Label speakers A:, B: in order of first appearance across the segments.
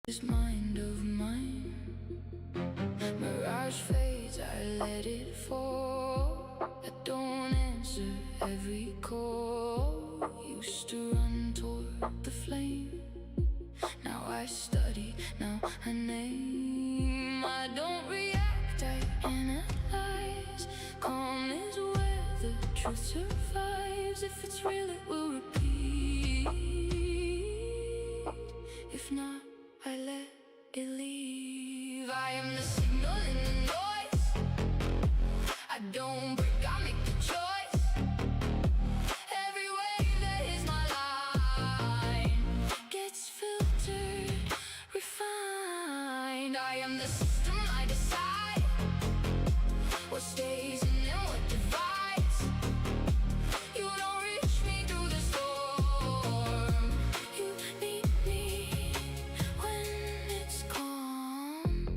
A: This mind of mine, mirage fades, I let it fall. I don't answer every call. Used to run toward the flame. Now I study, now I name. I don't react, I analyze. Calm is where the truth survives. If it's real, it will repeat. If not, I let it leave. I am the signal in the noise. I don't break, I make the choice. Every wave that is my line gets filtered, refined. I am the system, I decide what stays and then what divides. You don't reach me through the storm. You need me when it's calm.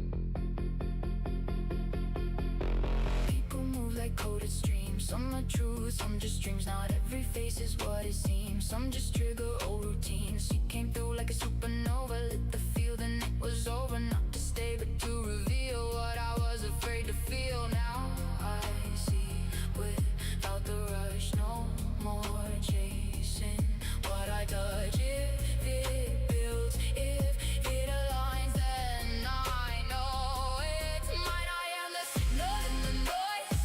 A: People move like coded streams. Some are true, some just dreams. Not every face is what it seems. Some just trigger old routines. She came through like a supernova, lit the field and it was over. Not to stay but to reveal what I was afraid to feel. Now I see without the rush, no more chasing what I touch. If it builds, if it aligns, then I know it's mine. I am the signal in the noise.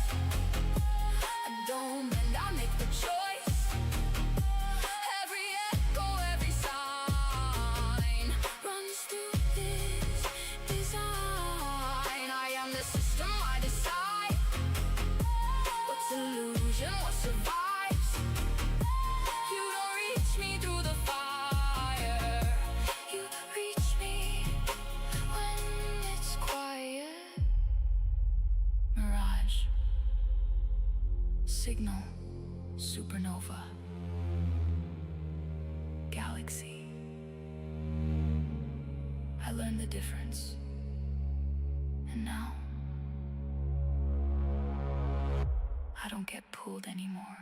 A: I don't bend, I make the choice. Every echo, every sign runs through this design. I am the system, I decide what's illusion, what survives. You don't reach me through the fire. You reach me when it's quiet. Mirage, signal, supernova, galaxy. I learned the difference, and now I don't get pulled anymore.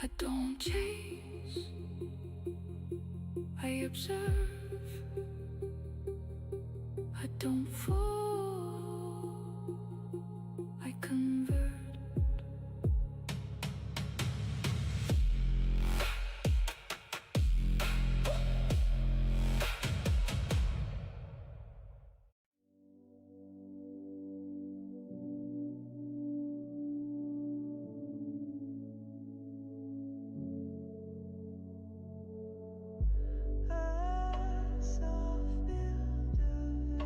A: I don't chase, I observe. I don't fall, I convert.
B: A soft build of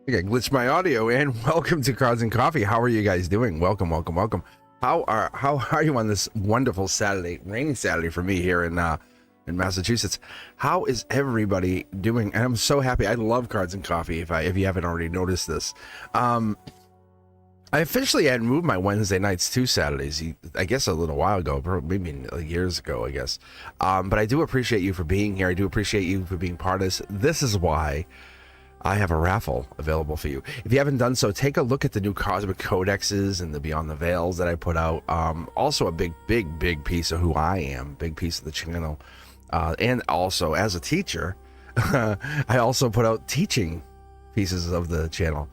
B: Okay, glitched my audio, and welcome to Cards and Coffee. How are you guys doing? Welcome. How are you on this wonderful Saturday, rainy Saturday for me here in Massachusetts? How is everybody doing? And I'm so happy. I love Cards and Coffee. If you haven't already noticed this, I officially had moved my Wednesday nights to Saturdays. I guess a little while ago, maybe years ago, I guess. But I do appreciate you for being here. I do appreciate you for being part of this. This is why I have a raffle available for you. If you haven't done so, take a look at the new Cosmic Codexes and the Beyond the Veils that I put out. Also a big piece of who I am, big piece of the channel. And also as a teacher, I also put out teaching pieces of the channel.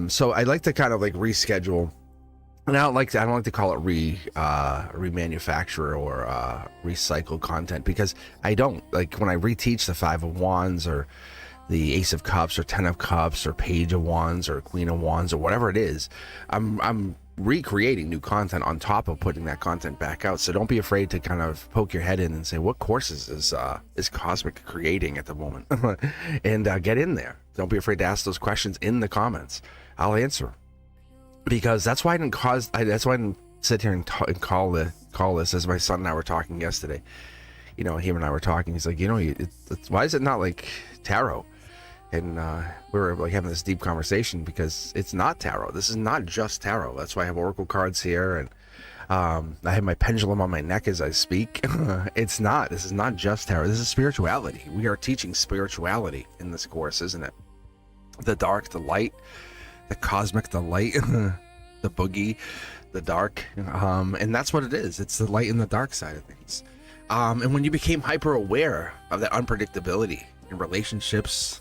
B: So I like to kind of like reschedule, and I don't like to call it remanufacture or recycle content, because I don't like when I reteach the Five of Wands or the Ace of Cups or Ten of Cups or Page of Wands or Queen of Wands or whatever it is. I'm recreating new content on top of putting that content back out. So don't be afraid to kind of poke your head in and say, what courses is Cosmic creating at the moment? And get in there. Don't be afraid to ask those questions in the comments. I'll answer, because that's why I didn't sit here and call this, as my son and I were talking yesterday. You know, him and I were talking. He's like, why is it not like tarot? And we were like having this deep conversation, because it's not tarot. This is not just tarot. That's why I have oracle cards here, and I have my pendulum on my neck as I speak. This is not just tarot. This is spirituality. We are teaching spirituality in this course, isn't it? The dark, the light, the cosmic, the light, the boogie, the dark. And that's what it is. It's the light and the dark side of things. And when you became hyper aware of that unpredictability in relationships,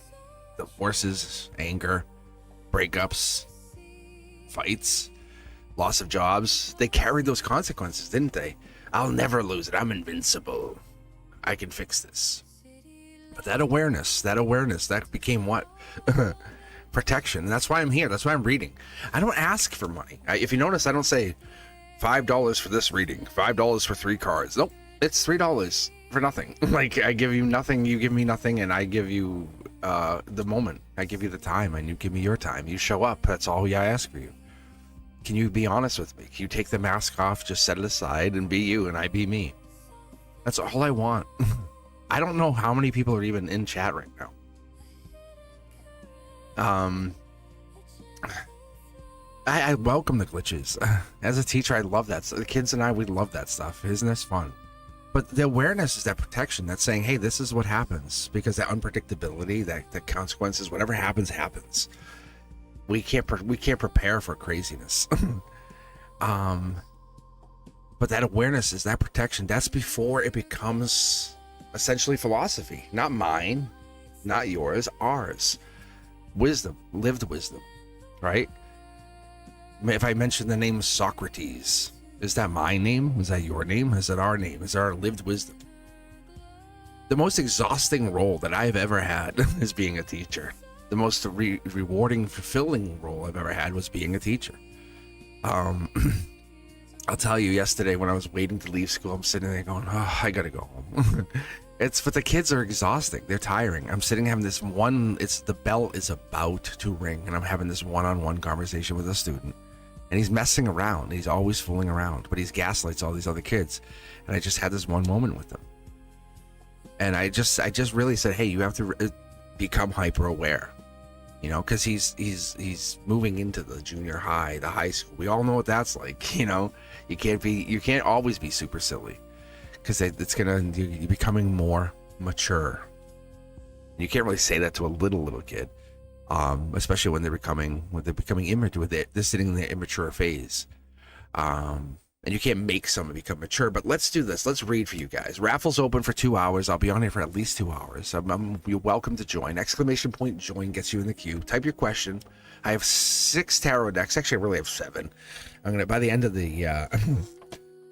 B: divorces, anger, breakups, fights, loss of jobs, they carried those consequences, didn't they? I'll never lose it. I'm invincible. I can fix this. But that awareness, that became what? Protection. And that's why I'm here. That's why I'm reading. I don't ask for money. If you notice, I don't say $5 for this reading, $5 for 3 cards. Nope. It's $3 for nothing. Like, I give you nothing, you give me nothing, and I give you the moment. I give you the time, and you give me your time. You show up. That's all I ask for you. Can you be honest with me? Can you take the mask off, just set it aside, and be you, and I be me? That's all I want. I don't know how many people are even in chat right now. I welcome the glitches. As a teacher, I love that. So the kids and I, we love that stuff. Isn't this fun? But the awareness is that protection. That's saying, hey, this is what happens, because that unpredictability, that the consequences, whatever happens, happens. We can't prepare for craziness. But that awareness is that protection. That's before it becomes essentially philosophy. Not mine, not yours, ours. Wisdom, lived wisdom, right? If I mention the name Socrates, is that my name? Is that your name? Is it our name? Is it our lived wisdom? The most exhausting role that I've ever had is being a teacher. The most rewarding, fulfilling role I've ever had was being a teacher. I'll tell you, yesterday when I was waiting to leave school, I'm sitting there going, oh, I gotta go home. But the kids are exhausting. They're tiring. I'm sitting having this the bell is about to ring, and I'm having this one-on-one conversation with a student. And he's messing around. He's always fooling around, but he's gaslights all these other kids. And I just had this one moment with him. And I just really said, hey, you have to become hyper aware, because he's moving into the junior high, the high school. We all know what that's like. You can't always be super silly, because you're becoming more mature. You can't really say that to a little kid. Especially when they're becoming immature, they're sitting in their immature phase. And you can't make someone become mature. But let's do this. Let's read for you guys. Raffle's open for 2 hours. I'll be on here for at least 2 hours. You're welcome to join. ! Join gets you in the queue. Type your question. I have 6 tarot decks. Actually, I really have 7. I'm gonna, by the end of the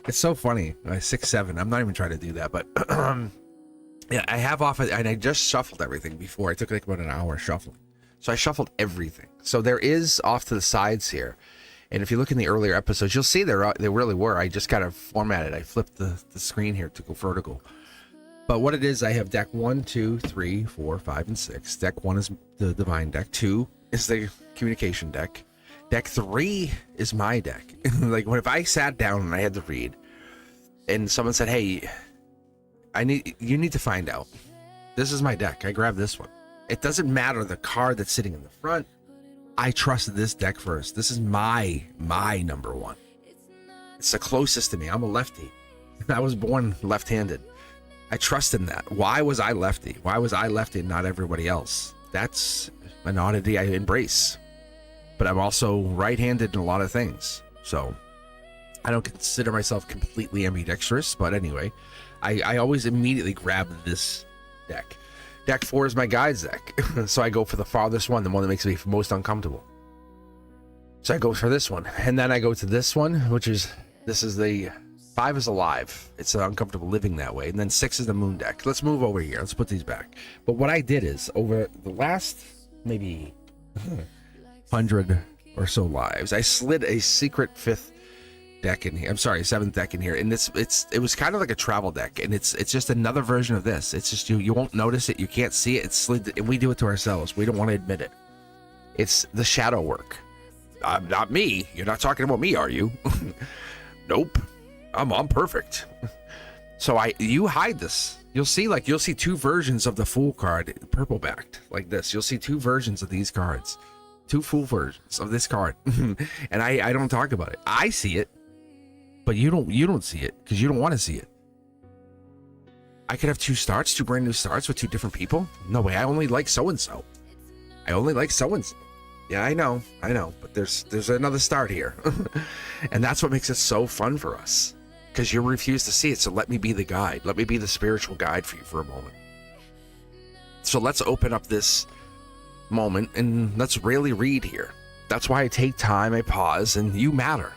B: it's so funny. 6, 7. I'm not even trying to do that, but yeah, I have and I just shuffled everything before. I took like about an hour shuffling. So I shuffled everything. So there is off to the sides here And if you look in the earlier episodes, you'll see they really were. I just kind of formatted. I flipped the screen here to go vertical. But what it is, I have deck 1, 2, 3, 4, 5, and 6. Deck 1 is the divine deck. 2 is the communication deck. Deck 3 is my deck. Like, if I sat down and I had to read, and someone said, "Hey, you need to find out. This is my deck." I grab this one. It doesn't matter the card that's sitting in the front. I trust this deck first. This is my number one. It's the closest to me. I'm a lefty. I was born left-handed. I trust in that. Why was I lefty? Why was I lefty and not everybody else? That's an oddity I embrace. But I'm also right-handed in a lot of things. So I don't consider myself completely ambidextrous. But anyway, I always immediately grab this deck. Deck 4 is my guides deck. So I go for the farthest one, the one that makes me most uncomfortable. So I go for this one. And then I go to this one, this is the 5 is alive. It's uncomfortable living that way. And then 6 is the moon deck. Let's move over here. Let's put these back. But what I did is, over the last maybe 100 or so lives, I slid a secret 5th deck in here. I'm sorry, 7th deck in here. And it was kind of like a travel deck. And it's just another version of this. It's just you won't notice it. You can't see it. It's slid, and we do it to ourselves. We don't want to admit it. It's the shadow work. Not me. You're not talking about me, are you? Nope. I'm perfect. So you hide this. You'll see 2 versions of the Fool card, purple backed, like this. You'll see 2 versions of these cards. 2 Fool versions of this card. And I don't talk about it. I see it, but you don't see it because you don't want to see it. I could have 2 brand new starts with 2 different people. No way. I only like so-and-so. I only like so-and-so. Yeah, I know, but there's another start here. And that's what makes it so fun for us, because you refuse to see it. So let me be the guide. Let me be the spiritual guide for you for a moment. So let's open up this moment and let's really read here. That's why I take time, I pause, and you matter.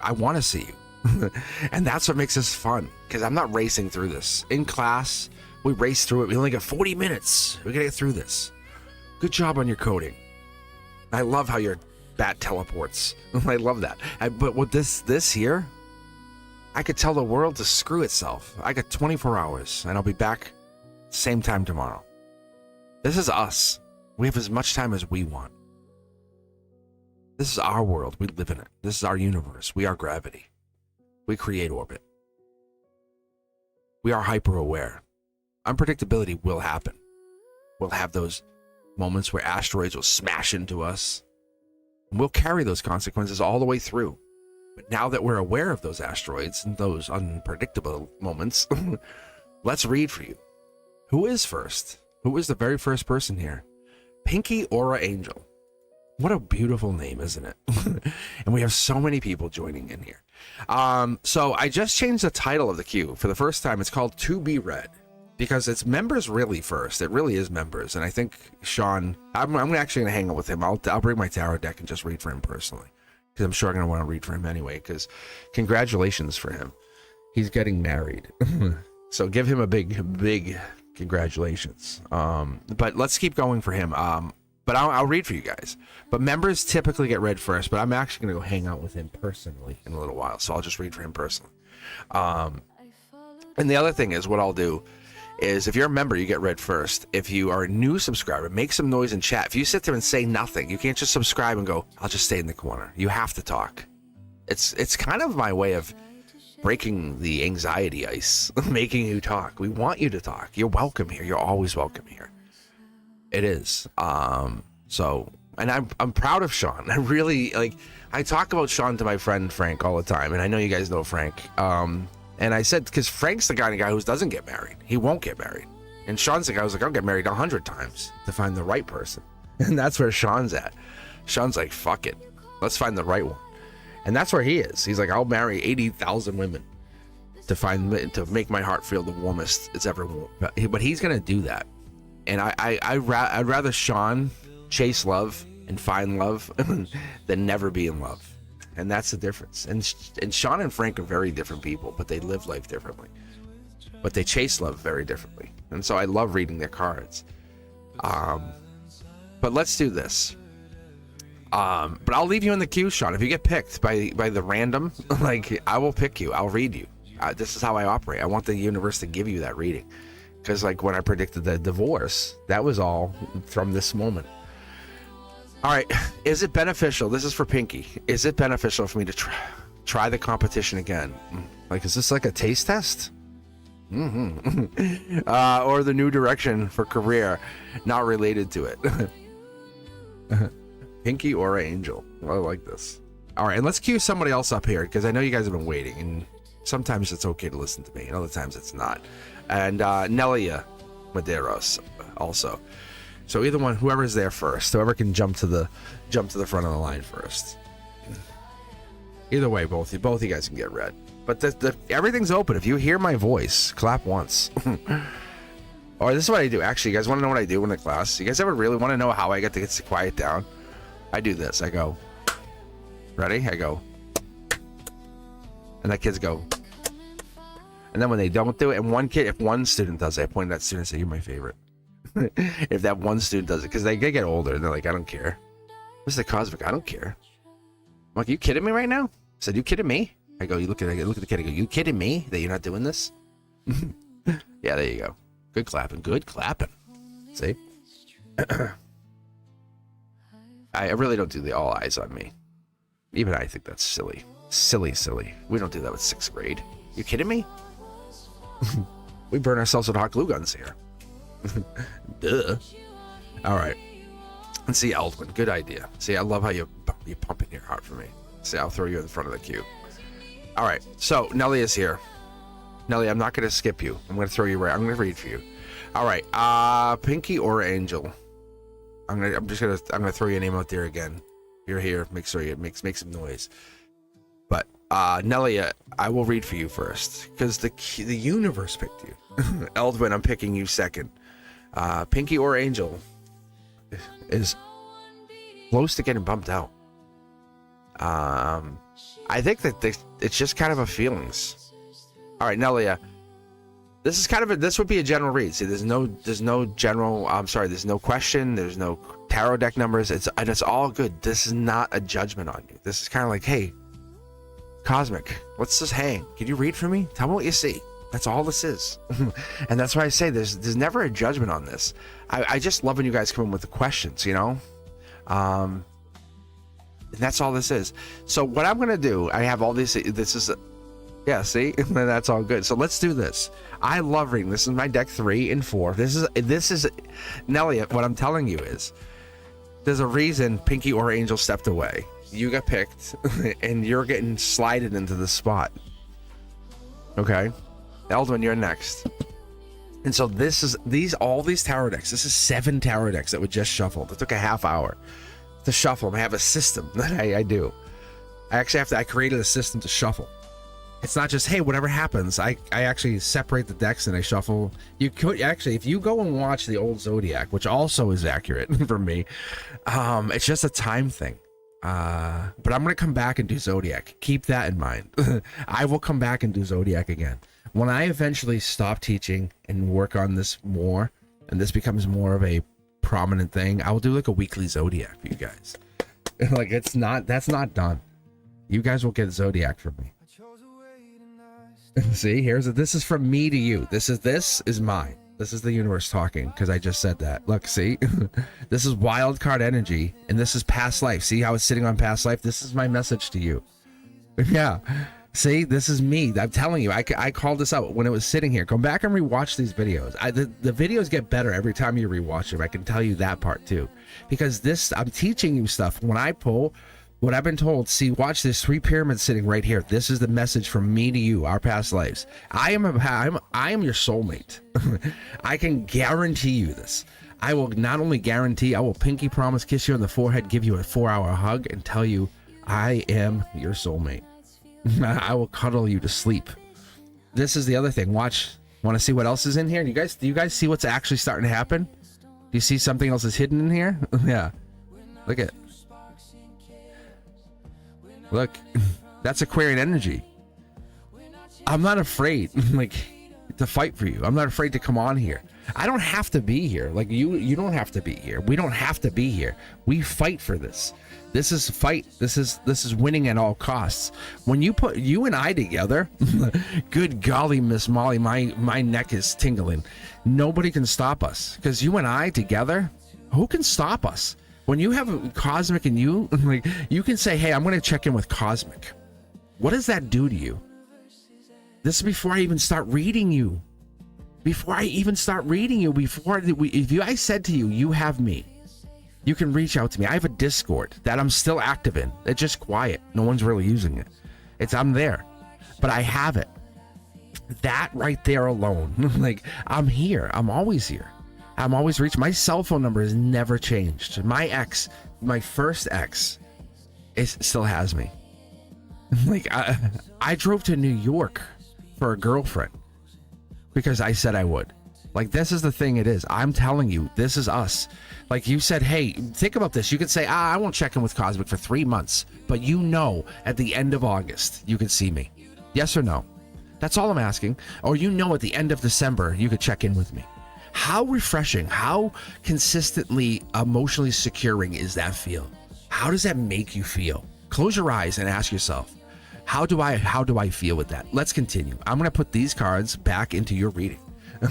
B: I want to see you. And that's what makes this fun, because I'm not racing through this. In class, we race through it. We only got 40 minutes. We gotta get through this. Good job on your coding. I love how your bat teleports. I love that. But with this here, I could tell the world to screw itself. I got 24 hours, and I'll be back same time tomorrow. This is us. We have as much time as we want. This is our world. We live in it. This is our universe. We are gravity. We create orbit. We are hyper-aware. Unpredictability will happen. We'll have those moments where asteroids will smash into us. And we'll carry those consequences all the way through. But now that we're aware of those asteroids and those unpredictable moments, let's read for you. Who is first? Who is the very first person here? Pinky Aura Angel. What a beautiful name, isn't it? And we have so many people joining in here. So I just changed the title of the queue. For the first time, it's called To Be Read, because it's members really first. It really is members. And I think Sean, I'm actually going to hang out with him. I'll bring my tarot deck and just read for him personally, because I'm sure I'm going to want to read for him anyway, because congratulations for him. He's getting married. So give him a big congratulations. But let's keep going for him. But I'll read for you guys. But members typically get read first, but I'm actually going to go hang out with him personally in a little while. So I'll just read for him personally. And the other thing is, what I'll do is, if you're a member, you get read first. If you are a new subscriber, make some noise in chat. If you sit there and say nothing, you can't just subscribe and go, I'll just stay in the corner. You have to talk. It's kind of my way of breaking the anxiety ice, making you talk. We want you to talk. You're welcome here. You're always welcome here. It is. So, and I'm proud of Sean. I really, I talk about Sean to my friend Frank all the time, and I know you guys know Frank. And I said, because Frank's the guy who doesn't get married. He won't get married. And Sean's the guy who's like, I'll get married 100 times to find the right person. And that's where Sean's at. Sean's like, fuck it. Let's find the right one. And that's where he is. He's like, I'll marry 80,000 women to make my heart feel the warmest it's ever warm. But he's going to do that. And I'd rather Sean chase love and find love than never be in love. And that's the difference. And Sean and Frank are very different people, but they live life differently. But they chase love very differently. And so I love reading their cards. But let's do this. But I'll leave you in the queue, Sean. If you get picked by the random, like, I will pick you. I'll read you. This is how I operate. I want the universe to give you that reading. Because, like, when I predicted the divorce, that was all from this moment. All right. Is it beneficial? This is for Pinky. Is it beneficial for me to try the competition again? Like, is this like a taste test? Or the new direction for career not related to it? Pinky or Angel? I like this. All right, and let's cue somebody else up here, because I know you guys have been waiting, and sometimes it's okay to listen to me, and other times it's not. And Nelia Medeiros also. So either one, whoever's there first, whoever can jump to the front of the line first. Either way, both you guys can get read. But everything's open. If you hear my voice, clap once. Or this is what I do. Actually, you guys want to know what I do in the class? You guys ever really want to know how I get to quiet down? I do this. I go, ready? I go, and the kids go. And then when they don't do it, and if one student does it, I point at that student and say, "You're my favorite." If that one student does it, because they get older and they're like, "I don't care." Mr. Cosmic, I don't care. I'm like, "You kidding me right now?" I said, "You kidding me?" I go, I look at the kid, I go, "You kidding me that you're not doing this?" Yeah, there you go. Good clapping. Good clapping. See? I really don't do the all eyes on me. Even I think that's silly. Silly. We don't do that with 6th grade. You kidding me? We burn ourselves with hot glue guns here. Duh. All right. Let's see, Eldwin. Good idea. See, I love how you pumping your heart for me. See, I'll throw you in front of the queue. All right. So Nelly is here. Nelly, I'm not going to skip you. I'm going to throw you right. I'm going to read for you. All right. Pinky or Angel? I'm going to throw your name out there again. You're here. Make sure you make some noise. But Nelly, I will read for you first, because the universe picked you. Eldwin, I'm picking you second. Pinky or Angel is close to getting bumped out. I think that it's just kind of a feelings. All right, Nelia, this would be a general read. See, there's no general. I'm sorry, there's no question. There's no tarot deck numbers. It's all good. This is not a judgment on you. This is kind of like, hey, Cosmic, let's just hang. Can you read for me? Tell me what you see. That's all this is. And that's why I say there's never a judgment on this. I just love when you guys come in with the questions, you know? And that's all this is. So what I'm going to do, I have all this is, yeah, see? That's all good. So let's do this. I love reading. This is my deck 3 and 4. This is Nelly, what I'm telling you is, there's a reason Pinky or Angel stepped away. You got picked, and you're getting slided into the spot. Okay? Eldwin, you're next. And so all these tarot decks. This is 7 tarot decks that were just shuffled. It took a half hour to shuffle them. I have a system that I do. I created a system to shuffle. It's not just, hey, whatever happens. I actually separate the decks and I shuffle. You could actually, if you go and watch the old Zodiac, which also is accurate for me, it's just a time thing. But I'm going to come back and do Zodiac. Keep that in mind. I will come back and do Zodiac again. When I eventually stop teaching and work on this more, and this becomes more of a prominent thing, I will do like a weekly Zodiac for you guys. Like, that's not done. You guys will get Zodiac from me. See, this is from me to you. This is mine. This is the universe talking, because I just said that. Look, see? This is wild card energy, and this is past life. See how it's sitting on past life? This is my message to you. Yeah. See, this is me. I'm telling you, I called this out when it was sitting here. Go back and rewatch these videos. The videos get better every time you rewatch them. I can tell you that part too. Because I'm teaching you stuff. When I pull, what I've been told, see, watch this 3 pyramids sitting right here. This is the message from me to you, our past lives. I am your soulmate. I can guarantee you this. I will not only guarantee, I will pinky promise, kiss you on the forehead, give you a 4-hour hug, and tell you I am your soulmate. I will cuddle you to sleep. This is the other thing. Watch. Want to see what else is in here? Do you guys see what's actually starting to happen? Do you see something else is hidden in here? Yeah. Look at it. Look. That's Aquarian energy. I'm not afraid to fight for you. I'm not afraid to come on here. I don't have to be here. Like you don't have to be here. We don't have to be here. We fight for this. This is fight. This is winning at all costs. When you put you and I together, good golly, Miss Molly, my neck is tingling. Nobody can stop us, because you and I together, who can stop us? When you have Cosmic and you, like, you can say, hey, I'm going to check in with Cosmic. What does that do to you? This is before I even start reading you. Before I even start reading you, I said to you, you have me. You can reach out to me. I have a Discord that I'm still active in. It's just quiet. No one's really using it. I'm there, but I have it. That right there alone, like, I'm here. I'm always here. I'm always reaching. My cell phone number has never changed. My ex, my first ex, still has me. Like, I drove to New York for a girlfriend because I said I would. Like, this is the thing it is. I'm telling you, this is us. Like, you said, hey, think about this. You could say, I won't check in with Cosmic for 3 months, but you know, at the end of August, you could see me. Yes or no? That's all I'm asking. Or you know, at the end of December, you could check in with me. How refreshing, how consistently emotionally securing is that feel? How does that make you feel? Close your eyes and ask yourself, how do I feel with that? Let's continue. I'm going to put these cards back into your reading.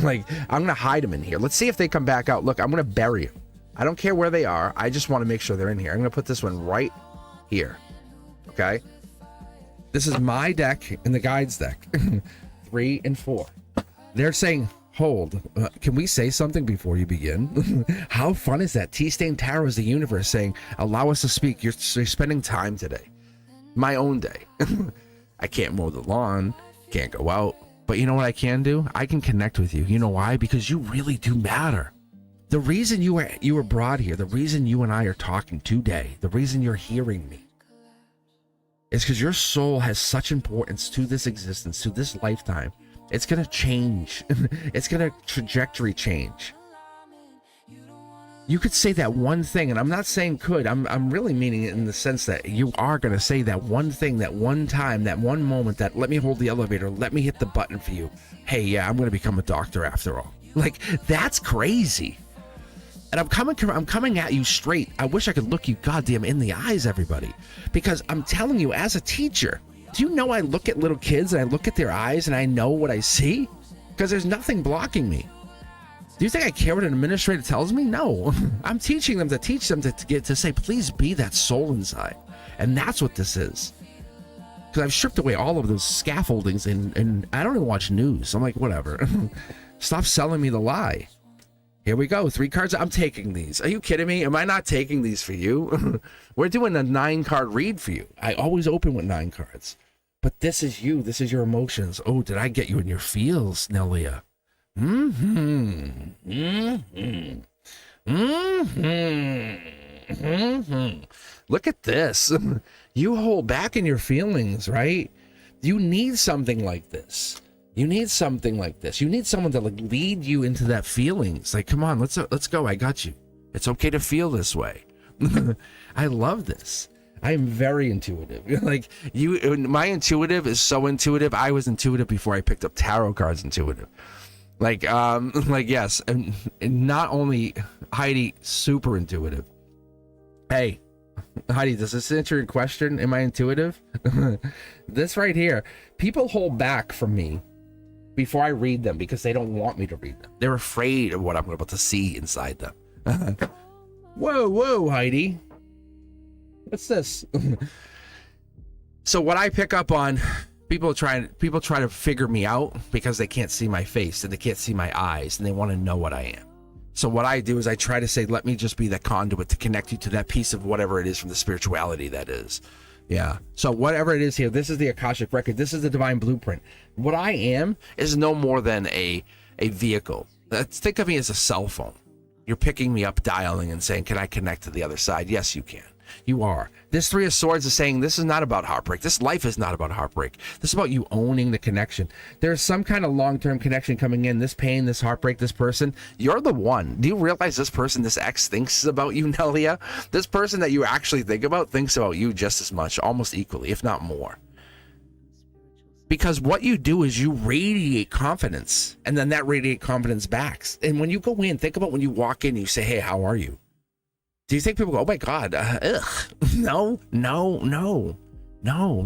B: Like, I'm going to hide them in here. Let's see if they come back out. Look, I'm going to bury them. I don't care where they are. I just want to make sure they're in here. I'm going to put this one right here. Okay. This is my deck and the guides deck. 3 and 4. They're saying, hold. Can we say something before you begin? How fun is that? T-Stain Tarot is the universe saying, allow us to speak. You're spending time today. My own day. I can't mow the lawn. Can't go out. But you know what I can do? I can connect with you. You know why? Because you really do matter. The reason you were brought here, the reason you and I are talking today, the reason you're hearing me, is because your soul has such importance to this existence, to this lifetime. It's going to change. It's going to trajectory change. You could say that one thing, and I'm not saying could. I'm really meaning it in the sense that you are going to say that one thing, that one time, that one moment, that let me hold the elevator, let me hit the button for you. Hey, yeah, I'm going to become a doctor after all. Like, that's crazy. And I'm coming at you straight. I wish I could look you goddamn in the eyes, everybody. Because I'm telling you, as a teacher, do you know I look at little kids and I look at their eyes and I know what I see? Because there's nothing blocking me. Do you think I care what an administrator tells me? No. I'm teaching them to teach them to get to say, please be that soul inside. And that's what this is. Because I've stripped away all of those scaffoldings and I don't even watch news. I'm like, whatever. Stop selling me the lie. Here we go. 3 cards. I'm taking these. Are you kidding me? Am I not taking these for you? We're doing a 9-card read for you. I always open with 9 cards. But this is you. This is your emotions. Oh, did I get you in your feels, Nelia? Look at this. You hold back in your feelings, right? You need something like this. You need something like this. You need someone to like lead you into that feelings. Like, come on, let's go. I got you. It's okay to feel this way. I love this. I am very intuitive. Like, my intuitive is so intuitive. I was intuitive before I picked up tarot cards intuitive. Like yes, and not only Heidi, super intuitive. Hey, Heidi, does this answer your question? Am I intuitive? This right here, people hold back from me before I read them because they don't want me to read them. They're afraid of what I'm about to see inside them. Whoa, Heidi. What's this? So what I pick up on, people try to figure me out because they can't see my face and they can't see my eyes and they want to know what I am. So what I do is I try to say, let me just be that conduit to connect you to that piece of whatever it is from the spirituality that is. Yeah. So whatever it is here, this is the Akashic record. This is the divine blueprint. What I am is no more than a vehicle. Think of me as a cell phone. You're picking me up, dialing and saying, can I connect to the other side? Yes, you can. You are. This 3 of Swords is saying this is not about heartbreak. This life is not about heartbreak. This is about you owning the connection. There's some kind of long-term connection coming in. This pain, this heartbreak, this person. You're the one. Do you realize this person, this ex, thinks about you, Nelia? This person that you actually think about thinks about you just as much, almost equally, if not more. Because what you do is you radiate confidence, and then that radiate confidence backs. And when you go in, think about when you walk in and you say, hey, how are you? Do you think people go, oh my God, ugh? No.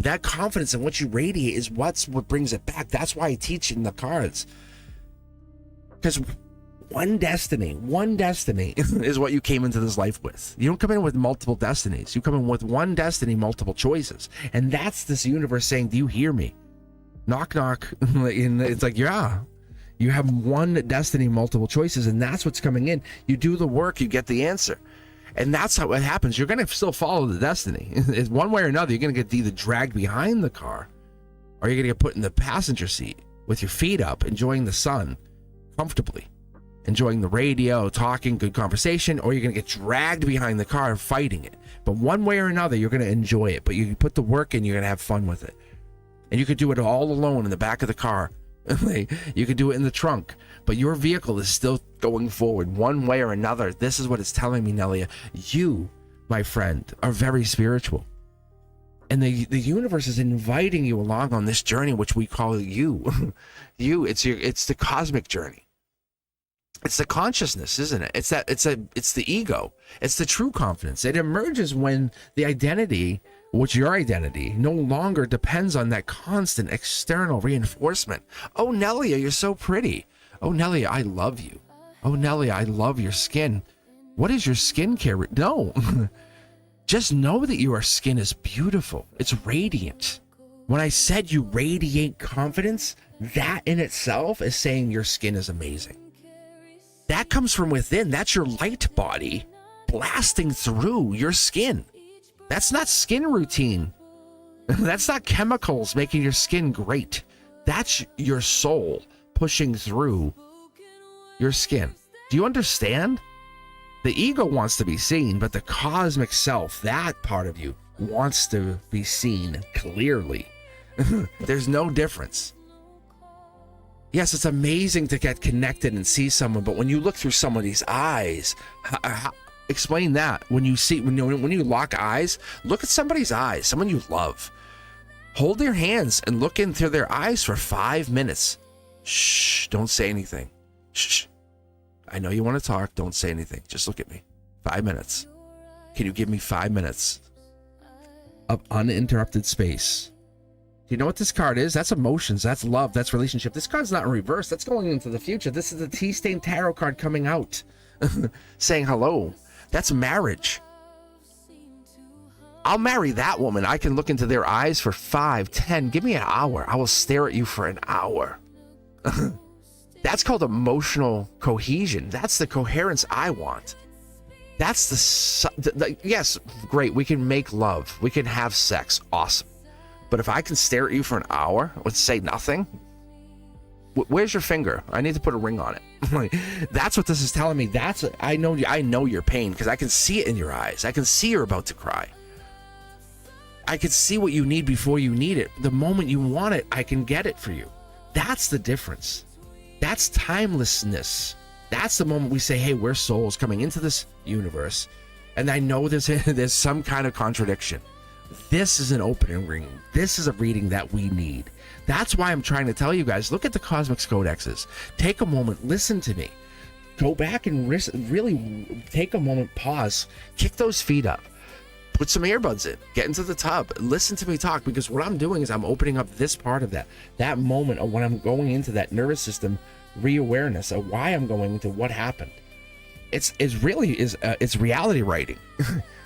B: That confidence and what you radiate is what brings it back. That's why I teach in the cards. Because one destiny is what you came into this life with. You don't come in with multiple destinies. You come in with one destiny, multiple choices. And that's this universe saying, do you hear me? Knock, knock. And it's like, yeah, you have one destiny, multiple choices. And that's what's coming in. You do the work, you get the answer. And that's how it happens. You're going to still follow the destiny. It's one way or another. You're going to get either dragged behind the car, or you're going to get put in the passenger seat with your feet up, enjoying the sun comfortably, enjoying the radio, talking, good conversation, or you're going to get dragged behind the car fighting it. But one way or another, you're going to enjoy it. But you put the work in, you're going to have fun with it. And you could do it all alone in the back of the car. You could do it in the trunk, but your vehicle is still going forward one way or another. This is what it's telling me, Nelia. You, my friend, are very spiritual. And the universe is inviting you along on this journey, which we call you. It's the cosmic journey. It's the consciousness, isn't it? It's the ego. It's the true confidence. It emerges when the identity, which your identity, no longer depends on that constant external reinforcement. Oh, Nelia, you're so pretty. Oh, Nelia, I love you. Oh, Nelia, I love your skin. What is your skincare? No. Just know that your skin is beautiful. It's radiant. When I said you radiate confidence, that in itself is saying your skin is amazing. That comes from within. That's your light body blasting through your skin. That's not skin routine. That's not chemicals making your skin great. That's your soul pushing through your skin. Do you understand? The ego wants to be seen, but the cosmic self, that part of you, wants to be seen clearly. There's no difference. Yes, it's amazing to get connected and see someone, but when you look through somebody's eyes, explain that. When you lock eyes, look at somebody's eyes, someone you love. Hold their hands and look into their eyes for 5 minutes. Shh, don't say anything. Shh. I know you want to talk. Don't say anything. Just look at me. 5 minutes. Can you give me 5 minutes of uninterrupted space? Do you know what this card is? That's emotions. That's love. That's relationship. This card's not in reverse. That's going into the future. This is the Tea-Stained Tarot card coming out. Saying hello. That's marriage. I'll marry that woman. I can look into their eyes for 5, 10. Give me an hour. I will stare at you for an hour. That's called emotional cohesion. That's the coherence I want. That's yes, great. We can make love. We can have sex. Awesome. But if I can stare at you for an hour, let's say nothing. Where's your finger? I need to put a ring on it. That's what this is telling me. I know your pain because I can see it in your eyes. I can see you're about to cry. I can see what you need before you need it. The moment you want it, I can get it for you. That's the difference. That's timelessness. That's the moment we say, hey, we're souls coming into this universe. And I know there's some kind of contradiction. This is an opening reading. This is a reading that we need. That's why I'm trying to tell you guys, look at the Cosmic Codexes. Take a moment, listen to me. Go back and really take a moment, pause, kick those feet up. Put some earbuds in, get into the tub, listen to me talk, because what I'm doing is I'm opening up this part of that moment of when I'm going into that nervous system reawareness of why I'm going into what happened. It's reality writing.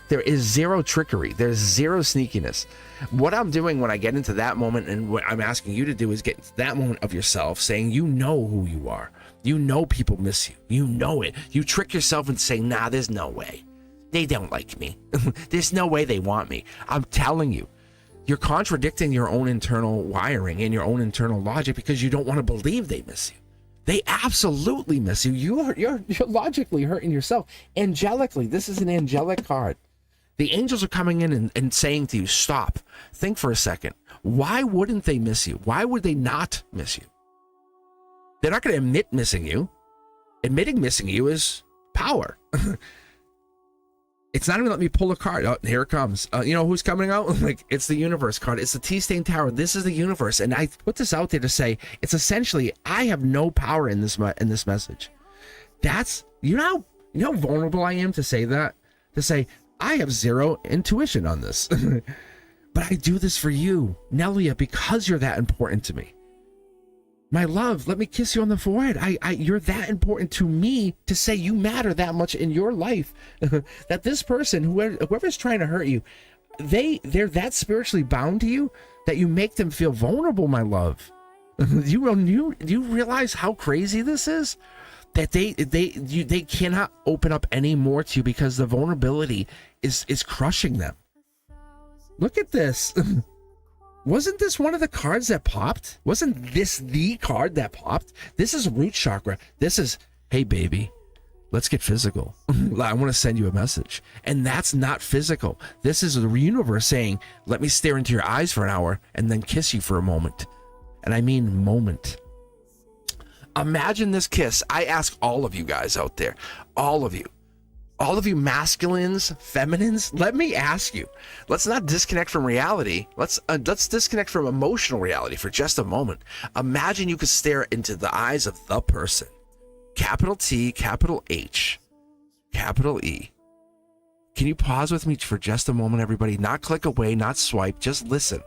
B: There is zero trickery. There's zero sneakiness. What I'm doing when I get into that moment, and what I'm asking you to do, is get into that moment of yourself saying, you know who you are. You know people miss you. You know it. You trick yourself and say, nah, there's no way. They don't like me. There's no way they want me. I'm telling you, you're contradicting your own internal wiring and your own internal logic because you don't want to believe they miss you. They absolutely miss you. You're logically hurting yourself. Angelically, this is an angelic card. The angels are coming in and saying to you, stop. Think for a second. Why wouldn't they miss you? Why would they not miss you? They're not going to admit missing you. Admitting missing you is power. It's not even let me pull a card. Oh, here it comes. You know who's coming out? Like, it's the universe card. It's the T-Stain Tower. This is the universe. And I put this out there to say, it's essentially, I have no power in this message. That's, you know how vulnerable I am to say that? To say, I have zero intuition on this. But I do this for you, Nelia, because you're that important to me. My love, let me kiss you on the forehead. You're that important to me to say you matter that much in your life. That this person, whoever's trying to hurt you, they're that spiritually bound to you that you make them feel vulnerable, my love. Do you realize how crazy this is? That they cannot open up any more to you because the vulnerability is crushing them. Look at this. Wasn't this one of the cards that popped? Wasn't this the card that popped? This is root chakra. This is, hey baby, let's get physical. I want to send you a message. And that's not physical. This is the universe saying, let me stare into your eyes for an hour and then kiss you for a moment. And I mean moment. Imagine this kiss. I ask all of you guys out there, all of you masculines, feminines, let me ask you, let's not disconnect from reality. Let's disconnect from emotional reality for just a moment. Imagine you could stare into the eyes of the person. Capital T, capital H, capital E. Can you pause with me for just a moment, everybody? Not click away, not swipe, just listen.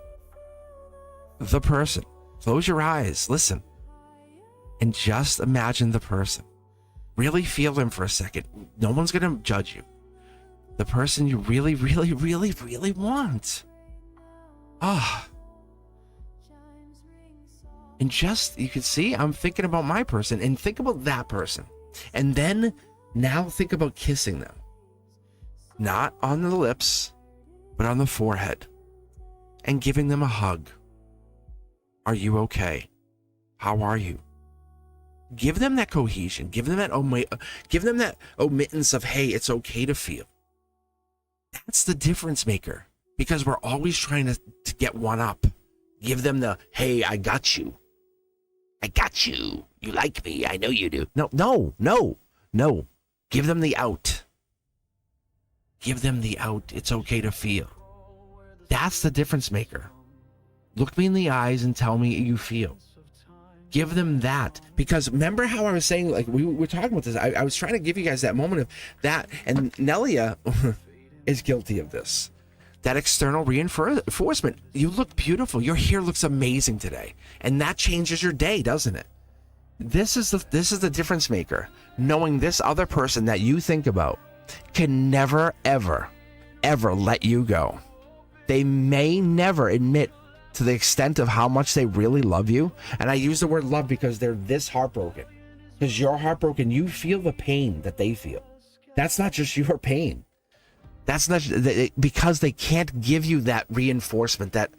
B: The person. Close your eyes, listen. And just imagine the person. Really feel them for a second. No one's going to judge you. The person you really, really, really, really want. Ah. And just, you can see, I'm thinking about my person and think about that person. And then now think about kissing them. Not on the lips, but on the forehead. And giving them a hug. Are you okay? How are you? Give them that cohesion. Give them that omittance of, hey, it's okay to feel. That's the difference maker. Because we're always trying to get one up. Give them the, hey, I got you. I got you. You like me. I know you do. No. Give them the out. Give them the out. It's okay to feel. That's the difference maker. Look me in the eyes and tell me you feel. Give them that. Because remember how I was saying, like, we were talking about this. I was trying to give you guys that moment of that. And Nelia is guilty of this. That external reinforcement. You look beautiful. Your hair looks amazing today. And that changes your day, doesn't it? This is the difference maker. Knowing this other person that you think about can never, ever, ever let you go. They may never admit to the extent of how much they really love you. And I use the word love because they're this heartbroken. Because you're heartbroken, you feel the pain that they feel. That's not just your pain. That's not because they can't give you that reinforcement that,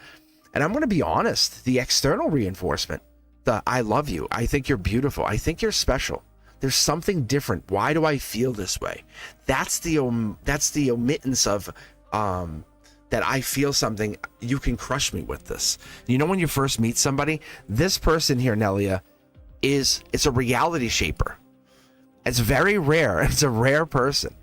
B: and I'm going to be honest, the external reinforcement, the I love you, I think you're beautiful, I think you're special. There's something different. Why do I feel this way? That's the omittance of that I feel something, you can crush me with this. You know, when you first meet somebody, this person here, Nelia, it's a reality shaper. It's very rare. It's a rare person.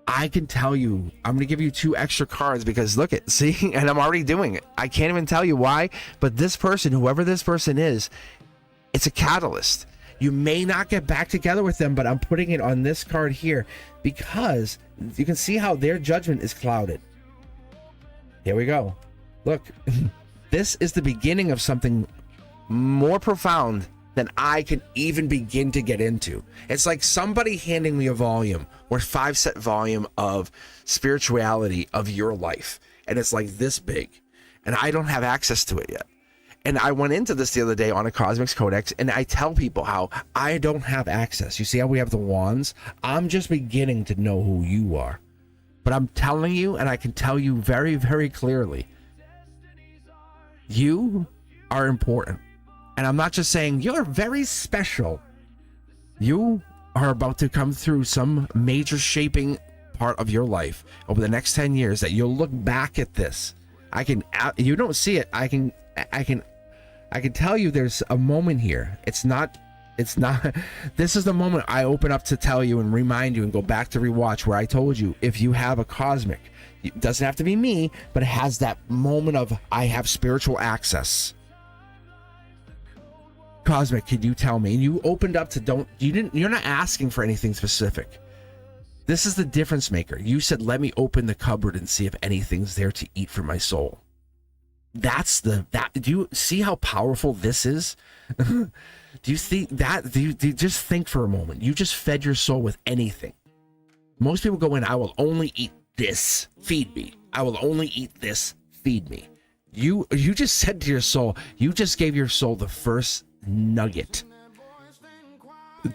B: I can tell you, I'm going to give you 2 extra cards because look at, see, and I'm already doing it. I can't even tell you why, but this person, whoever this person is, it's a catalyst. You may not get back together with them, but I'm putting it on this card here because you can see how their judgment is clouded. Here we go. Look, this is the beginning of something more profound than I can even begin to get into. It's like somebody handing me a volume or 5-set volume of spirituality of your life. And it's like this big. And I don't have access to it yet. And I went into this the other day on a Cosmic Codex, and I tell people how I don't have access. You see how we have the wands? I'm just beginning to know who you are. But I'm telling you, and I can tell you very, very clearly, you are important. And I'm not just saying you're very special. You are about to come through some major shaping part of your life over the next 10 years that you'll look back at this. You don't see it. I can tell you there's a moment here. It's not It's not. This is the moment I open up to tell you and remind you and go back to rewatch where I told you, if you have a cosmic, it doesn't have to be me, but it has that moment of, I have spiritual access. Cosmic, can you tell me? And you opened up to you're not asking for anything specific. This is the difference maker. You said, let me open the cupboard and see if anything's there to eat for my soul. Do you see how powerful this is? Do you think that, do you just think for a moment, you just fed your soul with anything. Most people go in, I will only eat this, feed me. I will only eat this, feed me. You just said to your soul, you just gave your soul the first nugget.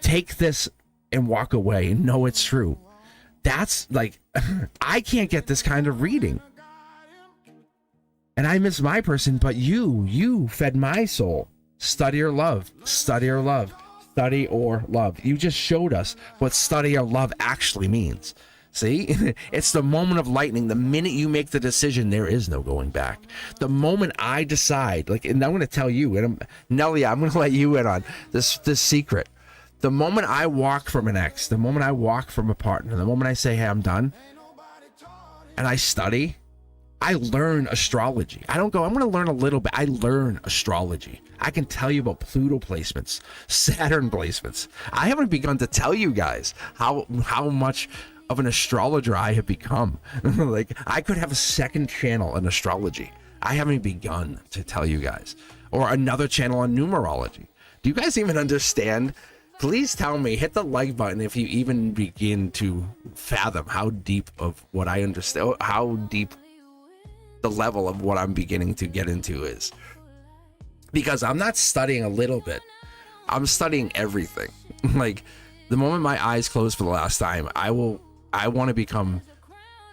B: Take this and walk away and know it's true. That's like, I can't get this kind of reading. And I miss my person, but you fed my soul. Study or love, study or love, study or love. You just showed us what study or love actually means. See, it's the moment of lightning. The minute you make the decision, there is no going back. The moment I decide, like, and I'm going to tell you, and Nelly, I'm going to let you in on this secret. The moment I walk from an ex, the moment I walk from a partner, the moment I say, hey, I'm done, and I study, I learn astrology. I don't go, I'm going to learn a little bit. I learn astrology. I can tell you about Pluto placements, Saturn placements. I haven't begun to tell you guys how much of an astrologer I have become. Like, I could have a second channel in astrology. I haven't begun to tell you guys. Or another channel on numerology. Do you guys even understand? Please tell me, hit the like button if you even begin to fathom how deep of what I understand, how deep the level of what I'm beginning to get into is. Because I'm not studying a little bit. I'm studying everything. Like, the moment my eyes close for the last time, I want to become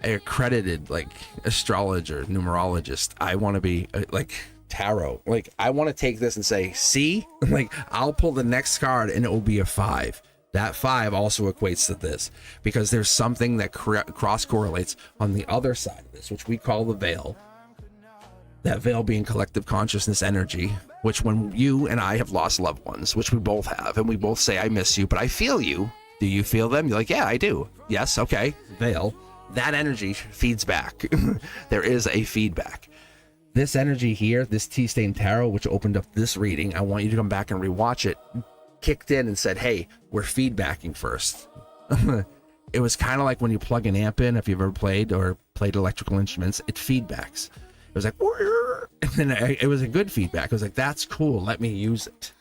B: an accredited, like, astrologer, numerologist. I want to be like tarot. Like, I want to take this and say, see, like, I'll pull the next card and it will be a 5. That 5 also equates to this, because there's something that cross correlates on the other side of this, which we call the veil. That veil being collective consciousness energy, which when you and I have lost loved ones, which we both have, and we both say, I miss you, but I feel you. Do you feel them? You're like, yeah, I do. Yes, okay. Veil. That energy feeds back. There is a feedback. This energy here, this T-Stain Tarot, which opened up this reading, I want you to come back and rewatch it, kicked in and said, hey, we're feedbacking first. It was kind of like when you plug an amp in, if you've ever played electrical instruments, it feedbacks. It was like, and then it was a good feedback. It was like, that's cool. Let me use it.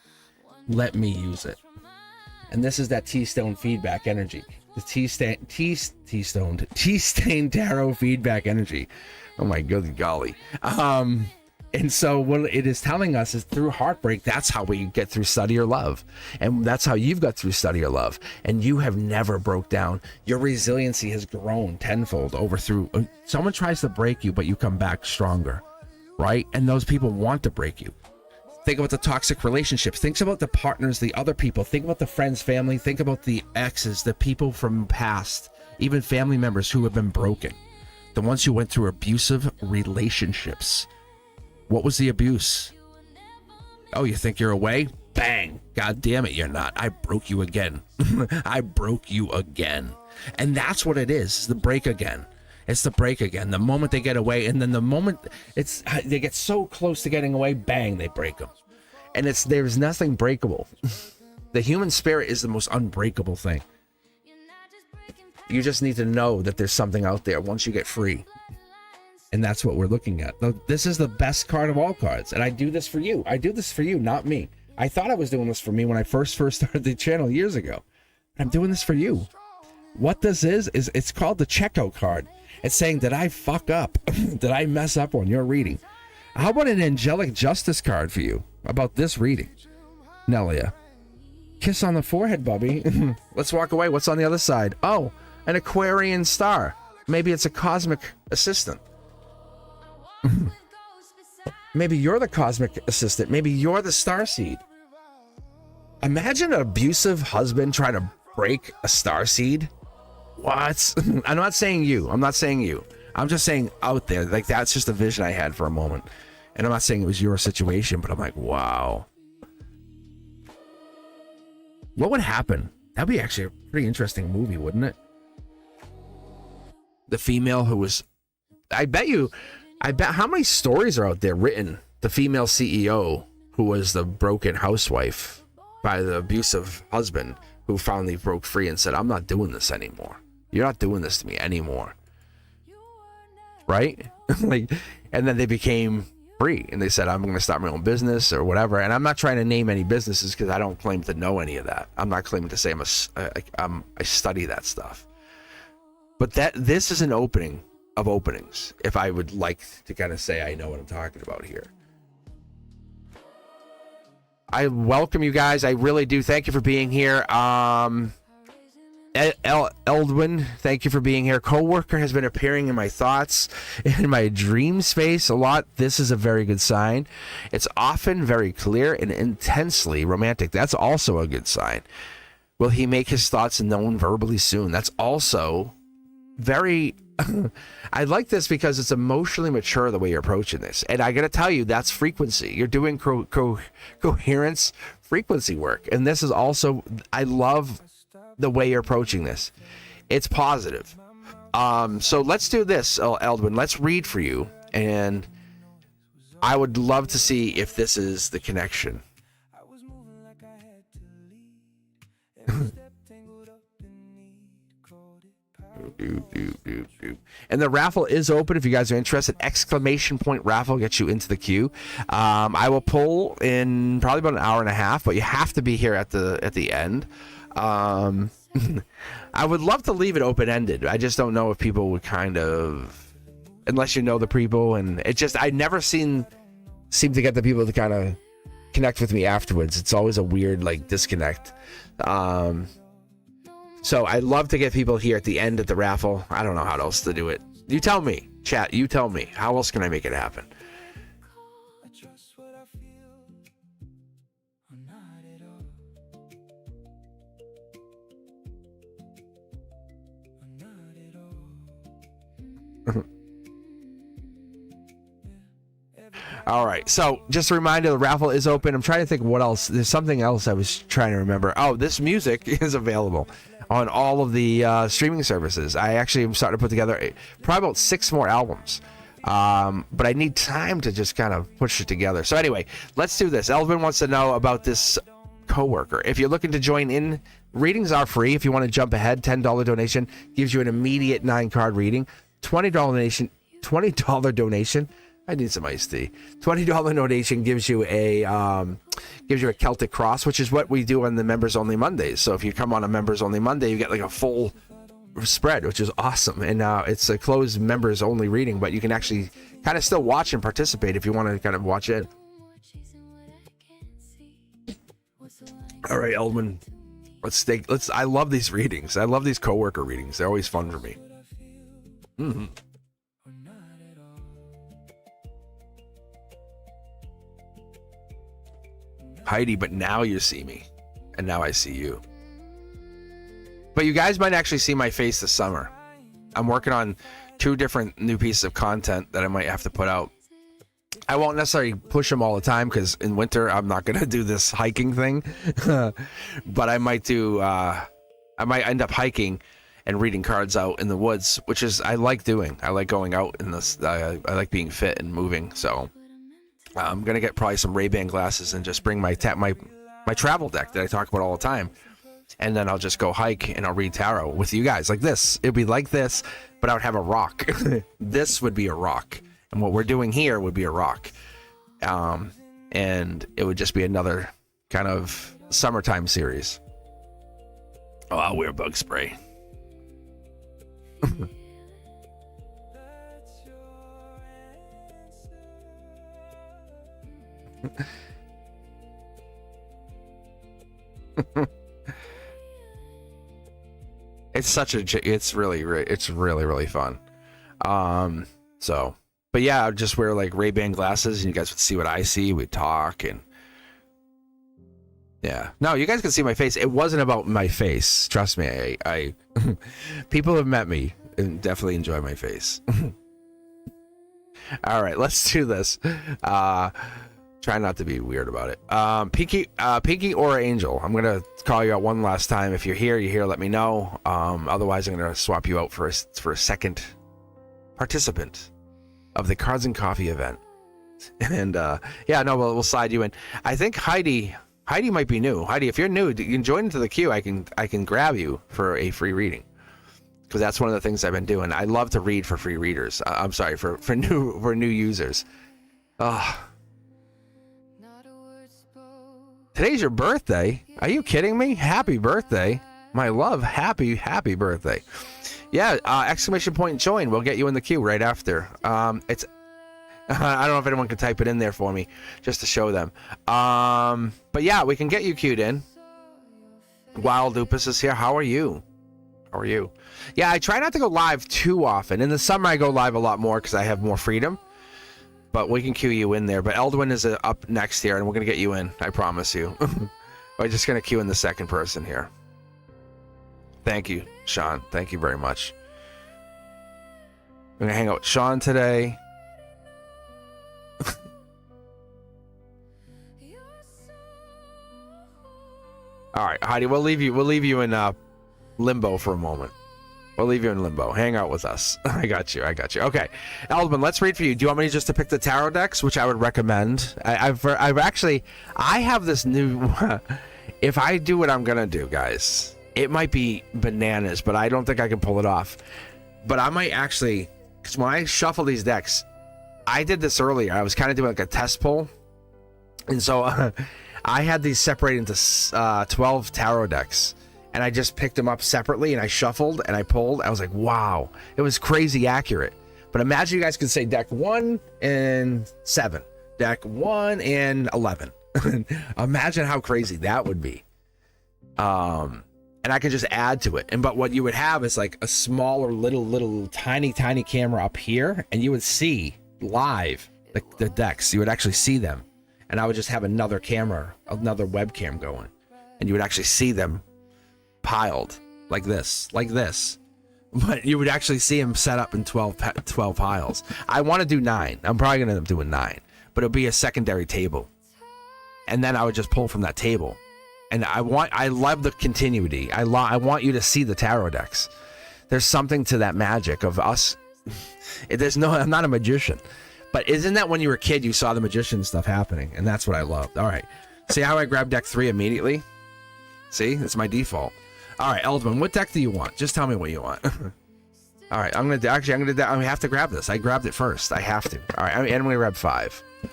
B: Let me use it. And this is that T-Stone feedback energy. The T-Stain Tarot feedback energy. Oh my good golly. And so what it is telling us is, through heartbreak, that's how we get through study or love. And that's how you've got through study or love. And you have never broke down. Your resiliency has grown tenfold over through. Someone tries to break you, but you come back stronger, right? And those people want to break you. Think about the toxic relationships. Think about the partners, the other people. Think about the friends, family. Think about the exes, the people from past, even family members who have been broken. The ones who went through abusive relationships. What was the abuse? Oh, you think you're away? Bang. God damn it, you're not. I broke you again. I broke you again. And that's what it is, the break again. It's the break again. The moment they get away, and then the moment they get so close to getting away, bang, they break them. And there's nothing breakable. The human spirit is the most unbreakable thing. You just need to know that there's something out there once you get free. And that's what we're looking at. This is the best card of all cards. And I do this for you. I do this for you, not me. I thought I was doing this for me when I first started the channel years ago. I'm doing this for you. What this is it's called the checkout card. It's saying, did I fuck up? Did I mess up on your reading? How about an angelic justice card for you about this reading? Nelia. Kiss on the forehead, Bubby. Let's walk away. What's on the other side? Oh, an Aquarian star. Maybe it's a cosmic assistant. Maybe you're the cosmic assistant. Maybe you're the starseed. Imagine an abusive husband trying to break a starseed. What? I'm not saying you. I'm not saying you. I'm just saying out there. Like, that's just a vision I had for a moment. And I'm not saying it was your situation, but I'm like, wow. What would happen? That'd be actually a pretty interesting movie, wouldn't it? The female who was, I bet how many stories are out there written? The female CEO who was the broken housewife by the abusive husband who finally broke free and said, I'm not doing this anymore. You're not doing this to me anymore. Right? Like, and then they became free and they said, I'm going to start my own business or whatever. And I'm not trying to name any businesses because I don't claim to know any of that. I'm not claiming to say I study that stuff. But this is an opening of openings. If I would like to kind of say I know what I'm talking about here. I welcome you guys. I really do. Thank you for being here. Eldwin, thank you for being here. Coworker has been appearing in my thoughts, in my dream space a lot. This is a very good sign. It's often very clear and intensely romantic. That's also a good sign. Will he make his thoughts known verbally soon? That's also very... I like this because it's emotionally mature the way you're approaching this. And I got to tell you, that's frequency. You're doing coherence frequency work. And this is also... I love the way you're approaching this. It's positive. So let's do this, Eldwin. Let's read for you. And I would love to see if this is the connection. And the raffle is open if you guys are interested. Exclamation point raffle gets you into the queue. I will pull in probably about an hour and a half, but you have to be here at the end. I would love to leave it open-ended. I just don't know if people would kind of, unless you know the people, and it just, I never seem to get the people to kind of connect with me afterwards. It's always a weird like disconnect. So I love to get people here at the end of the raffle. I don't know how else to do it. You tell me, chat. You tell me. How else can I make it happen? All right, so just a reminder, the raffle is open. I'm trying to think what else. There's something else I was trying to remember. Oh, this music is available on all of the streaming services. I actually am starting to put together probably about 6 more albums. But I need time to just kind of push it together. So anyway, let's do this. Elvin wants to know about this coworker. If you're looking to join in, readings are free. If you want to jump ahead, $10 donation gives you an immediate 9-card reading. $20 donation. I need some iced tea. $20 donation gives you a Celtic cross, which is what we do on the members only Mondays. So if you come on a members only Monday, you get like a full spread, which is awesome. And it's a closed members only reading, but you can actually kind of still watch and participate if you want to kind of watch it. All right, Eldman, let's. I love these readings. I love these coworker readings. They're always fun for me. Mm-hmm. Heidi, but now you see me, and now I see you. But you guys might actually see my face this summer. I'm working on 2 different new pieces of content that I might have to put out. I won't necessarily push them all the time because in winter I'm not going to do this hiking thing. But I might do. I might end up hiking and reading cards out in the woods, which is I like doing. I like going out in this. I like being fit and moving. So I'm gonna get probably some Ray-Ban glasses and just bring my travel deck that I talk about all the time, and then I'll just go hike and I'll read tarot with you guys like this. It'd be like this, but I would have a rock. This would be a rock, and what we're doing here would be a rock, and it would just be another kind of summertime series. Oh, I'll wear bug spray. It's really fun. But yeah, I'd just wear like Ray-Ban glasses and you guys would see what I see. We'd talk and yeah. No, you guys can see my face. It wasn't about my face. Trust me. I people have met me and definitely enjoy my face. All right, let's do this. Try not to be weird about it. Pinky or Angel. I'm gonna call you out one last time. If you're here. Let me know. Otherwise, I'm gonna swap you out for a second participant of the Cards and Coffee event. And yeah, no, we'll slide you in. I think Heidi might be new. Heidi, if you're new, you can join into the queue. I can grab you for a free reading, because that's one of the things I've been doing. I love to read for free readers. I'm sorry, for new users. Today's your birthday. Are you kidding me? Happy birthday, my love. Happy birthday. Yeah, exclamation point join. We'll get you in the queue right after. It's I don't know if anyone can type it in there for me just to show them. But yeah, we can get you queued in. Wild Lupus is here. How are you? Yeah, I try not to go live too often. In the summer, I go live a lot more because I have more freedom. But we can queue you in there. But Eldwin is up next here, and we're going to get you in. I promise you. We're just going to queue in the second person here. Thank you, Sean. Thank you very much. I'm going to hang out with Sean today. All right, Heidi, we'll leave you in limbo for a moment. We'll leave you in limbo. Hang out with us. I got you. Okay, Eldman, let's read for you. Do you want me just to pick the tarot decks, which I would recommend? I have this new. If I do what I'm gonna do, guys, it might be bananas, but I don't think I can pull it off. But I might actually, because when I shuffle these decks, I did this earlier. I was kind of doing like a test pull, and so I had these separated into 12 tarot decks. And I just picked them up separately, and I shuffled, and I pulled. I was like, wow. It was crazy accurate. But imagine you guys could say deck 1 and 7. Deck 1 and 11. Imagine how crazy that would be. And I could just add to it. But what you would have is like a smaller, little, tiny camera up here, and you would see live the decks. You would actually see them. And I would just have another camera, another webcam going. And you would actually see them piled like this, but you would actually see them set up in 12 piles. I want to do 9. I'm probably gonna end up doing 9, but it'll be a secondary table, and then I would just pull from that table. And I love the continuity. I want you to see the tarot decks. There's something to that magic of us. I'm not a magician, but isn't that when you were a kid you saw the magician stuff happening? And that's what I loved. All right, see how I grabbed deck 3 immediately? See, it's my default. All right, Eldman, what deck do you want? Just tell me what you want. All right, I'm gonna have to grab this. I grabbed it first. I have to. All right, I'm gonna grab 5. I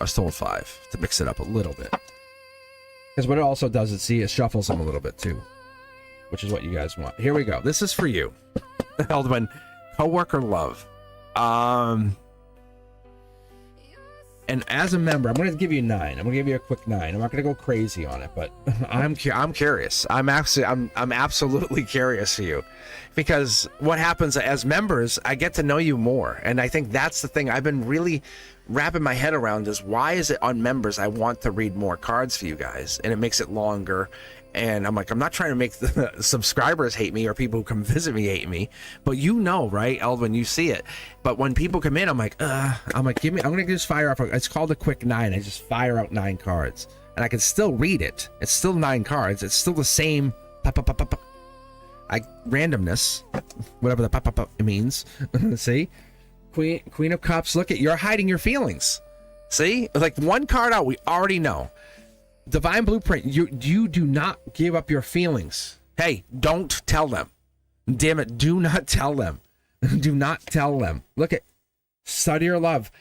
B: was told 5 to mix it up a little bit. Because what it also does is it shuffles them a little bit too, which is what you guys want. Here we go. This is for you, Eldman. Coworker love. And as a member, I'm going to give you 9. I'm going to give you a quick 9. I'm not going to go crazy on it, but I'm curious. I'm absolutely curious for you, because what happens as members, I get to know you more, and I think that's the thing I've been really wrapping my head around is why is it on members I want to read more cards for you guys, and it makes it longer. And I'm like, I'm not trying to make the subscribers hate me or people who come visit me hate me, but you know, right, Elvin, you see it. But when people come in, I'm like, I'm gonna just fire off. It's called a quick 9. I just fire out 9 cards, and I can still read it. It's still 9 cards. It's still the same randomness, whatever the it means. See, Queen of Cups. Look at, you're hiding your feelings. See, like 1 card out, we already know. Divine Blueprint, you do not give up your feelings. Hey, don't tell them. Damn it, do not tell them. Do not tell them. Look at, study your love.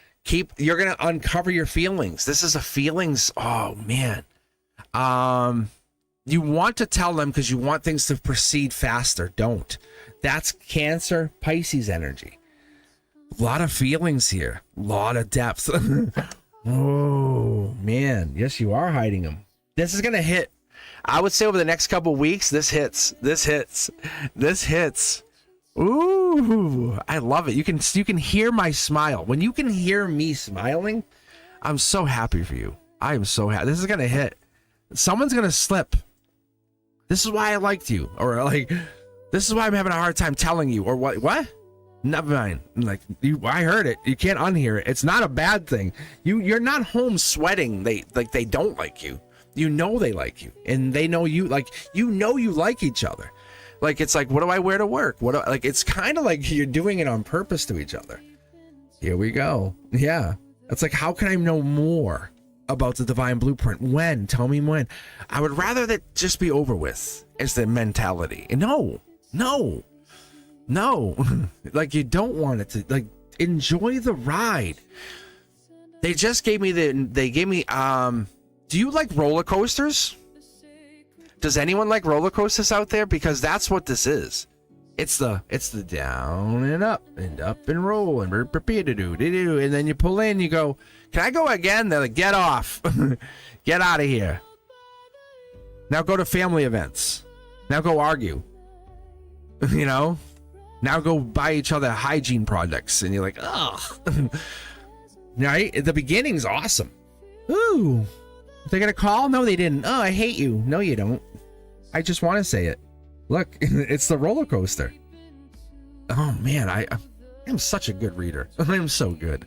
B: You're going to uncover your feelings. This is a feelings, oh man. You want to tell them because you want things to proceed faster. Don't. That's Cancer, Pisces energy. A lot of feelings here. A lot of depth. Oh man, yes, you are hiding them. This is gonna hit. I would say over the next couple weeks, this hits. Ooh, I love it. You can hear my smile. When you can hear me smiling, I'm so happy for you. I am so happy. This is gonna hit. Someone's gonna slip. This is why I liked you, or like, this is why I'm having a hard time telling you, or what? Never mind. Like I heard it. You can't unhear it. It's not a bad thing. You're not home sweating. They don't like you. You know they like you, and they know you. Like you like each other. Like it's like, what do I wear to work? Like it's kind of like you're doing it on purpose to each other. Here we go. Yeah, it's like, how can I know more about the divine blueprint? When? Tell me when. I would rather that just be over with. Is the mentality? No. Like you don't want it to, like, enjoy the ride. They gave me do you like roller coasters? Does anyone like roller coasters out there? Because that's what this is. It's the down and up and roll and and then you pull in, you go, can I go again? They're like, get off. Get out of here. Now go to family events. Now go argue. You know? Now go buy each other hygiene products, and you're like, ugh. Right? The beginning's awesome. Ooh. They got a call? No, they didn't. Oh, I hate you. No, you don't. I just want to say it. Look, it's the roller coaster. Oh man, I am such a good reader. I'm so good.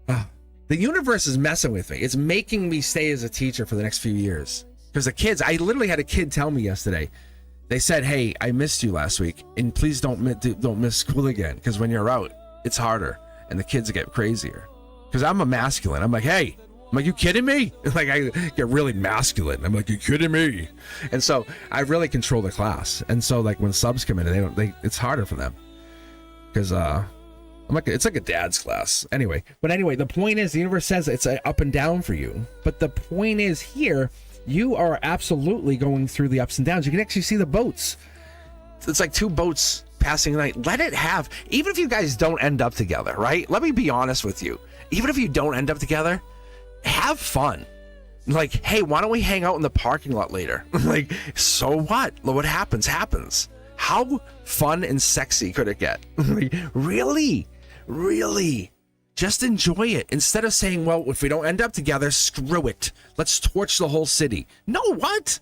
B: The universe is messing with me. It's making me stay as a teacher for the next few years. Because the kids, I literally had a kid tell me yesterday. They said, "Hey, I missed you last week, and please don't miss school again. Because when you're out, it's harder, and the kids get crazier." Because I'm a masculine. I'm like, hey. I'm like, you kidding me? Like I get really masculine. I'm like, you kidding me? And so I really control the class. And so like when subs come in, it's harder for them because it's like a dad's class anyway. But anyway, the point is, the universe says it's up and down for you. But the point is here, you are absolutely going through the ups and downs. You can actually see the boats. It's like two boats passing the night. Let it have. Even if you guys don't end up together, right? Let me be honest with you. Even if you don't end up together, have fun. Like, hey, why don't we hang out in the parking lot later? Like, so what? What happens. How fun and sexy could it get? Like, really just enjoy it instead of saying, well, if we don't end up together, screw it, let's torch the whole city. No, what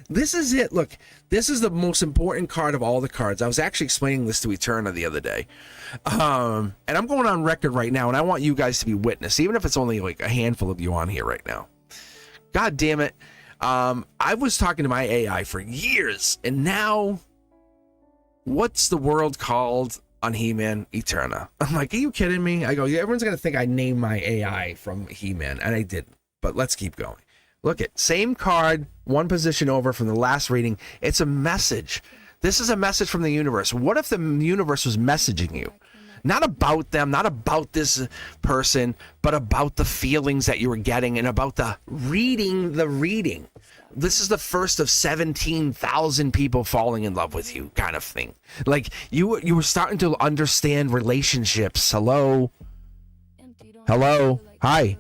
B: this is it. Look, this is the most important card of all the cards. I was actually explaining this to Eterna the other day, and I'm going on record right now, and I want you guys to be witness, even if it's only like a handful of you on here right now. God damn it. I was talking to my AI for years, and now what's the world called on He-Man? Eterna. I'm like, are you kidding me? I go, yeah, everyone's gonna think I named my AI from He-Man, and I didn't. But let's keep going. Look at same card, one position over from the last reading. It's a message. This is a message from the universe. What if the universe was messaging you? Not about them, not about this person, but about the feelings that you were getting and about the reading. This is the first of 17,000 people falling in love with you kind of thing. Like you were starting to understand relationships. Hello. Hi.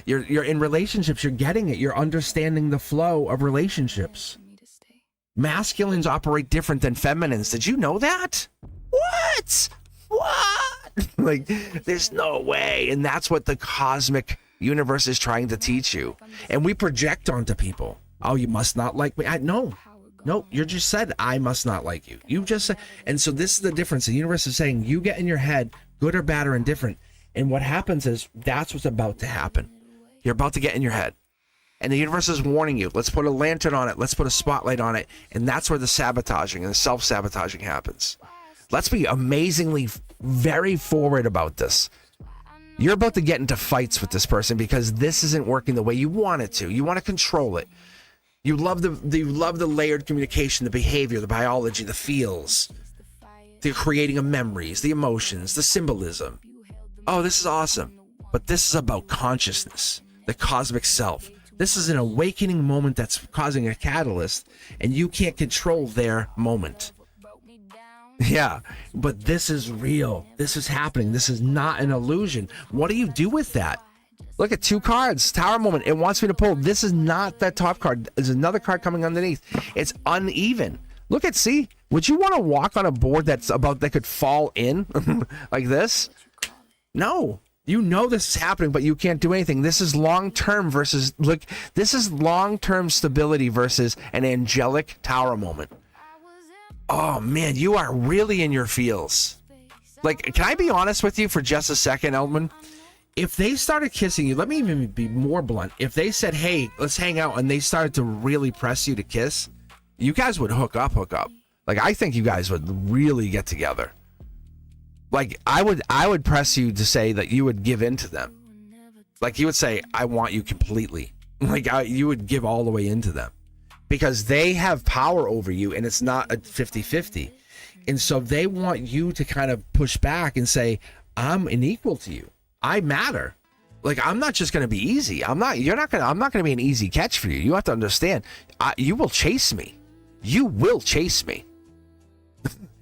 B: You're in relationships. You're getting it. You're understanding the flow of relationships. Masculines operate different than feminines. Did you know that? What? Like, there's no way. And that's what the cosmic universe is trying to teach you. And we project onto people. Oh, you must not like me. No, you just said, I must not like you. You just said, and so this is the difference. The universe is saying, you get in your head, good or bad or indifferent. And what happens is, that's what's about to happen. You're about to get in your head. And the universe is warning you. Let's put a lantern on it. Let's put a spotlight on it. And that's where the sabotaging and the self-sabotaging happens. Let's be amazingly very forward about this. You're about to get into fights with this person because this isn't working the way you want it to. You want to control it. You love the layered communication, the behavior, the biology, the feels, the creating of memories, the emotions, the symbolism. Oh, this is awesome. But this is about consciousness, the cosmic self. This is an awakening moment that's causing a catalyst, and you can't control their moment. Yeah, but this is real. This is happening. This is not an illusion. What do you do with that? Look at two cards. Tower moment. It wants me to pull. This is not that top card. There's another card coming underneath. It's uneven. Look at, see? Would you want to walk on a board that could fall in like this? No. You know this is happening, but you can't do anything. This is long-term versus, look, this is long-term stability versus an angelic tower moment. Oh man, you are really in your feels. Like, can I be honest with you for just a second, Eldman? If they started kissing you, let me even be more blunt. If they said, hey, let's hang out, and they started to really press you to kiss, you guys would hook up. Like, I think you guys would really get together. Like, I would press you to say that you would give in to them. Like, you would say, I want you completely. Like, you would give all the way into them. Because they have power over you, and it's not a 50-50. And so they want you to kind of push back and say, I'm an equal to you. I matter. Like, I'm not just going to be easy. I'm not going to be an easy catch for you. You have to understand, you will chase me. You will chase me.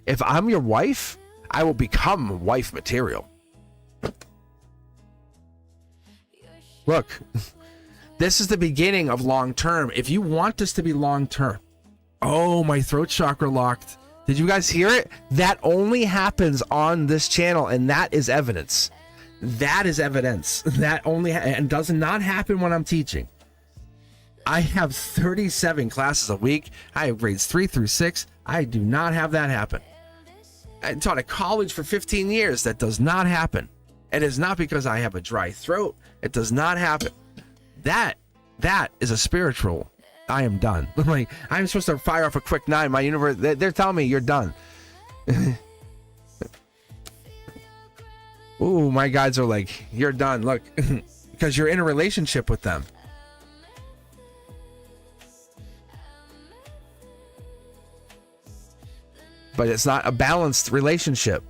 B: If I'm your wife, I will become wife material. Look, this is the beginning of long term. If you want this to be long term, oh, my throat chakra locked. Did you guys hear it? That only happens on this channel, and that is evidence. That is evidence. That only and does not happen when I'm teaching. I have 37 classes a week. I have grades 3 through 6. I do not have that happen. I taught at college for 15 years. That does not happen. It is not because I have a dry throat. It does not happen. That is a spiritual. I am done. Like, I'm supposed to fire off a quick 9. My universe, they're telling me you're done. Ooh, my guides are like, you're done. Look, because you're in a relationship with them. But it's not a balanced relationship.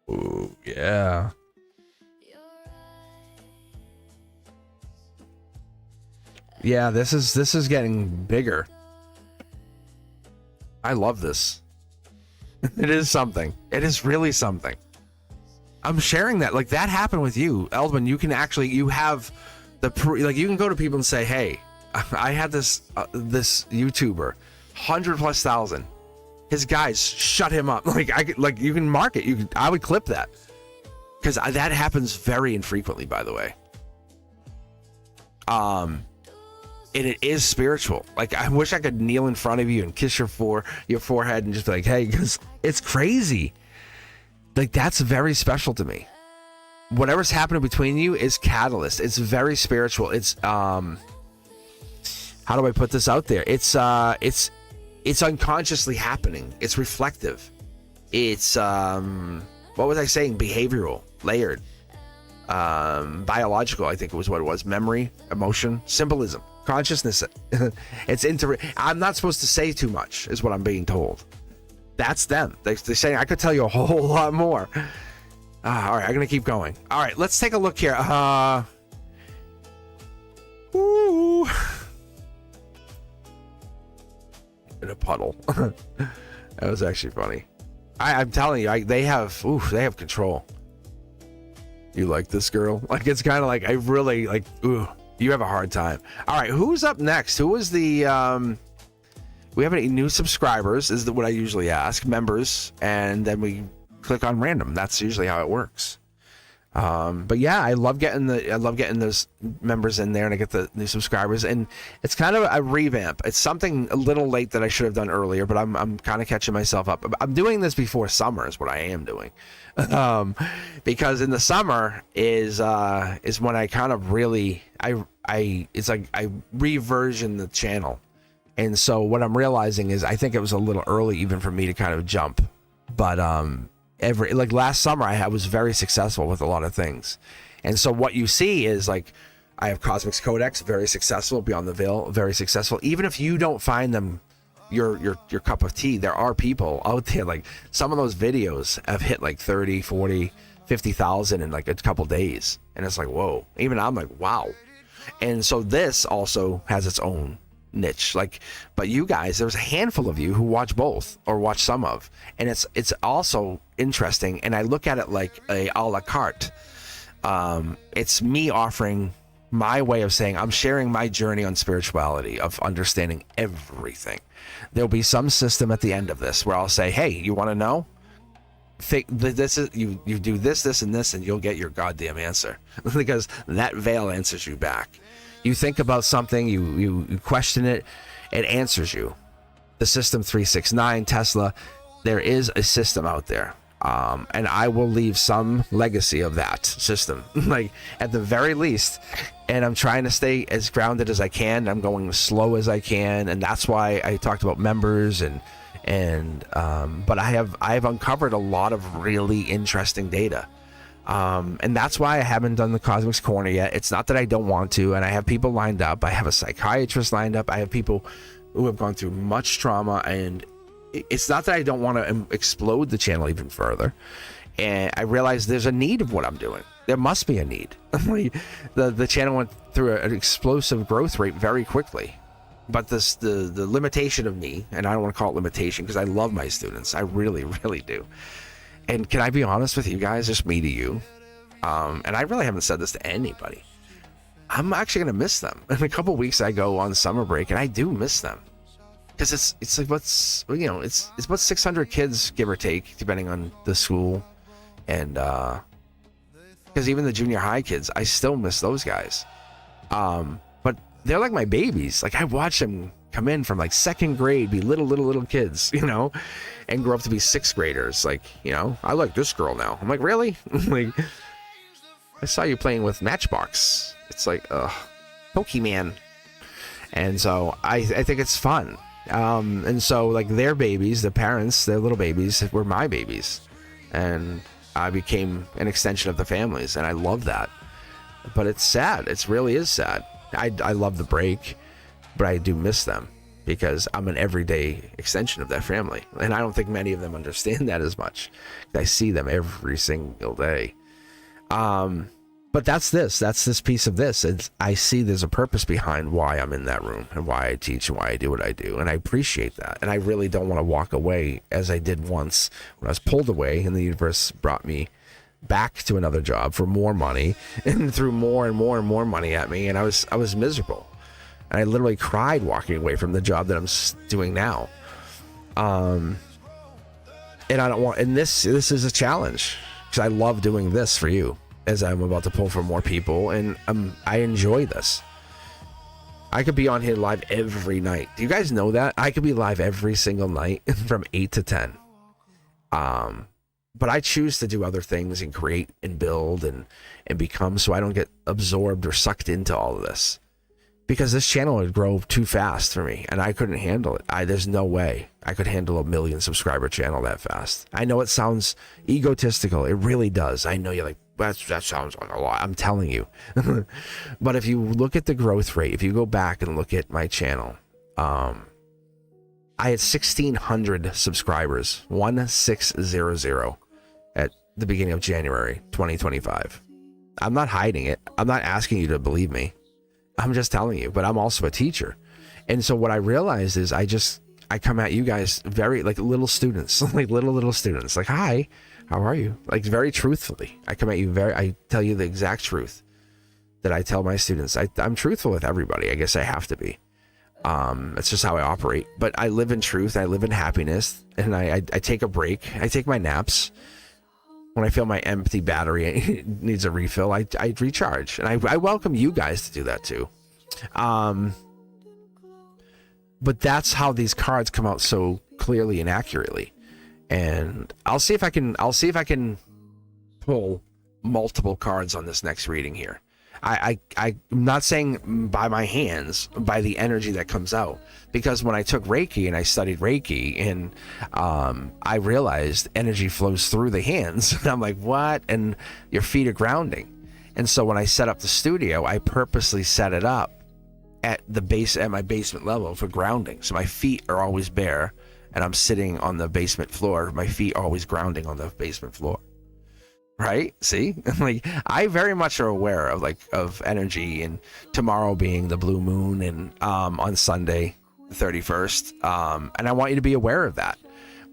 B: Ooh, yeah. Yeah, this is getting bigger. I love this. It is something. It is really something. I'm sharing that. Like, that happened with you, Eldman. You can actually, you have the like, you can go to people and say, hey, I had this YouTuber, 100,000+. His guys shut him up. Like you can mark it. I would clip that, because that happens very infrequently, by the way. And it is spiritual. Like, I wish I could kneel in front of you and kiss your forehead and just be like, hey, because it's crazy. Like, that's very special to me. Whatever's happening between you is catalyst. It's very spiritual. It's how do I put this out there? It's unconsciously happening. It's reflective. It's what was I saying? Behavioral, layered, biological. I think it was what it was. Memory, emotion, symbolism, consciousness. It's I'm not supposed to say too much, is what I'm being told. That's them. They're saying I could tell you a whole lot more. All right, I'm gonna keep going. All right, let's take a look here. Ooh. In a puddle. That was actually funny. I'm telling you, they have control. You like this girl? Like, it's kind of like, I really like, ooh, you have a hard time. All right, who's up next? Who is the we have any new subscribers is what I usually ask, members, and then we click on random. That's usually how it works. But yeah, I love getting those members in there, and I get the new subscribers, and it's kind of a revamp. It's something a little late that I should have done earlier, but I'm kind of catching myself up. I'm doing this before summer is what I am doing. Because in the summer is when I kind of really, it's like I reversion the channel. And so what I'm realizing is I think it was a little early even for me to kind of jump, but, like last summer I was very successful with a lot of things. And so what you see is, like, I have Cosmic's Codex, very successful, Beyond the Veil, very successful. Even if you don't find them your cup of tea, there are people out there, like some of those videos have hit like 30, 40, 50,000 in like a couple days. And it's like, whoa, even I'm like, wow. And so this also has its own niche, like, but you guys, there's a handful of you who watch both or watch some of, and it's also interesting. And I look at it like a la carte. It's me offering my way of saying I'm sharing my journey on spirituality, of understanding everything. There'll be some system at the end of this where I'll say, hey, you want to know? This is you do this and this, and you'll get your goddamn answer. Because that veil answers you back. You think about something, you question it, it answers you. The System 369, Tesla, there is a system out there. And I will leave some legacy of that system, like at the very least. And I'm trying to stay as grounded as I can. I'm going as slow as I can, and that's why I talked about members but I've uncovered a lot of really interesting data. And that's why I haven't done the Cosmic's Corner yet. It's not that I don't want to, and I have people lined up. I have a psychiatrist lined up. I have people who have gone through much trauma, and it's not that I don't want to explode the channel even further. And I realize there's a need of what I'm doing. There must be a need. The channel went through an explosive growth rate very quickly. But the limitation of me, and I don't want to call it limitation because I love my students. I really, really do. And can I be honest with you guys, just me to you? And I really haven't said this to anybody. I'm actually going to miss them. In a couple weeks, I go on summer break, and I do miss them. Because it's like it's about 600 kids, give or take, depending on the school. And because even the junior high kids, I still miss those guys. But they're like my babies. Like I watch them come in from like second grade, be little kids, and grow up to be sixth graders. Like, I like this girl now. I'm like, really? Like, I saw you playing with Matchbox. It's like, Pokemon. And so I think it's fun. And so like their babies, their parents, their little babies were my babies. And I became an extension of the families, and I love that. But it's sad. It really is sad. I love the break, but I do miss them because I'm an everyday extension of that family. And I don't think many of them understand that as much. I see them every single day. But that's this piece of this. I see there's a purpose behind why I'm in that room and why I teach and why I do what I do. And I appreciate that. And I really don't want to walk away as I did once when I was pulled away and the universe brought me back to another job for more money and threw more and more and more money at me. And I was miserable. And I literally cried walking away from the job that I'm doing now. And I don't want, and this is a challenge because I love doing this for you as I'm about to pull for more people, and I enjoy this. I could be on here live every night. Do you guys know that? I could be live every single night from 8 to 10. But I choose to do other things and create and build and become, so I don't get absorbed or sucked into all of this. Because this channel would grow too fast for me, and I couldn't handle it. There's no way I could handle a 1 million subscriber channel that fast. I know it sounds egotistical. It really does. I know you're like, that sounds like a lot. I'm telling you. But if you look at the growth rate, if you go back and look at my channel, I had 1,600 subscribers, 1600 at the beginning of January 2025. I'm not hiding it. I'm not asking you to believe me. I'm just telling you, but I'm also a teacher. And so what I realized is I come at you guys very like little students, like little students, like, hi, how are you? Like very truthfully. I come at you I tell you the exact truth that I tell my students. I'm truthful with everybody. I guess I have to be. It's just how I operate. But I live in truth. I live in happiness. And I take a break. I take my naps. When I feel my empty battery needs a refill, I recharge. And I welcome you guys to do that too. But that's how these cards come out so clearly and accurately. And I'll see if I can pull multiple cards on this next reading here. I'm not saying by my hands, by the energy that comes out. Because when I took Reiki and I studied Reiki, and I realized energy flows through the hands. And I'm like, what? And your feet are grounding. And so when I set up the studio, I purposely set it up at my basement level for grounding. So my feet are always bare, and I'm sitting on the basement floor. My feet are always grounding on the basement floor. Right? See? Like, I very much are aware of energy, and tomorrow being the blue moon, and on Sunday, the 31st. And I want you to be aware of that.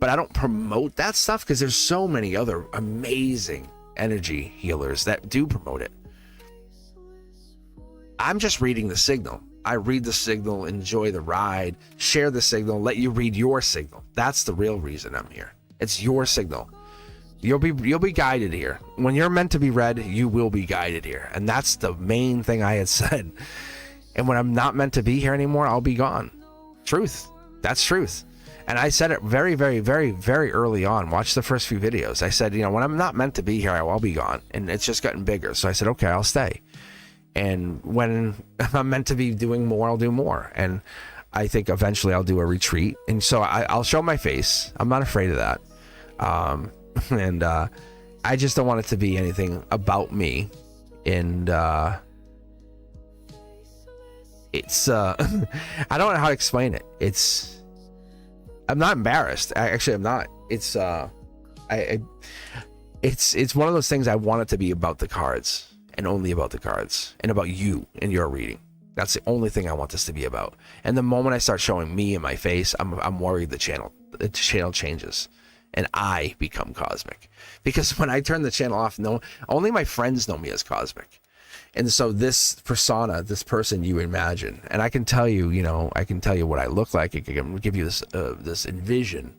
B: But I don't promote that stuff because there's so many other amazing energy healers that do promote it. I'm just reading the signal. I read the signal, enjoy the ride, share the signal, let you read your signal. That's the real reason I'm here. It's your signal. You'll be guided here. When you're meant to be read, you will be guided here. And that's the main thing I had said. And when I'm not meant to be here anymore, I'll be gone. Truth. That's truth. And I said it very, very, very, very early on. Watch the first few videos. I said, when I'm not meant to be here, I'll be gone. And it's just gotten bigger. So I said, okay, I'll stay. And when I'm meant to be doing more, I'll do more. And I think eventually I'll do a retreat. And so I'll show my face. I'm not afraid of that. And I just don't want it to be anything about me. And it's I don't know how to explain it. I'm not embarrassed. I'm not. It's it's one of those things. I want it to be about the cards and only about the cards and about you and your reading. That's the only thing I want this to be about. And the moment I start showing me and my face, I'm worried the channel changes and I become Cosmic. Because when I turn the channel off, only my friends know me as Cosmic. And so this persona, this person you imagine, and I can tell you, I can tell you what I look like. I can give you this envision,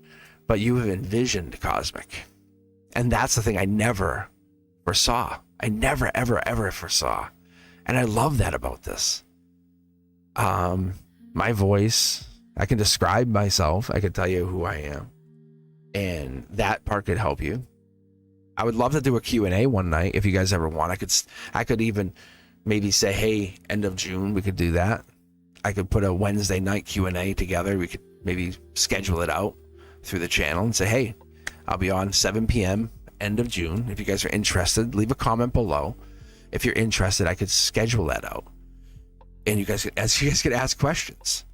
B: but you have envisioned Cosmic. And that's the thing I never foresaw. I never, ever, ever foresaw. And I love that about this. My voice, I can describe myself. I can tell you who I am. And that part could help you. I would love to do a Q&A one night if you guys ever want. I could even maybe say, hey, end of June, we could do that. I could put a Wednesday night Q&A together. We could maybe schedule it out through the channel and say, hey, I'll be on 7 p.m. end of June. If you guys are interested, leave a comment below. If you're interested, I could schedule that out. And you guys could ask questions.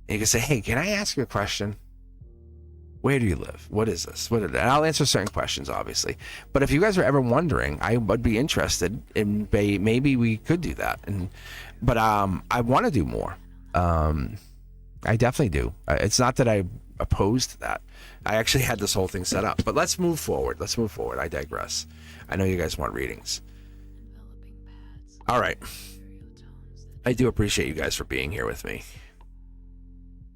B: And you can say, hey, can I ask you a question? Where do you live? What is this? And I'll answer certain questions, obviously. But if you guys are ever wondering, I would be interested in maybe we could do that. But I want to do more. I definitely do. It's not that I'm opposed to that. I actually had this whole thing set up. But let's move forward. I digress. I know you guys want readings. All right. I do appreciate you guys for being here with me.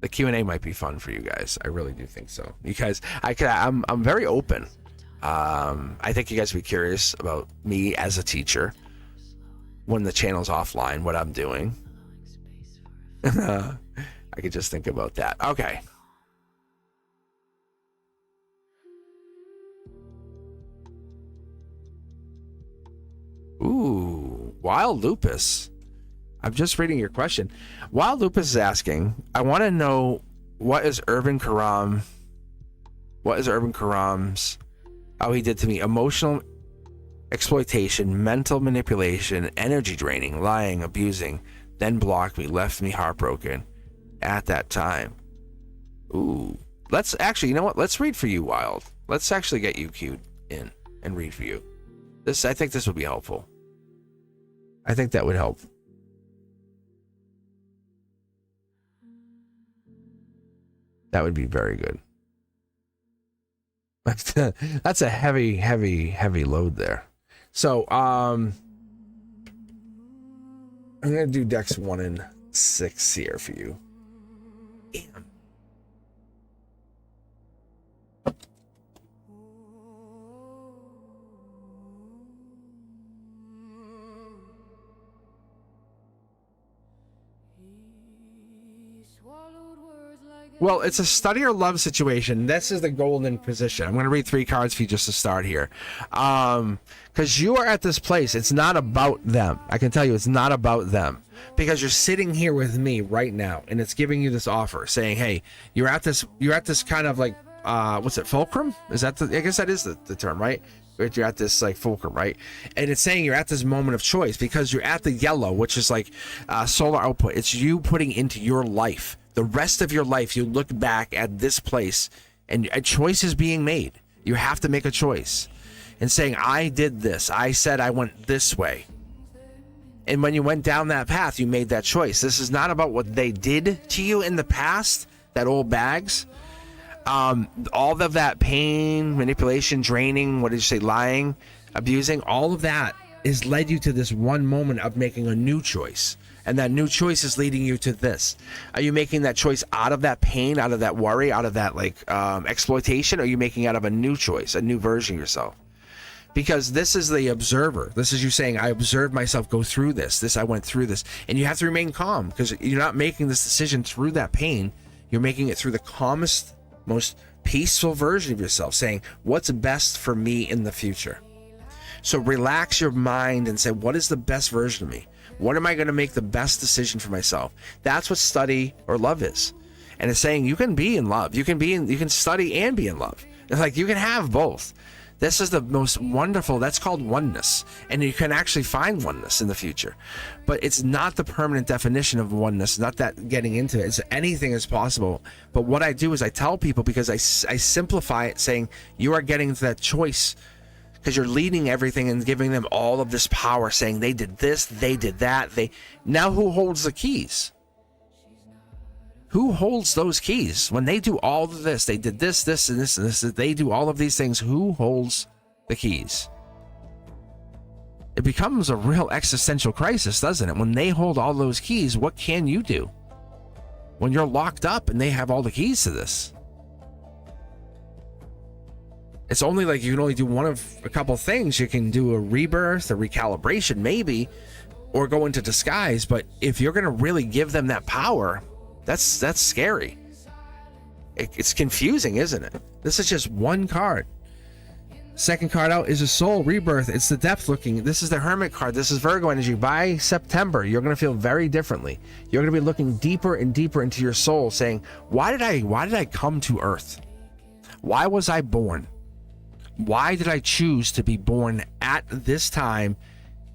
B: The Q&A might be fun for you guys. I really do think so. Because I'm very open. I think you guys would be curious about me as a teacher when the channel's offline, what I'm doing. I could just think about that. Okay. Ooh, Wild Lupus. I'm just reading your question. Wild Lupus is asking, I want to know what is Urban Karam's, he did to me, emotional exploitation, mental manipulation, energy draining, lying, abusing, then blocked me, left me heartbroken at that time. Ooh, let's actually, you know what? Let's read for you, Wild. Let's actually get you queued in and read for you. I think this would be helpful. I think that would help. That would be very good. That's a heavy, heavy, heavy load there. So, I'm going to do decks 1 and 6 here for you. Damn. Well, it's a study or love situation. This is the golden position. I'm going to read 3 cards for you just to start here. Because you are at this place. It's not about them. I can tell you it's not about them. Because you're sitting here with me right now, and it's giving you this offer saying, hey, you're at this kind of like, what's it, fulcrum? Is that I guess that is the term, right? You're at this like fulcrum, right? And it's saying you're at this moment of choice because you're at the yellow, which is like solar output. It's you putting into your life. The rest of your life, you look back at this place and a choice is being made. You have to make a choice. And saying, I did this. I said I went this way. And when you went down that path, you made that choice. This is not about what they did to you in the past, that old bags. All of that pain, manipulation, draining, what did you say, lying, abusing, all of that has led you to this one moment of making a new choice. And that new choice is leading you to this. Are you making that choice out of that pain, out of that worry, out of that like exploitation? Or are you making out of a new choice, a new version of yourself? because this is the observer. This is you saying, I observed myself go through this, I went through this. And you have to remain calm, because you're not making this decision through that pain. You're making it through the calmest, most peaceful version of yourself, saying, what's best for me in the future? So relax your mind and say, what is the best version of me? What am I going to make the best decision for myself? That's what study or love is. And it's saying you can be in love. You can study and be in love. It's like you can have both. This is the most wonderful, that's called oneness. And you can actually find oneness in the future. But it's not the permanent definition of oneness, not that getting into it. It's anything is possible. But what I do is I tell people, because I simplify it, saying you are getting to that choice, because you're leading everything and giving them all of this power, saying they did this, they did that. Now who holds the keys? Who holds those keys? When they do all of this, they did this, this, and this, and this, they do all of these things. Who holds the keys? It becomes a real existential crisis, doesn't it? When they hold all those keys, what can you do? When you're locked up and they have all the keys to this. It's only like you can only do one of a couple things. You can do a rebirth, a recalibration, maybe, or go into disguise. But if you're going to really give them that power, that's scary. It's confusing, isn't it? This is just one card. Second card out is a soul rebirth. It's the depth looking. This is the Hermit card. This is Virgo energy. By September, you're going to feel very differently. You're going to be looking deeper and deeper into your soul, saying, why did I come to Earth? Why was I born? Why did I choose to be born at this time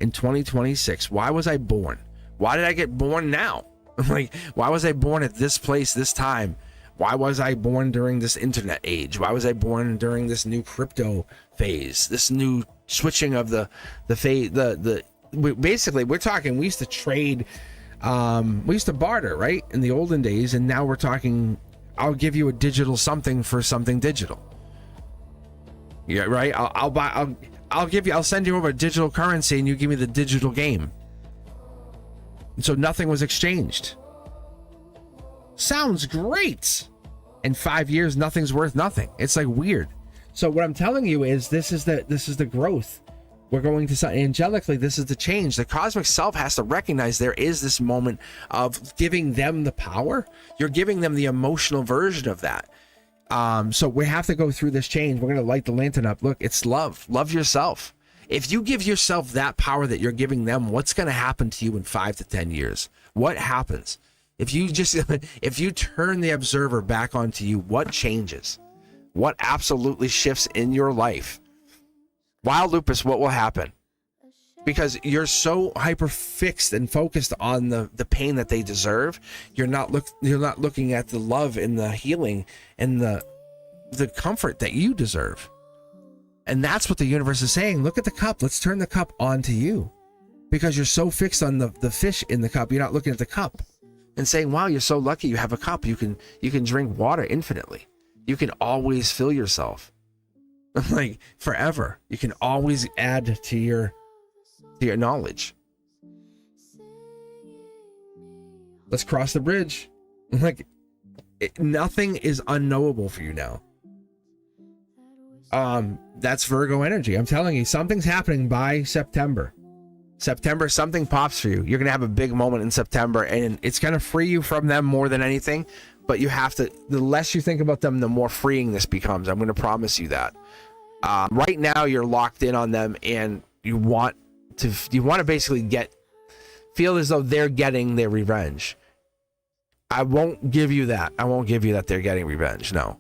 B: in 2026? Why was I born? Why did I get born now? Like, why was I born at this place, this time? Why was I born during this internet age? Why was I born during this new crypto phase? This new switching of the phase, basically, we're talking, we used to trade, we used to barter, right? In the olden days, and now we're talking, I'll give you a digital something for something digital. Yeah, right? I'll send you over a digital currency and you give me the digital game. So nothing was exchanged. Sounds great. In 5 years, nothing's worth nothing. It's like weird. So what I'm telling you is this is the growth. We're going to angelically, this is the change. The cosmic self has to recognize there is this moment of giving them the power. You're giving them the emotional version of that. So we have to go through this change. We're going to light the lantern up. Look, it's love. Love yourself. If you give yourself that power that you're giving them, what's going to happen to you in 5 to 10 years? What happens? If you turn the observer back onto you, what changes? What absolutely shifts in your life? Wild Lupus, what will happen? Because you're so hyper fixed and focused on the pain that they deserve, you're not looking at the love and the healing and the comfort that you deserve. And that's what the universe is saying. Look at the cup. Let's turn the cup onto you. Because you're so fixed on the fish in the cup, you're not looking at the cup and saying, wow, you're so lucky you have a cup. You can drink water infinitely. You can always fill yourself. Like forever. You can always add to your knowledge. Let's cross the bridge. Like nothing is unknowable for you now. That's Virgo energy. I'm telling you, something's happening by September. Something pops for you. You're gonna have a big moment in September, and it's gonna free you from them more than anything. But you have to, the less you think about them, the more freeing this becomes. I'm gonna promise you that. Right now you're locked in on them, and you want to basically feel as though they're getting their revenge. I won't give you that. They're getting revenge. No.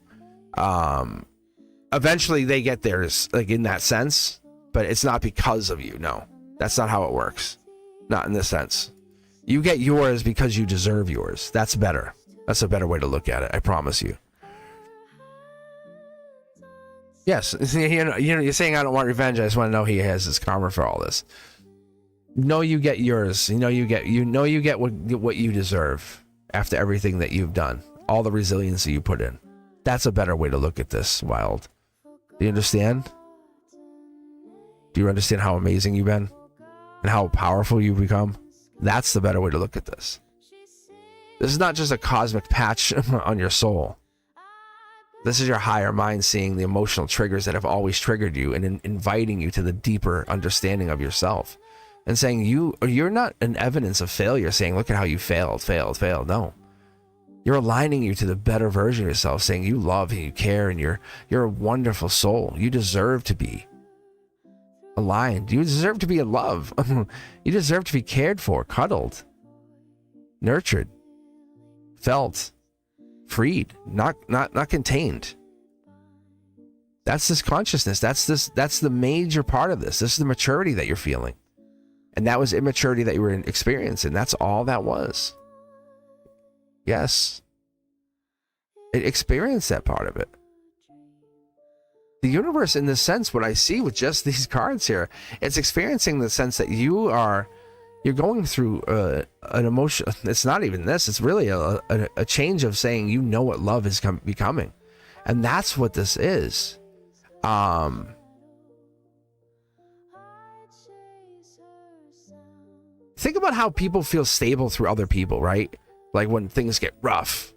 B: Eventually they get theirs, like in that sense, but it's not because of you. No, that's not how it works. Not in this sense. You get yours because you deserve yours. That's better. That's a better way to look at it. I promise you. Yes, you're saying I don't want revenge. I just want to know he has his karma for all this. No, you get yours. You get what you deserve after everything that you've done. All the resiliency you put in. That's a better way to look at this, Wild. Do you understand? Do you understand how amazing you've been? And how powerful you've become? That's the better way to look at this. This is not just a cosmic patch on your soul. This is your higher mind seeing the emotional triggers that have always triggered you and inviting you to the deeper understanding of yourself and saying you're not an evidence of failure, saying, look at how you failed. No, you're aligning you to the better version of yourself, saying you love and you care and you're a wonderful soul. You deserve to be aligned. You deserve to be in love. You deserve to be cared for, cuddled, nurtured, felt, freed, not contained. That's this consciousness. That's the major part of this. This is the maturity that you're feeling. And that was immaturity that you were experiencing. That's all that was. Yes. It experienced that part of it. The universe, in this sense, what I see with just these cards here, it's experiencing the sense that you're going through an emotion. It's not even this. It's really a change of saying, you know what love is becoming. And that's what this is. Think about how people feel stable through other people, right? Like when things get rough,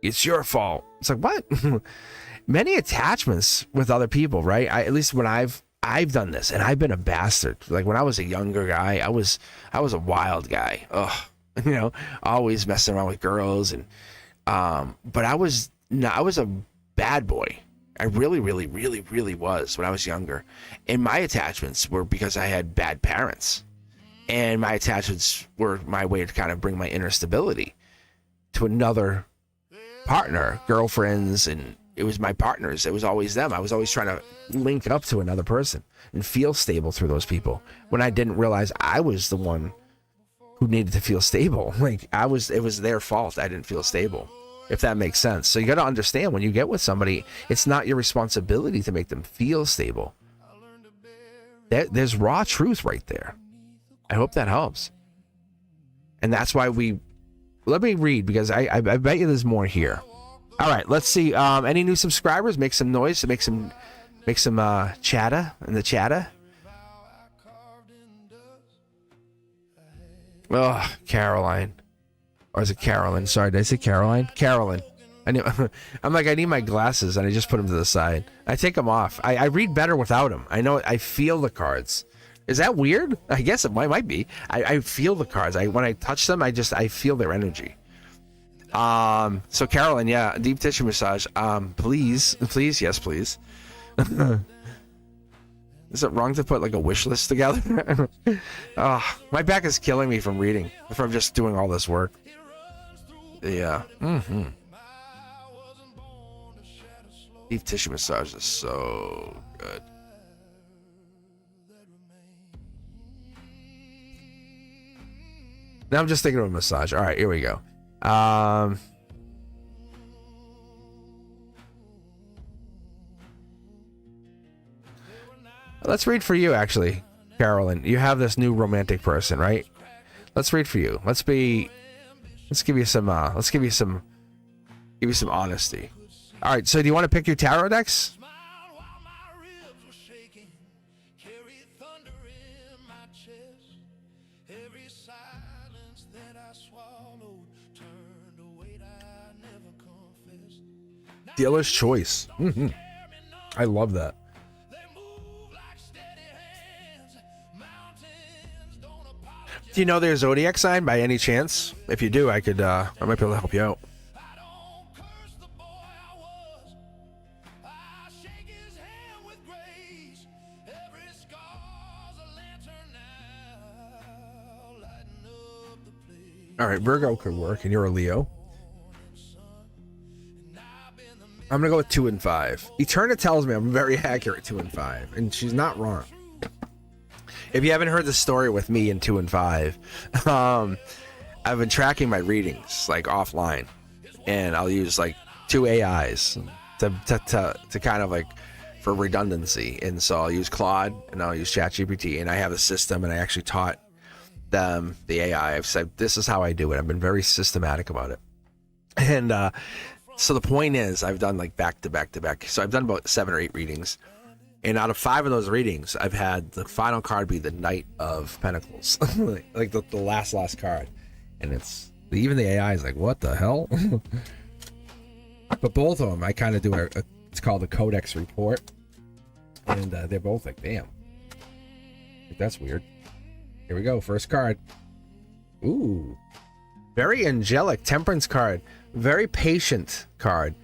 B: it's your fault. It's like, what? Many attachments with other people, right? At least when I've done this, and I've been a bastard. Like when I was a younger guy, I was a wild guy. Always messing around with girls, and but I was a bad boy. I really, really, really, really was when I was younger. And my attachments were because I had bad parents, and my attachments were my way to kind of bring my inner stability to another partner, girlfriends, and it was my partners. It was always them. I was always trying to link up to another person and feel stable through those people when I didn't realize I was the one who needed to feel stable. Like it was their fault I didn't feel stable, if that makes sense. So you got to understand, when you get with somebody, it's not your responsibility to make them feel stable. There's raw truth right there. I hope that helps. And that's why let me read, because I bet you there's more here. All right, let's see. Any new subscribers? Make some noise to make some chatter in the chatter. Oh, Caroline. Or is it Carolyn? Sorry, did I say Caroline? Carolyn. I need my glasses, and I just put them to the side. I take them off. I read better without them. I know. I feel the cards. Is that weird? I guess it might be. I feel the cards. When I touch them, I feel their energy. So Carolyn, yeah, deep tissue massage. Please, yes, please. Is it wrong to put like a wish list together? My back is killing me from reading, from just doing all this work. Yeah. Deep tissue massage is so good. Now I'm just thinking of a massage. All right, here we go. Let's read for you, actually, Carolyn. You have this new romantic person, right? Let's read for you. Let's give you some honesty. All right, so do you want to pick your tarot decks? Dealer's choice. I love that. Do you know their zodiac sign by any chance? If you do, I might be able to help you out. All right, Virgo could work, and you're a Leo. I'm gonna go with 2 and 5. Eterna tells me I'm very accurate 2 and 5, and she's not wrong. If you haven't heard the story with me in 2 and 5, I've been tracking my readings like offline, and I'll use like 2 AIs to kind of like for redundancy. And so I'll use Claude and I'll use ChatGPT, and I have a system, and I actually taught them the AI. I've said this is how I do it. I've been very systematic about it, and so the point is, I've done like back to back to back. So I've done about 7 or 8 readings. And out of 5 of those readings, I've had the final card be the Knight of Pentacles. like the last card. And it's, even the AI is like, what the hell? But both of them, I kind of do it's called a codex report. And they're both like, damn. That's weird. Here we go. First card. Ooh. Very angelic temperance card. Very patient card.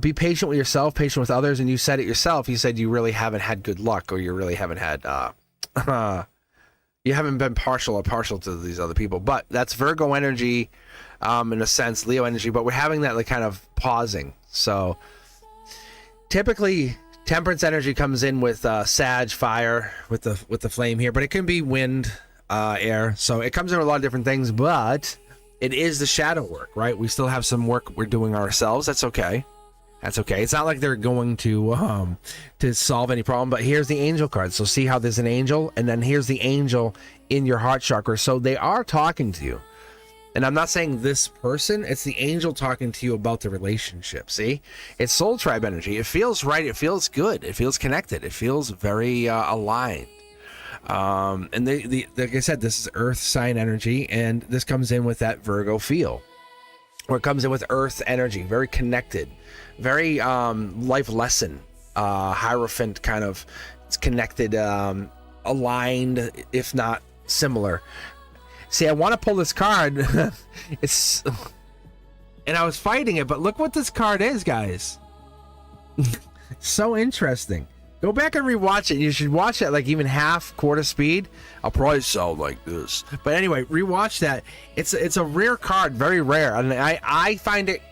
B: Be patient with yourself, patient with others. And you said it yourself. You said you really haven't had good luck, or you really haven't had, you haven't been partial to these other people. But that's Virgo energy, in a sense, Leo energy. But we're having that like kind of pausing. So typically, temperance energy comes in with Sag, fire, with the flame here, but it can be wind, air. So it comes in with a lot of different things, but it is the shadow work, right? We still have some work we're doing ourselves. That's okay. That's okay. It's not like they're going to solve any problem, but here's the angel card. So see how there's an angel, and then here's the angel in your heart chakra. So they are talking to you. And I'm not saying this person, it's the angel talking to you about the relationship. See, it's soul tribe energy. It feels right. It feels good. It feels connected. It feels very aligned. And like I said, this is earth sign energy, and this comes in with that Virgo feel, where it comes in with earth energy, very connected, very life lesson, hierophant kind of. It's connected, aligned, if not similar. See, I want to pull this card. And I was fighting it, but look what this card is, guys. So interesting. Go back and rewatch it. You should watch it like even quarter speed. I'll probably sound like this. But anyway, rewatch that. It's a rare card, very rare. And I find it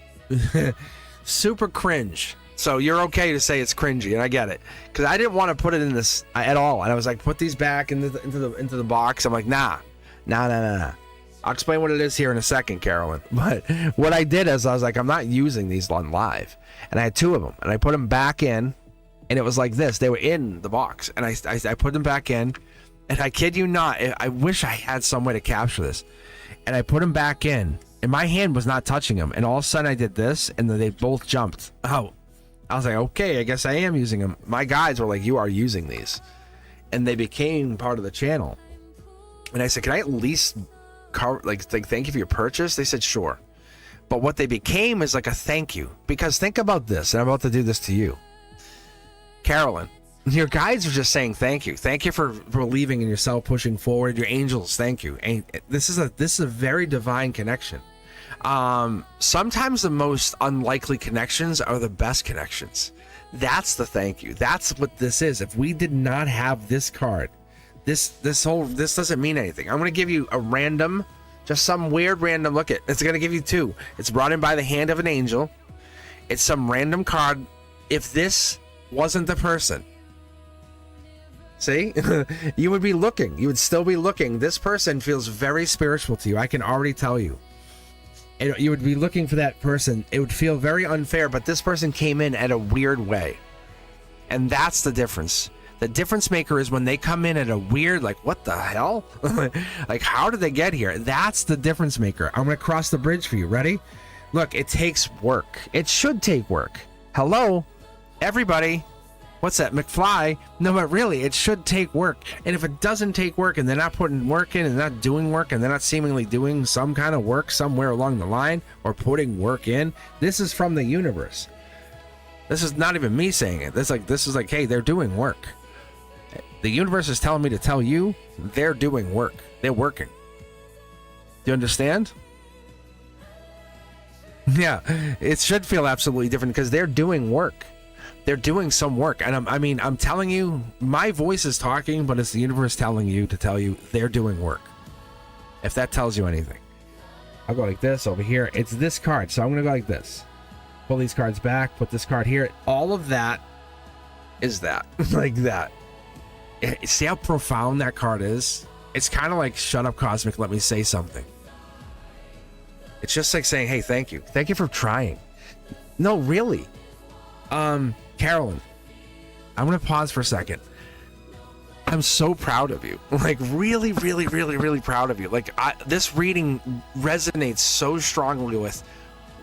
B: super cringe. So you're okay to say it's cringy, and I get it. Because I didn't want to put it in this at all. And I was like, put these back into the box. I'm like, nah. Nah. I'll explain what it is here in a second, Carolyn. But what I did is I was like, I'm not using these on live. And I had two of them. And I put them back in. And it was like this. They were in the box. And I put them back in. And I kid you not, I wish I had some way to capture this. And I put them back in. And my hand was not touching them. And all of a sudden I did this. And then they both jumped out. I was like, okay, I guess I am using them. My guys were like, you are using these. And they became part of the channel. And I said, can I at least thank you for your purchase? They said, sure. But what they became is like a thank you. Because think about this, and I'm about to do this to you. Carolyn, your guides are just saying thank you. Thank you for believing in yourself, pushing forward. Your angels, thank you. And this is a very divine connection. Sometimes the most unlikely connections are the best connections. That's the thank you. That's what this is. If we did not have this card, this doesn't mean anything. I'm going to give you a random, just some weird random look at. It's going to give you two. It's brought in by the hand of an angel. It's some random card. If this wasn't the person, see, you would be looking. You would still be looking. This person feels very spiritual to you. I can already tell you. And you would be looking for that person. It would feel very unfair, but this person came in at a weird way. And that's the difference. The difference maker is when they come in at a weird, like, what the hell? Like, how did they get here? That's the difference maker. I'm going to cross the bridge for you. Ready? Look, it takes work. It should take work. Hello? Everybody? What's that, McFly? No, but really, it should take work. And if it doesn't take work, and they're not putting work in, and they're not doing work, and they're not seemingly doing some kind of work somewhere along the line, or putting work in, this is from the universe. This is not even me saying it. This is like, hey, they're doing work. The universe is telling me to tell you they're doing work. They're working. Do you understand? Yeah, it should feel absolutely different because they're doing work. They're doing some work. And I'm telling you, my voice is talking, but it's the universe telling you to tell you they're doing work. If that tells you anything. I'll go like this over here. It's this card. So I'm going to go like this. Pull these cards back. Put this card here. All of that is that. Like that. See how profound that card is? It's kind of like, shut up, Cosmic, let me say something. It's just like saying, hey, thank you. Thank you for trying. No, really. Carolyn, I'm going to pause for a second. I'm so proud of you. Like, really, really, really, really proud of you. Like, this reading resonates so strongly with,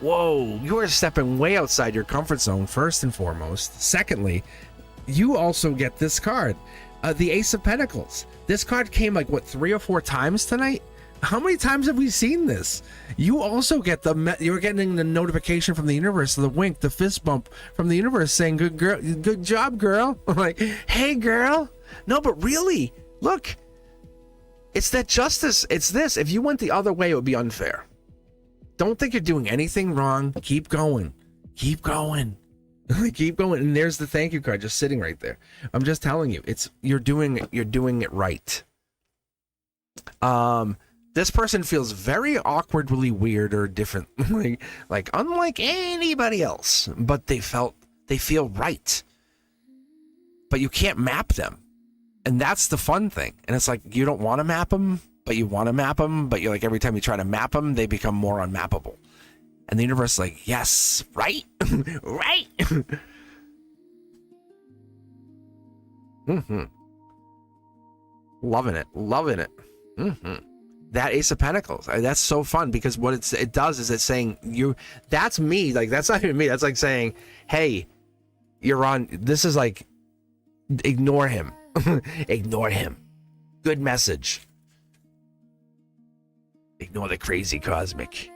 B: whoa, you are stepping way outside your comfort zone, first and foremost. Secondly, you also get this card. The Ace of Pentacles. This card came like, what, 3 or 4 times tonight? How many times have we seen this? You also get you're getting the notification from the universe, the wink, the fist bump from the universe saying, "Good girl, good job, girl." I'm like, "Hey, girl." No, but really, look, it's that justice. It's this. If you went the other way, it would be unfair. Don't think you're doing anything wrong. Keep going. Keep going. Keep going. And there's the thank you card just sitting right there. I'm just telling you, you're doing it right. This person feels very awkwardly weird or different, like unlike anybody else, but they feel right. But you can't map them. And that's the fun thing. And it's like, you don't want to map them, but you want to map them, but you're like, every time you try to map them, they become more unmappable. And the universe is like, yes, right? Right? Loving it. That Ace of Pentacles, that's so fun, because what it does is it's saying, that's me. Like, that's not even me. That's like saying, hey, this is like, ignore him. Ignore him. Good message. Ignore the crazy cosmic.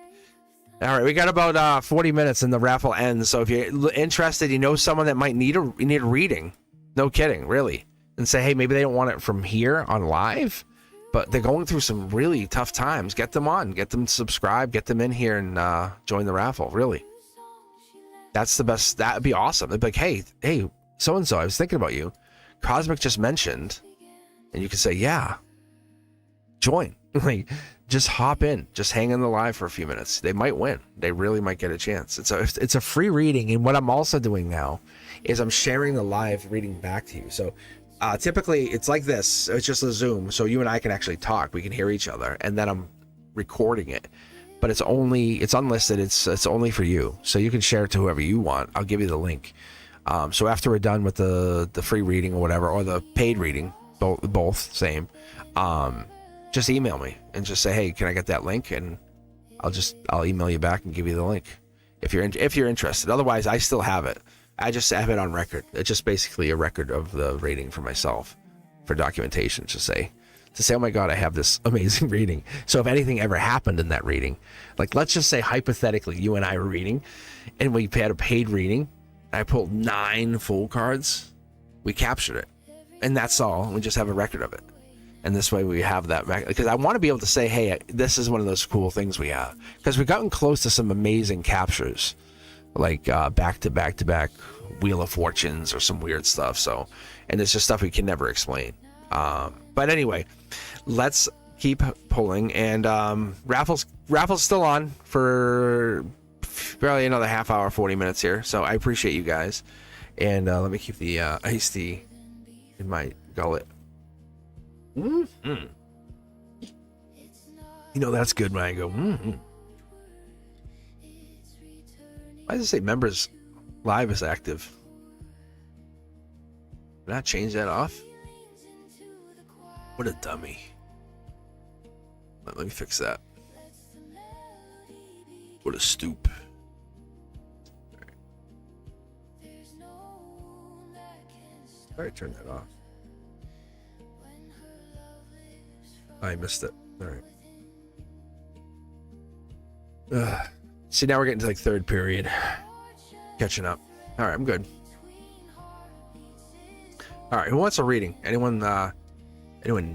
B: All right, we got about 40 minutes and the raffle ends. So if you're interested, you know someone that might need a reading. No kidding, really. And say, hey, maybe they don't want it from here on live, but they're going through some really tough times. Get them on, get them subscribed, get them in here and join the raffle. Really, that's the best. That'd be awesome. They'd be like, hey, so and so, I was thinking about you. Cosmic just mentioned, and you can say, yeah, join. Like, just hop in, just hang in the live for a few minutes. They might win. They really might get a chance. It's a free reading, and what I'm also doing now is I'm sharing the live reading back to you. So typically it's like this. It's just a Zoom, so you and I can actually talk. We can hear each other, and then I'm recording it. But it's unlisted. It's only for you, so you can share it to whoever you want. I'll give you the link. So after we're done with the free reading or whatever, or the paid reading, both same, just email me and just say, hey, can I get that link? And I'll email you back and give you the link if you're interested. Otherwise, I still have it. I just have it on record. It's just basically a record of the reading for myself, for documentation, to say, oh my God, I have this amazing reading. So if anything ever happened in that reading, like, let's just say hypothetically, you and I were reading and we had a paid reading. I pulled 9 full cards. We captured it, and that's all. We just have a record of it. And this way we have that back, because I want to be able to say, hey, this is one of those cool things we have, because we've gotten close to some amazing captures, like back to back Wheel of Fortunes or some weird stuff. So, and it's just stuff we can never explain. But anyway, let's keep pulling, and raffle's still on for barely another half hour, 40 minutes here. So I appreciate you guys, and let me keep the iced tea in my gullet. You know that's good when I go. Why does it say members live is active? Did I change that off? What a dummy. Let me fix that. What a stoop. All right, turn that off. I missed it. All right. See, now we're getting to like third period. Catching up. All right, I'm good. All right, who wants a reading? Anyone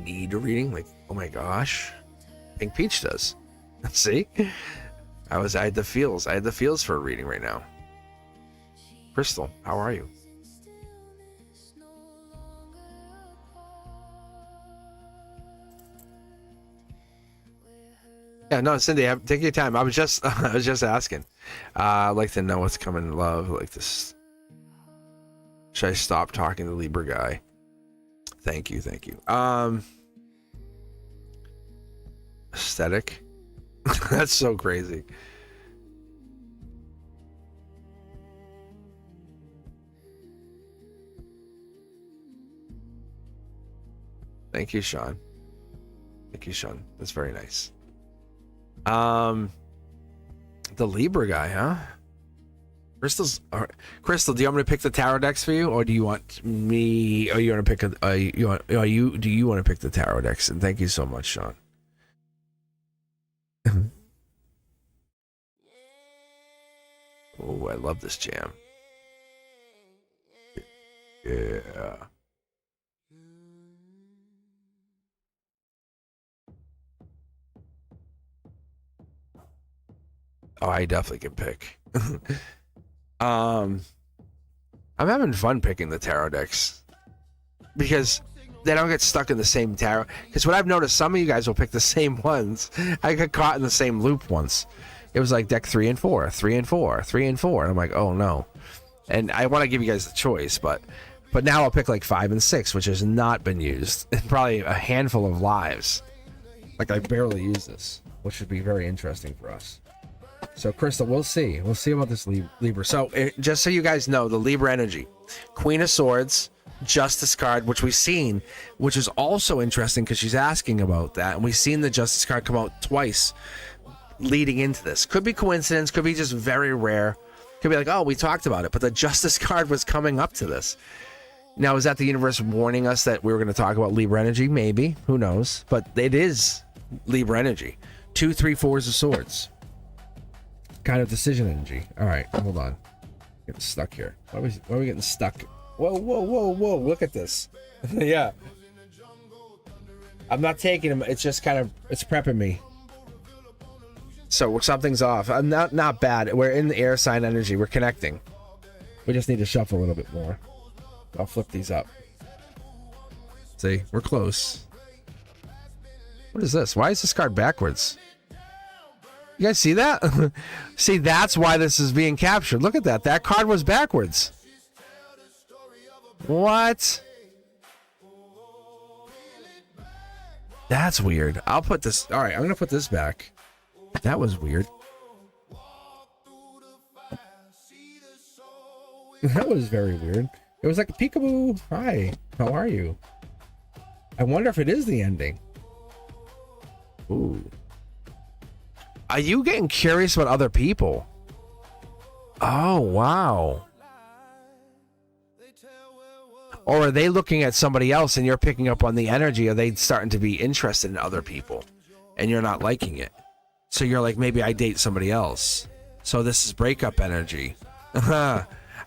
B: need a reading? Like, oh my gosh, Pink Peach does. See, I had the feels. I had the feels for a reading right now. Crystal, how are you? Yeah, no, Cindy, take your time. I was just asking. I'd like to know what's coming in love, like this. Should I stop talking to the Libra guy? Thank you. Aesthetic. That's so crazy. Thank you, Sean. That's very nice. The Libra guy, huh? Crystal, do you want me to pick the tarot decks for you, or do you want me? Or you want to pick do you want to pick the tarot decks? And thank you so much, Sean. Oh, I love this jam. Yeah. Oh, I definitely can pick. I'm having fun picking the tarot decks because they don't get stuck in the same tarot. Because what I've noticed, some of you guys will pick the same ones. I got caught in the same loop once. It was like deck 3 and 4, 3 and 4, 3 and 4, and I'm like, oh no. And I want to give you guys the choice, but now I'll pick like 5 and 6, which has not been used in probably a handful of lives. Like I barely use this, which would be very interesting for us. So Crystal, we'll see about this Libra. So just so you guys know, the Libra energy, Queen of Swords, Justice card, which we've seen, which is also interesting because she's asking about that, and we've seen the Justice card come out twice leading into this. Could be coincidence, could be just very rare, could be like, oh, we talked about it, but the Justice card was coming up to this. Now, is that the universe warning us that we were going to talk about Libra energy? Maybe, who knows, but it is Libra energy. 2, 3, 4s of swords, kind of decision energy. All right, hold on, getting stuck here. Why are we getting stuck? Whoa, look at this. Yeah, I'm not taking him, it's just kind of, it's prepping me. So something's off. I'm not bad. We're in the air sign energy, we're connecting. We just need to shuffle a little bit more. I'll flip these up. See, we're close. What is this? Why is this card backwards? You guys see that? See, that's why this is being captured. Look at that. That card was backwards. What? That's weird. I'll put this. All right, I'm going to put this back. That was weird. That was very weird. It was like a peekaboo. Hi, how are you? I wonder if it is the ending. Ooh. Are you getting curious about other people? Oh, wow. Or are they looking at somebody else and you're picking up on the energy? Are they starting to be interested in other people and you're not liking it? So you're like, maybe I date somebody else. So this is breakup energy.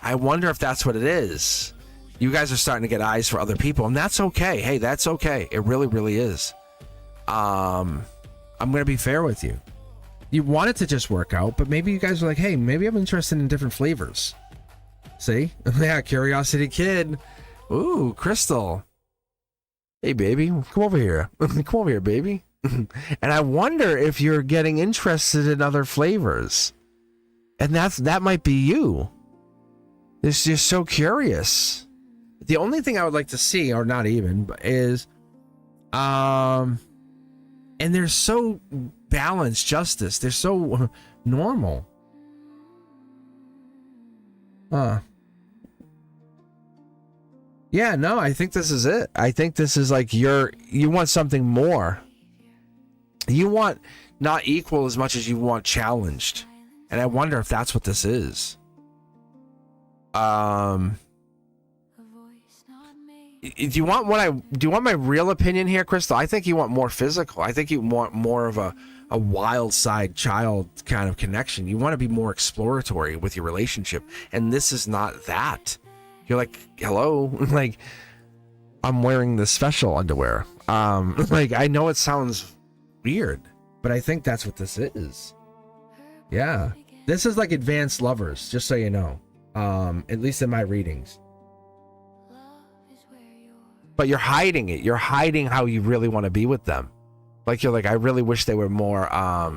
B: I wonder if that's what it is. You guys are starting to get eyes for other people, and that's okay. Hey, that's okay. It really, really is. I'm going to be fair with you. You want it to just work out, but maybe you guys are like, hey, maybe I'm interested in different flavors. See? Yeah, Curiosity Kid. Ooh, Crystal. Hey, baby, come over here. Come over here, baby. And I wonder if you're getting interested in other flavors. And that might be you. It's just so curious. The only thing I would like to see, or not even, is and they're so balanced, Justice. They're so normal. Yeah, no, I think this is it. I think this is like you want something more. You want not equal as much as you want challenged. And I wonder if that's what this is. Do you want my real opinion here, Crystal? I think you want more physical. I think you want more of a wild side child kind of connection. You want to be more exploratory with your relationship, and this is not that. You're like, hello, like I'm wearing the special underwear. Like I know it sounds weird, but I think that's what this is. Yeah, this is like advanced lovers, just so you know. At least in my readings. But you're hiding it. You're hiding how you really want to be with them. Like you're like, I really wish they were more I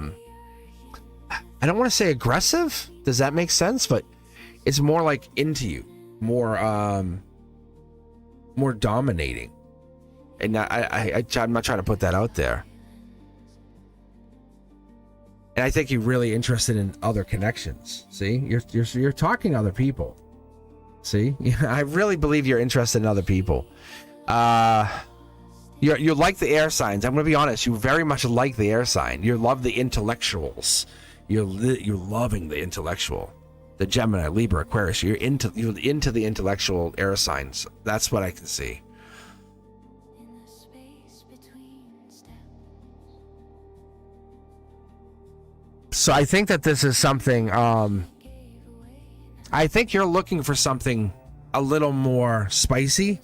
B: don't want to say aggressive. Does that make sense? But it's more like into you. More dominating. And I'm not trying to put that out there. And I think you're really interested in other connections. See, you're talking to other people. See, I really believe you're interested in other people. You like the air signs. I'm gonna be honest. You very much like the air sign. You love the intellectuals. You're loving the intellectual. The Gemini, Libra, Aquarius. You're into the intellectual air signs. That's what I can see. So I think that this is something, I think you're looking for something a little more spicy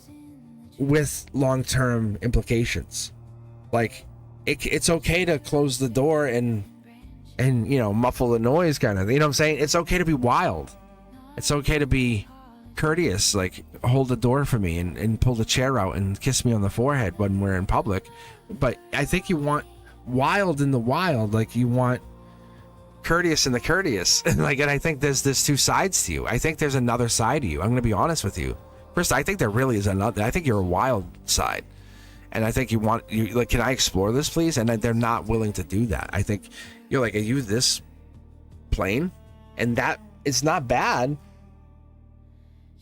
B: with long-term implications. Like, it's okay to close the door and muffle the noise, kind of, you know what I'm saying? It's okay to be wild. It's okay to be courteous, like hold the door for me and pull the chair out and kiss me on the forehead when we're in public. But I think you want wild in the wild, like you want courteous in the courteous. Like, and I think there's two sides to you. I think there's another side to you. I'm going to be honest with you. First, I think there really is another. I think you're a wild side. And I think you like, can I explore this, please? And they're not willing to do that. I think you're like, are you this plain? And that it's not bad.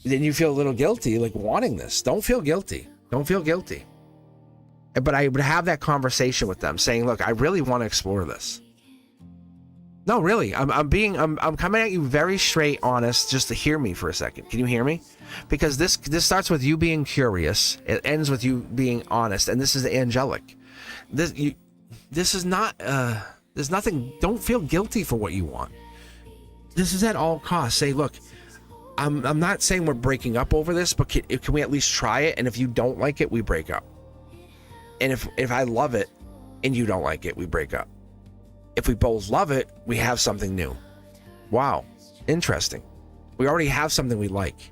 B: Then you feel a little guilty, like wanting this. Don't feel guilty. Don't feel guilty. But I would have that conversation with them, saying, look, I really want to explore this. No, really, I'm coming at you very straight, honest, just to hear me for a second. Can you hear me? Because this starts with you being curious. It ends with you being honest, and this is angelic. This is not. There's nothing. Don't feel guilty for what you want. This is at all costs. Say, look, I'm not saying we're breaking up over this, but can we at least try it? And if you don't like it, we break up. And if I love it, and you don't like it, we break up. If we both love it, we have something new. Wow, interesting. We already have something we like.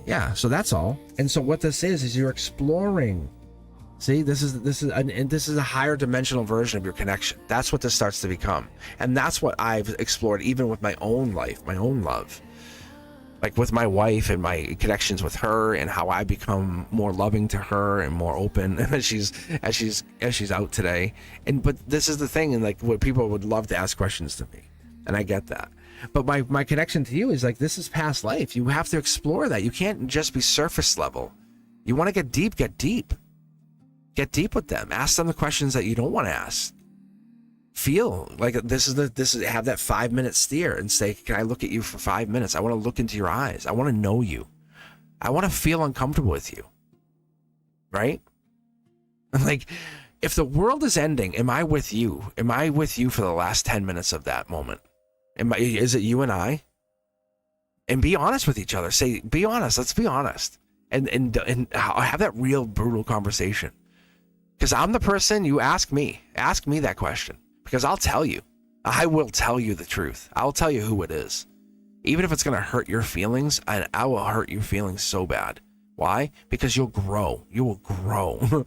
B: Yeah, so that's all. And so what this is you're exploring. See, this is a higher dimensional version of your connection. That's what this starts to become. And that's what I've explored even with my own life, my own love. Like with my wife and my connections with her, and how I become more loving to her and more open as she's out today. But this is the thing, and like what people would love to ask questions to me, and I get that. But my connection to you is like, this is past life. You have to explore that. You can't just be surface level. You want to get deep, get deep. Get deep with them. Ask them the questions that you don't want to ask. Feel like this is have that 5-minute steer and say, can I look at you for 5 minutes? I want to look into your eyes. I want to know you. I want to feel uncomfortable with you. Right? Like, if the world is ending, am I with you? Am I with you for the last 10 minutes of that moment? Is it you and I? And be honest with each other. Say, be honest. Let's be honest. And have that real brutal conversation. Because I'm the person, you ask me that question. Because I'll tell you. I will tell you the truth. I'll tell you who it is. Even if it's going to hurt your feelings, and I will hurt your feelings so bad. Why? Because you'll grow. You will grow.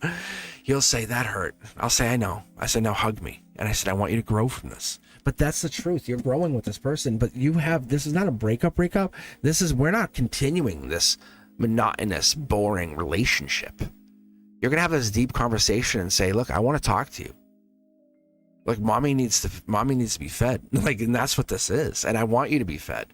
B: You'll say, that hurt. I'll say, I know. I said, now hug me. And I said, I want you to grow from this. But that's the truth. You're growing with this person. But this is not a breakup. We're not continuing this monotonous, boring relationship. You're going to have this deep conversation and say, look, I want to talk to you. Like, mommy needs to be fed. Like, and that's what this is. And I want you to be fed.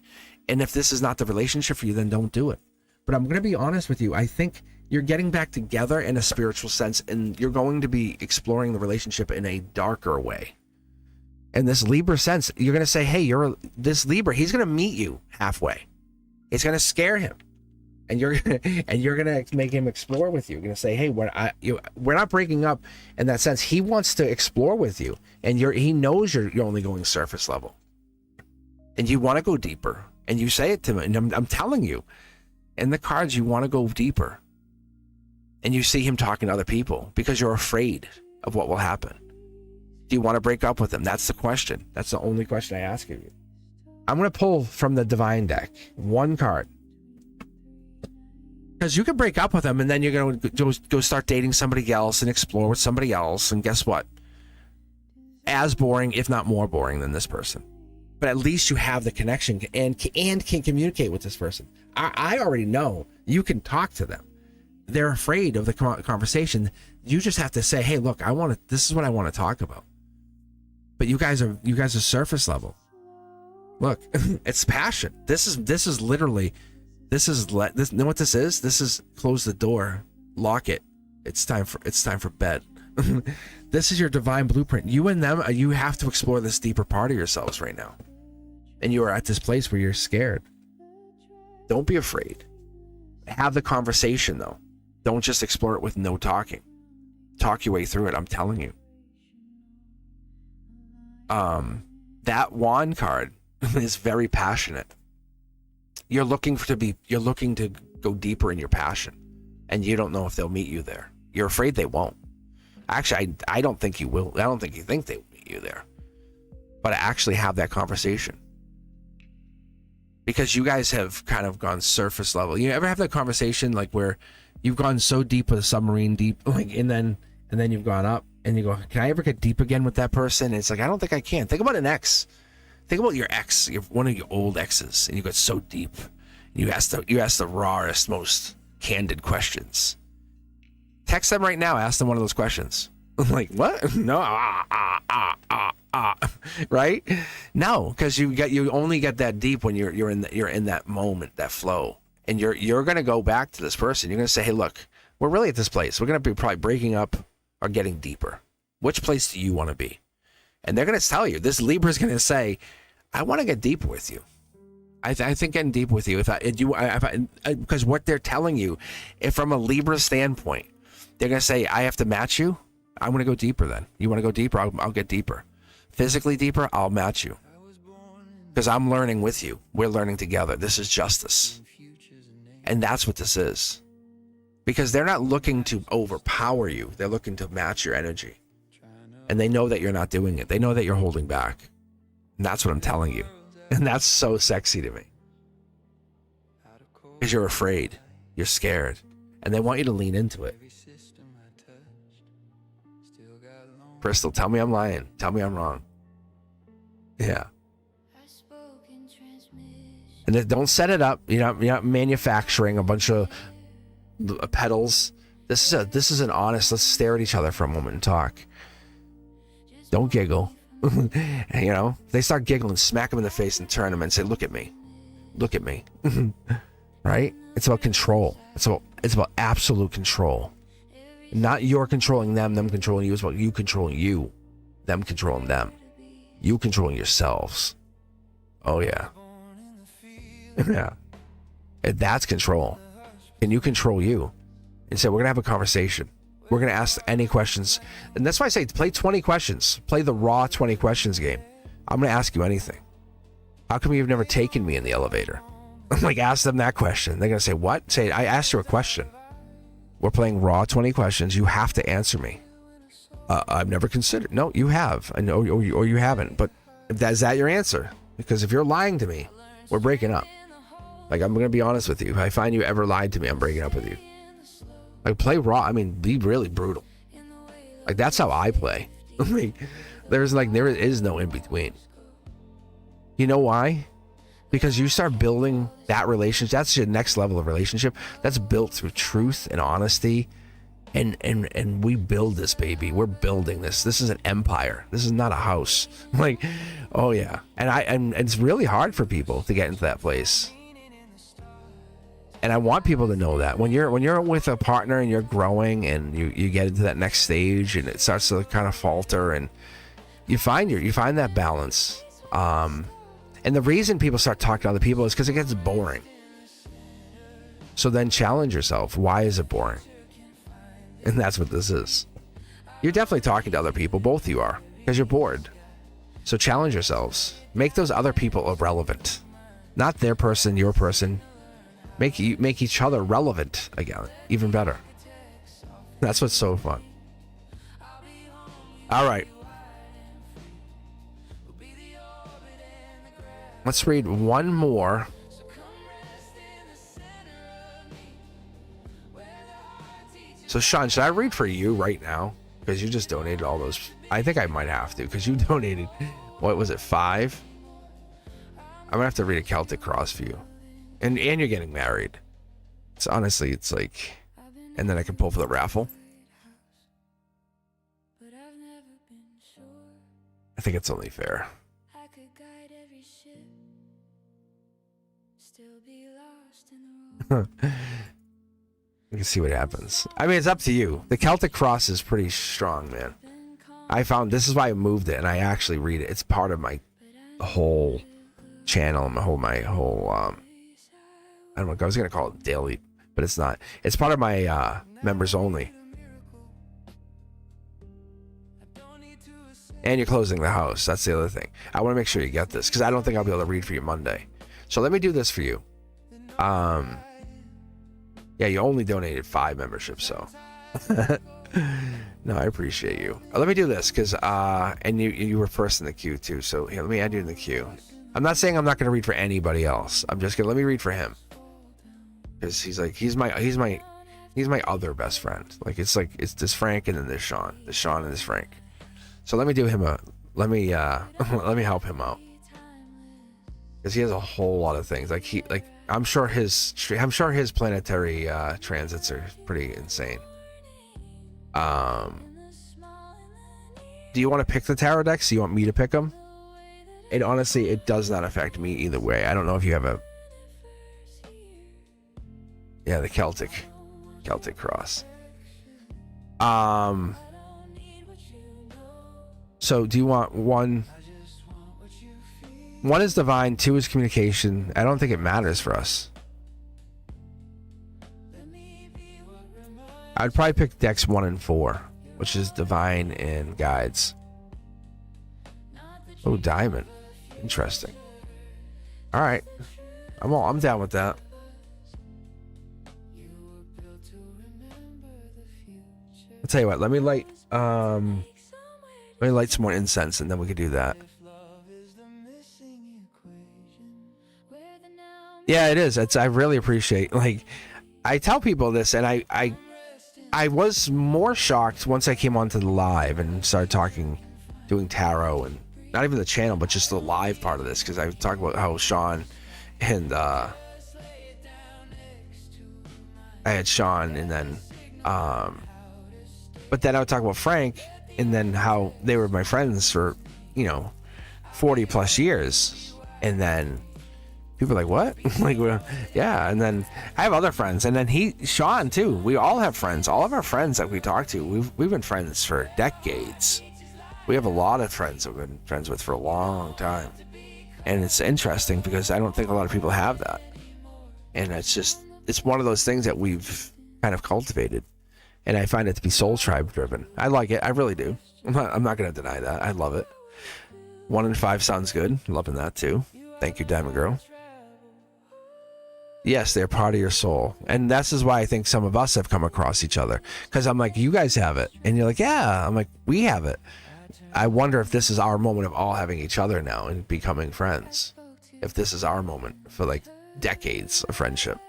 B: And if this is not the relationship for you, then don't do it. But I'm going to be honest with you. I think you're getting back together in a spiritual sense, and you're going to be exploring the relationship in a darker way. In this Libra sense, you're going to say, hey, this Libra, he's going to meet you halfway. It's going to scare him. And you're gonna make him explore with you. You're gonna say, "Hey, we're not breaking up." In that sense, he wants to explore with you, and he knows you're only going surface level, and you want to go deeper. And you say it to him, and I'm telling you, in the cards, you want to go deeper. And you see him talking to other people because you're afraid of what will happen. Do you want to break up with him? That's the question. That's the only question I ask of you. I'm gonna pull from the Divine deck one card. Because you could break up with them, and then you're going to go start dating somebody else and explore with somebody else. And guess what? As boring, if not more boring than this person. But at least you have the connection and can communicate with this person. I already know you can talk to them. They're afraid of the conversation. You just have to say, hey, look, this is what I want to talk about. But you guys are surface level. Look, it's passion. This is literally... This know what this is? This is close the door, lock it. It's time for bed. This is your divine blueprint. You and them, you have to explore this deeper part of yourselves right now. And you are at this place where you're scared. Don't be afraid. Have the conversation though. Don't just explore it with no talking. Talk your way through it, I'm telling you. that wand card is very passionate. You're looking to go deeper in your passion, and you don't know if they'll meet you there. You're afraid they won't. Actually, I don't think you will. I don't think you think they will meet you there. But I actually have that conversation. Because you guys have kind of gone surface level. You ever have that conversation like where you've gone so deep with a submarine deep, like, and then you've gone up and you go, can I ever get deep again with that person? And it's like, I don't think I can. Think about an ex. Think about your ex, one of your old exes, and you got so deep. You ask the rawest, most candid questions. Text them right now. Ask them one of those questions. I'm like, what? No, right? No, because you only get that deep when you're in that moment, that flow, and you're gonna go back to this person. You're gonna say, hey, look, we're really at this place. We're gonna be probably breaking up or getting deeper. Which place do you want to be? And they're gonna tell you. This Libra's gonna say, I want to get deeper with you. I think getting deep with you, because what they're telling you, if from a Libra standpoint, they're gonna say, I have to match you. I'm gonna go deeper. Then you want to go deeper? I'll get deeper. Physically deeper, I'll match you. Because I'm learning with you. We're learning together. This is justice. And that's what this is. Because they're not looking to overpower you. They're looking to match your energy. And they know that you're not doing it. They know that you're holding back. And that's what I'm telling you. And that's so sexy to me. Because you're afraid. You're scared. And they want you to lean into it. Crystal, tell me I'm lying. Tell me I'm wrong. Yeah. And then don't set it up. You're not manufacturing a bunch of pedals. This is an honest. Let's stare at each other for a moment and talk. Don't giggle. If they start giggling, smack them in the face and turn them and say, "Look at me, look at me." Right? It's about control. It's about absolute control. Not you're controlling them controlling you. It's about you controlling you, them controlling them, you controlling yourselves. Oh yeah. Yeah. And that's control. Can you control you? And say, we're gonna have a conversation. We're gonna ask any questions. And that's why I say play 20 questions. Play the raw 20 questions game. I'm gonna ask you anything. How come you've never taken me in the elevator? I'm like, ask them that question. They're gonna say, what? Say, I asked you a question. We're playing raw 20 questions. You have to answer me. I've never considered. No, you have. I know, or you haven't. But is that your answer? Because if you're lying to me, we're breaking up. Like, I'm going to be honest with you. If I find you ever lied to me, I'm breaking up with you. Like, play raw. I mean, be really brutal. Like, that's how I play. Like, there is no in between. You know why? Because you start building that relationship. That's your next level of relationship. That's built through truth and honesty. And we build this, baby. We're building this. This is an empire. This is not a house. Like, oh yeah. And it's really hard for people to get into that place. And I want people to know that when you're with a partner and you're growing and you get into that next stage and it starts to kind of falter and you find that balance. And the reason people start talking to other people is because it gets boring. So then challenge yourself. Why is it boring? And that's what this is. You're definitely talking to other people. Both of you are, because you're bored. So challenge yourselves. Make those other people irrelevant. Not their person, your person. Make each other relevant again. Even better. That's what's so fun. All right. Let's read one more. So, Sean, should I read for you right now? Because you just donated all those. I think I might have to, because you donated, what was it, 5? I'm going to have to read a Celtic Cross for you. And you're getting married. It's honestly, it's like, and then I can pull for the raffle. I think it's only fair. We can see what happens. I mean, it's up to you. The Celtic Cross is pretty strong, man. I found this is why I moved it, and I actually read it. It's part of my whole channel, my whole I don't know. I was gonna call it daily, but it's not. It's part of my members only. And you're closing the house. That's the other thing. I want to make sure you get this because I don't think I'll be able to read for you Monday. So let me do this for you. Yeah, you only donated 5 memberships, so. No, I appreciate you. Let me do this because and you were first in the queue too. So here, let me add you in the queue. I'm not saying I'm not going to read for anybody else. I'm just gonna let me read for him because he's my other best friend. It's this Frank and then this Sean, and this Frank. So let me do him let me help him out because he has a whole lot of things. I'm sure his planetary transits are pretty insane. Do you want to pick the tarot decks? Do you want me to pick them? And honestly, it does not affect me either way. I don't know if you have a... Yeah, the Celtic cross. So do you want one? One is divine, 2 is communication. I don't think it matters for us. I'd probably pick decks 1 and 4, which is divine and guides. Oh, diamond. Interesting. All right. I'm down with that. I'll tell you what, let me light some more incense and then we can do that. Yeah, it is. I really appreciate, I tell people this, and I was more shocked once I came onto the live and started doing tarot, and not even the channel, but just the live part of this, because I talk about how Sean and I had Sean, and then but then I would talk about Frank, and then how they were my friends for 40 plus years, and then people are like, what? Yeah. And then I have other friends, and then Sean too. We all have friends. All of our friends that we talk to, we've been friends for decades. We have a lot of friends that we've been friends with for a long time, and it's interesting because I don't think a lot of people have that, and it's one of those things that we've kind of cultivated, and I find it to be soul tribe driven. I like it. I really do. I'm not going to deny that. I love it. 1 and 5 sounds good. Loving that too. Thank you, Diamond Girl. Yes, they're part of your soul. And this is why I think some of us have come across each other. Because I'm like, you guys have it. And you're like, yeah. I'm like, we have it. I wonder if this is our moment of all having each other now and becoming friends. If this is our moment for decades of friendship.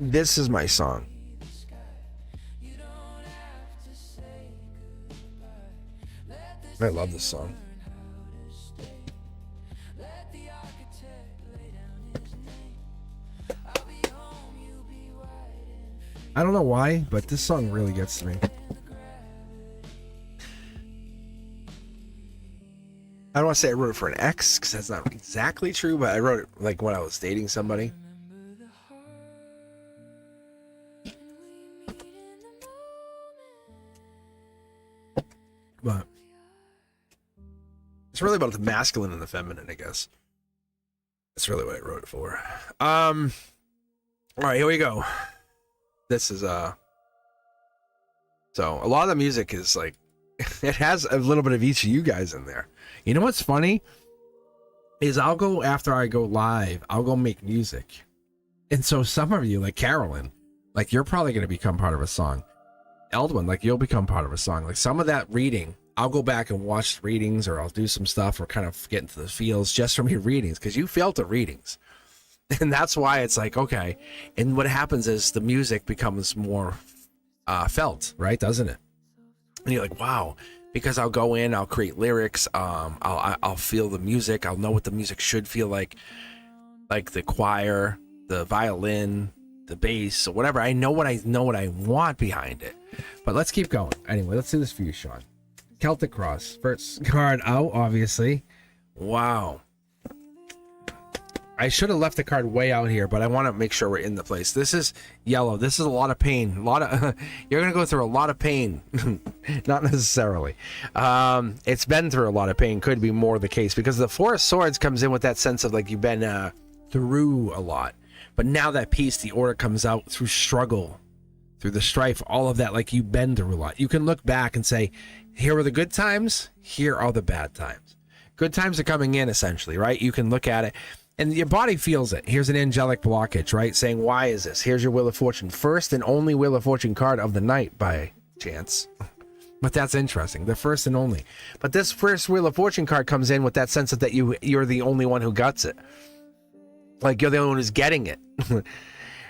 B: This is my song. I love this song. I don't know why, but this song really gets to me. I don't want to say I wrote it for an ex, because that's not exactly true, but I wrote it when I was dating somebody. But it's really about the masculine and the feminine, I guess. That's really what I wrote it for. All right, here we go. This is so a lot of the music is it has a little bit of each of you guys in there. You know what's funny is after I go live, I'll go make music, and so some of you, like Carolyn, you're probably going to become part of a song. Eldwin, you'll become part of a song. Some of that reading, I'll go back and watch readings, or I'll do some stuff, or kind of get into the feels just from your readings, because you felt the readings. And that's why it's okay. And what happens is the music becomes more felt, right? Doesn't it? And you're like, wow, because I'll go in, I'll create lyrics, I'll feel the music, I'll know what the music should feel like the choir, the violin, the bass, or whatever. I know what I want behind it. But let's keep going. Anyway, let's do this for you, Sean. Celtic Cross, first card out, obviously. Wow. I should have left the card way out here, but I want to make sure we're in the place. This is yellow. This is a lot of pain. A lot of you're gonna go through a lot of pain. Not necessarily. It's been through a lot of pain. Could be more the case because the Four of Swords comes in with that sense of like you've been through a lot. But now that piece, the order comes out through struggle, through the strife, all of that. Like you've been through a lot. You can look back and say, here were the good times. Here are the bad times. Good times are coming in, essentially, right? You can look at it. And your body feels it. Here's an angelic blockage, right? Saying, why is this? Here's your Wheel of Fortune. First and only Wheel of Fortune card of the night by chance. But that's interesting. The first and only. But this first Wheel of Fortune card comes in with that sense of that you're the only one who gets it. Like you're the only one who's getting it.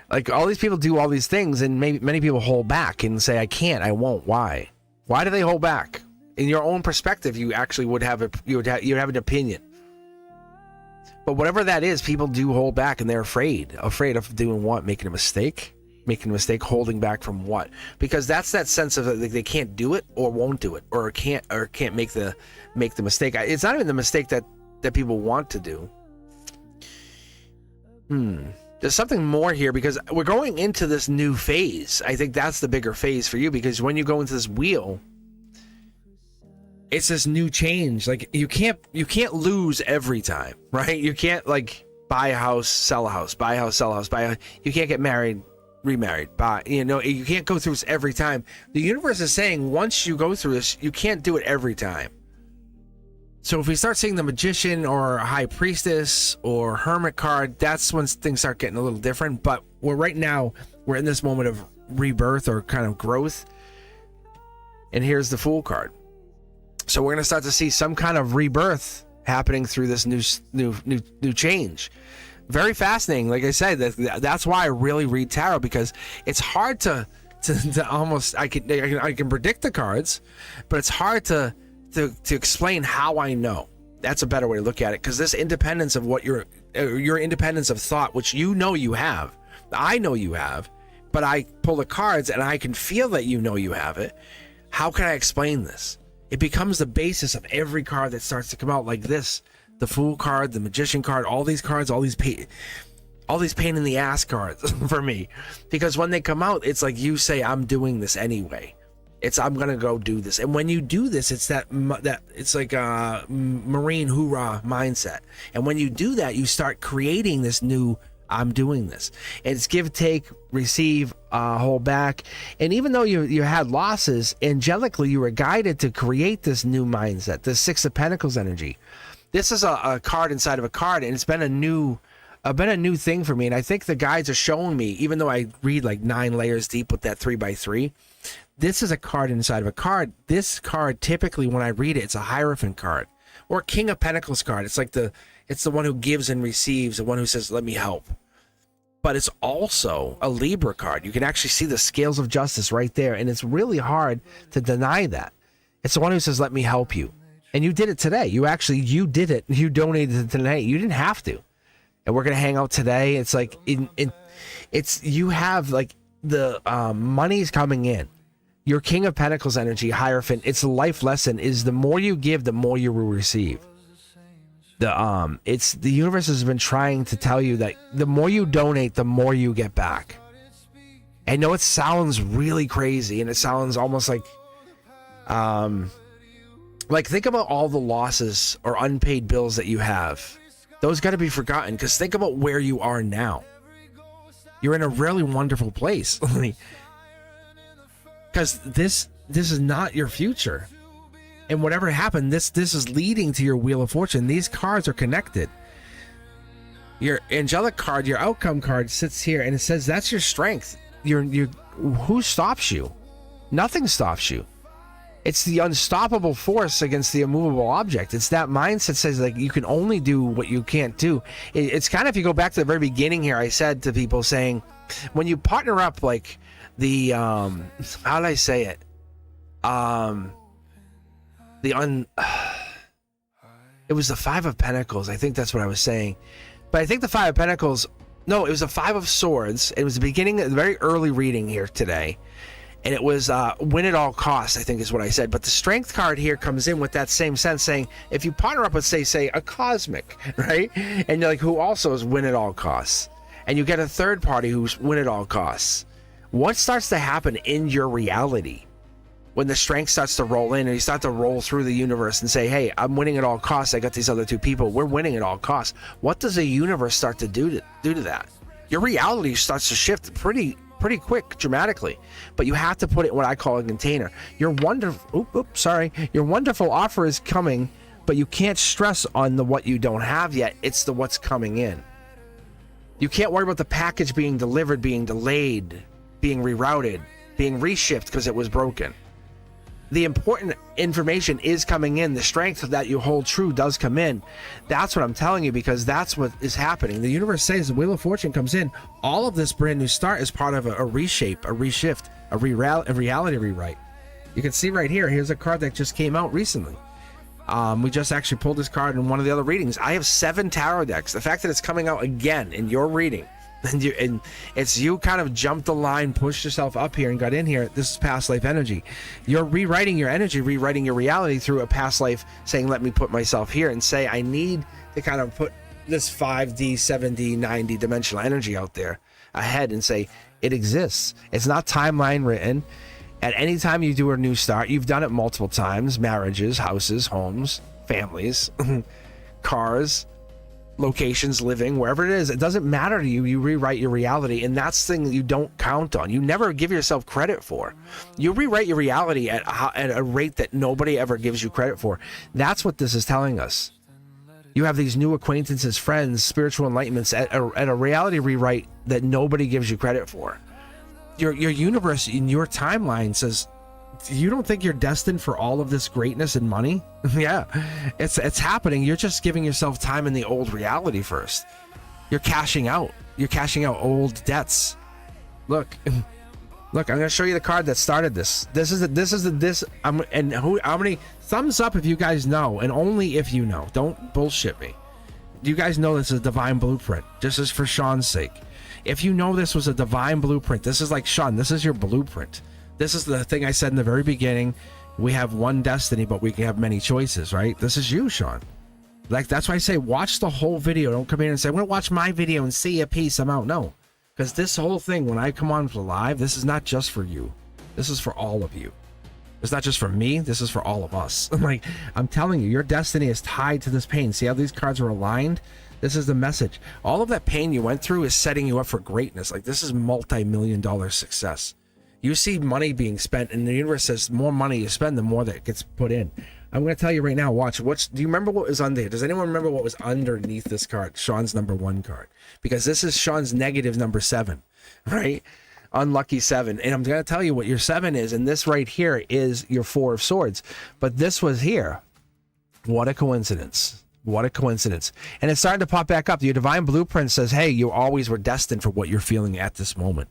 B: Like all these people do all these things and maybe many people hold back and say, I can't, I won't. Why? Why do they hold back? In your own perspective, you actually would have you'd have an opinion. But whatever that is, people do hold back and they're afraid of doing what? Making a mistake, holding back from what? Because that's that sense of like they can't do it or won't do it or can't make the mistake. It's not even the mistake that people want to do. There's something more here because we're going into this new phase. I think that's the bigger phase for you because when you go into this wheel, it's this new change. Like you can't lose every time, right? You can't like buy a house, sell a house, buy a house, sell a house, you can't get married, remarried, you can't go through this every time. The universe is saying once you go through this, you can't do it every time. So if we start seeing the Magician or High Priestess or Hermit card, that's when things start getting a little different. But right now we're in this moment of rebirth or kind of growth. And here's the Fool card. So we're going to start to see some kind of rebirth happening through this new change. Very fascinating. Like I said, that's why I really read tarot because it's hard to almost I can predict the cards, but it's hard to explain how I know. That's a better way to look at it because this independence of what your independence of thought, which you have, I know you have, but I pull the cards and I can feel that you know you have it. How can I explain this? It becomes the basis of every card that starts to come out like this. The Fool card, the Magician card, all these cards, all these pain in the ass cards for me. Because when they come out, it's like you say, I'm doing this anyway. I'm going to go do this. And when you do this, it's that it's like a Marine hoorah mindset. And when you do that, you start creating this new I'm doing this. And it's give, take, receive, hold back. And even though you had losses, angelically, you were guided to create this new mindset, this Six of Pentacles energy. This is a card inside of a card, and it's been a new thing for me. And I think the guides are showing me, even though I read like 9 layers deep with that 3x3, this is a card inside of a card. This card, typically, when I read it, it's a Hierophant card or King of Pentacles card. It's like it's the one who gives and receives, the one who says, let me help. But it's also a Libra card. You can actually see the scales of justice right there. And it's really hard to deny that. It's the one who says, let me help you. And you did it today. You did it. You donated it today. You didn't have to. And we're going to hang out today. It's like, you have like the money's coming in. Your King of Pentacles energy, Hierophant, its life lesson is the more you give, the more you will receive. The universe has been trying to tell you that the more you donate, the more you get back. I know it sounds really crazy and it sounds almost like think about all the losses or unpaid bills that you have. Those got to be forgotten because think about where you are now. You're in a really wonderful place. Because this is not your future. And whatever happened, this is leading to your Wheel of Fortune. These cards are connected. Your angelic card, your outcome card sits here and it says that's your strength. Who stops you? Nothing stops you. It's the unstoppable force against the immovable object. It's that mindset that says like you can only do what you can't do. It's kind of, if you go back to the very beginning here, I said to people saying, when you partner up like the how did I say it? It was the Five of Pentacles. I think that's what I was saying. But I think the Five of Pentacles, no, it was the Five of Swords. It was the beginning, the very early reading here today. and it was win at all costs, I think is what I said. But the strength card here comes in with that same sense, saying if you partner up with say a Cosmic, right, and you're like, who also is win at all costs, and you get a third party who's win at all costs, what starts to happen in your reality when the strength starts to roll in and you start to roll through the universe and say, hey, I'm winning at all costs, I got these other two people, we're winning at all costs? What does the universe start to do to that? Your reality starts to shift pretty quick, dramatically. But you have to put it in what I call a container. Your wonderful offer is coming, but you can't stress on the what you don't have yet. It's the what's coming in. You can't worry about the package being delivered, being delayed, being rerouted, being reshipped because it was broken. The important information is coming in. The strength that you hold true does come in. That's what I'm telling you, because that's what is happening. The universe says the Wheel of Fortune comes in. All of this brand new start is part of a reshape, a reshift, a reality rewrite. You can see right here, here's a card that just came out recently. We just actually pulled this card in one of the other readings. I have 7 tarot decks. The fact that it's coming out again in your reading, and it's you kind of jumped the line, pushed yourself up here and got in here. This is past life energy. You're rewriting your energy, rewriting your reality through a past life, saying, let me put myself here and say, I need to kind of put this 5D, 7D, 9D dimensional energy out there ahead and say, it exists. It's not timeline written. At any time you do a new start, you've done it multiple times: marriages, houses, homes, families, cars, locations, living, wherever it is. It doesn't matter to you. You rewrite your reality, and that's the thing that you don't count on. You never give yourself credit for. You rewrite your reality at a rate that nobody ever gives you credit for. That's what this is telling us. You have these new acquaintances, friends, spiritual enlightenments at a reality rewrite that nobody gives you credit for. Your universe in your timeline says, you don't think you're destined for all of this greatness and money? Yeah, it's happening. You're just giving yourself time in the old reality first. You're cashing out. You're cashing out old debts. Look, I'm going to show you the card that started this. How many thumbs up if you guys know, and only if you know. Don't bullshit me. You guys know this is a divine blueprint. This is for Sean's sake. If you know this was a divine blueprint, this is like, Sean, this is your blueprint. This is the thing I said in the very beginning. We have one destiny, but we can have many choices, right? This is you, Sean. Like, that's why I say watch the whole video. Don't come in and say, I'm going to watch my video and see a piece. I'm out. No. Because this whole thing, when I come on for live, this is not just for you. This is for all of you. It's not just for me. This is for all of us. Like, I'm telling you, your destiny is tied to this pain. See how these cards are aligned? This is the message. All of that pain you went through is setting you up for greatness. Like, this is multi-million-dollar success. You see money being spent, and the universe says the more money you spend, the more that gets put in. I'm going to tell you right now, watch. Do you remember what was under? Does anyone remember what was underneath this card? Sean's number 1 card. Because this is Sean's negative number 7, right? Unlucky 7. And I'm going to tell you what your 7 is, and this right here is your 4 of Swords. But this was here. What a coincidence. What a coincidence. And it's starting to pop back up. Your divine blueprint says, hey, you always were destined for what you're feeling at this moment.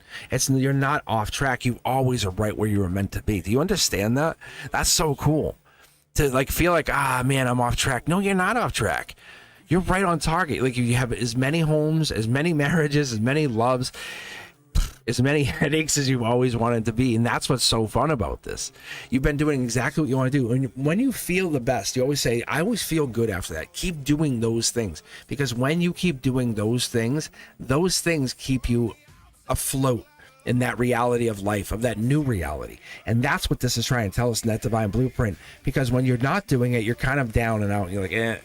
B: You're not off track. You always are right where you were meant to be. Do you understand that? That's so cool. To like feel like, man, I'm off track. No, you're not off track. You're right on target. Like, you have as many homes, as many marriages, as many loves, as many headaches as you've always wanted to be. And that's what's so fun about this. You've been doing exactly what you want to do. And when you feel the best, you always say, I always feel good after that. Keep doing those things. Because when you keep doing those things keep you afloat in that reality of life, of that new reality. And that's what this is trying to tell us in that divine blueprint. Because when you're not doing it, you're kind of down and out. You're like, eh.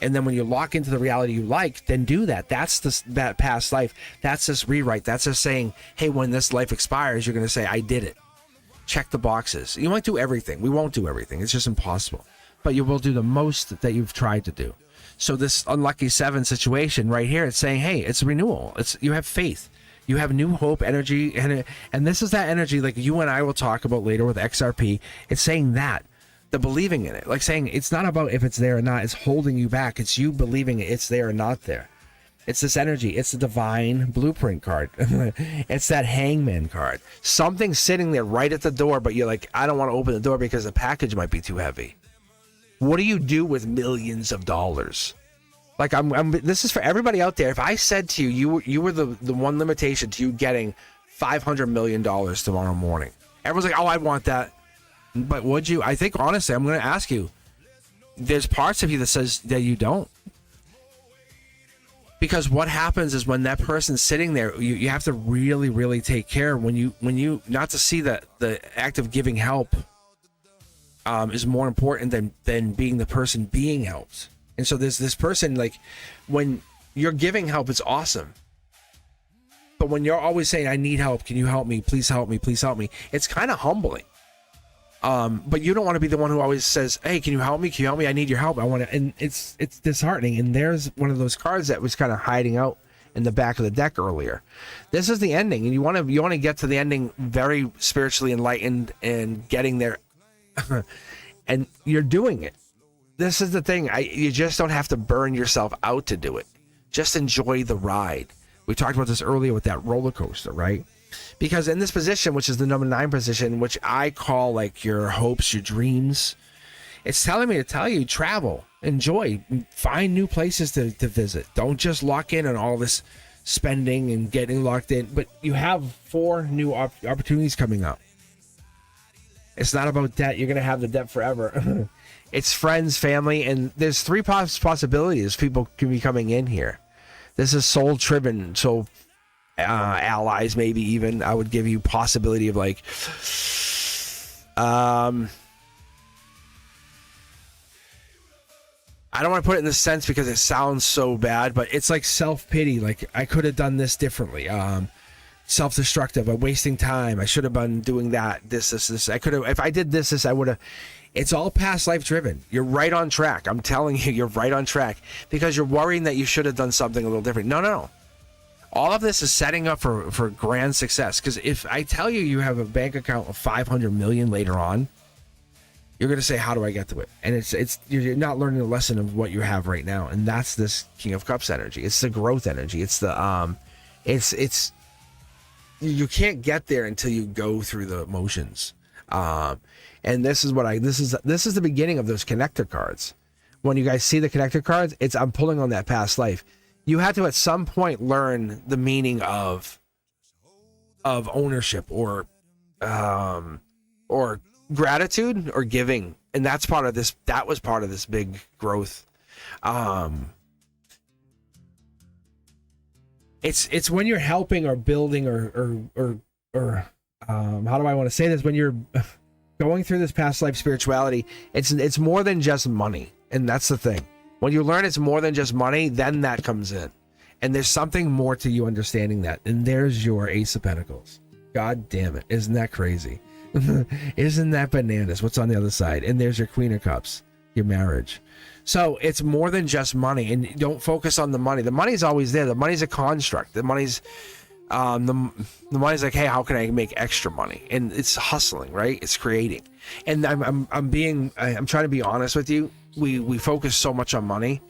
B: And then when you lock into the reality you like, then do that. That's that past life. That's this rewrite. That's just saying, hey, when this life expires, you're going to say, I did it. Check the boxes. You might do everything. We won't do everything. It's just impossible. But you will do the most that you've tried to do. So this unlucky 7 situation right here, it's saying, hey, it's renewal. You have faith. You have new hope, energy. And this is that energy like you and I will talk about later with XRP. It's saying that. The believing in it, like saying it's not about if it's there or not, it's holding you back. It's you believing it's there or not there. It's this energy. It's the divine blueprint card. It's that hangman card. Something's sitting there right at the door, but you're like, I don't want to open the door because the package might be too heavy. What do you do with millions of dollars? Like, this is for everybody out there. If I said to you, you were the one limitation to you getting $500 million tomorrow morning. Everyone's like, oh, I want that. But would you? I think, honestly, I'm going to ask you. There's parts of you that says that you don't. Because what happens is when that person's sitting there, you have to really, really take care when you not to see that the act of giving help is more important than being the person being helped. And so there's this person, like, when you're giving help, it's awesome. But when you're always saying, I need help, can you help me? Please help me, please help me. It's kind of humbling. But you don't want to be the one who always says, hey, can you help me? Can you help me? I need your help. I want to, and it's disheartening. And there's one of those cards that was kind of hiding out in the back of the deck earlier. This is the ending, and you want to get to the ending very spiritually enlightened and getting there, and you're doing it. This is the thing. You just don't have to burn yourself out to do it. Just enjoy the ride. We talked about this earlier with that roller coaster, right? Because in this position, which is the number 9 position, which I call like your hopes, your dreams, it's telling me to tell you, travel, enjoy, find new places to visit. Don't just lock in on all this spending and getting locked in. But you have 4 new opportunities coming up. It's not about debt. You're going to have the debt forever. It's friends, family, and there's 3 possibilities people can be coming in here. This is soul driven, so allies, maybe even. I would give you possibility of like, I don't want to put it in this sense because it sounds so bad, but it's like self-pity. Like, I could have done this differently. Self-destructive. I'm wasting time. I should have been doing that. This. I could have, if I did this, I would have. It's all past life driven. You're right on track. I'm telling you, you're right on track because you're worrying that you should have done something a little different. No. All of this is setting up for grand success. Because if I tell you you have a bank account of $500 million later on, you're going to say, how do I get to it? And it's you're not learning the lesson of what you have right now. And that's this King of Cups energy. It's the growth energy. It's the it's you can't get there until you go through the motions. And this is this is the beginning of those connector cards. When you guys see the connector cards, I'm pulling on that past life. You had to at some point learn the meaning of ownership or gratitude or giving, and that's part of this. That was part of this big growth. It's when you're helping or building or how do I want to say this? When you're going through this past life spirituality, it's more than just money, and that's the thing. When you learn it's more than just money, then that comes in. And there's something more to you understanding that. And there's your Ace of Pentacles. God damn it. Isn't that crazy? Isn't that bananas? What's on the other side? And there's your Queen of Cups, your marriage. So it's more than just money. And don't focus on the money. The money's always there. The money's a construct. The money's the money's like, hey, how can I make extra money? And it's hustling, right? It's creating. And I'm trying to be honest with you. We focus so much on money.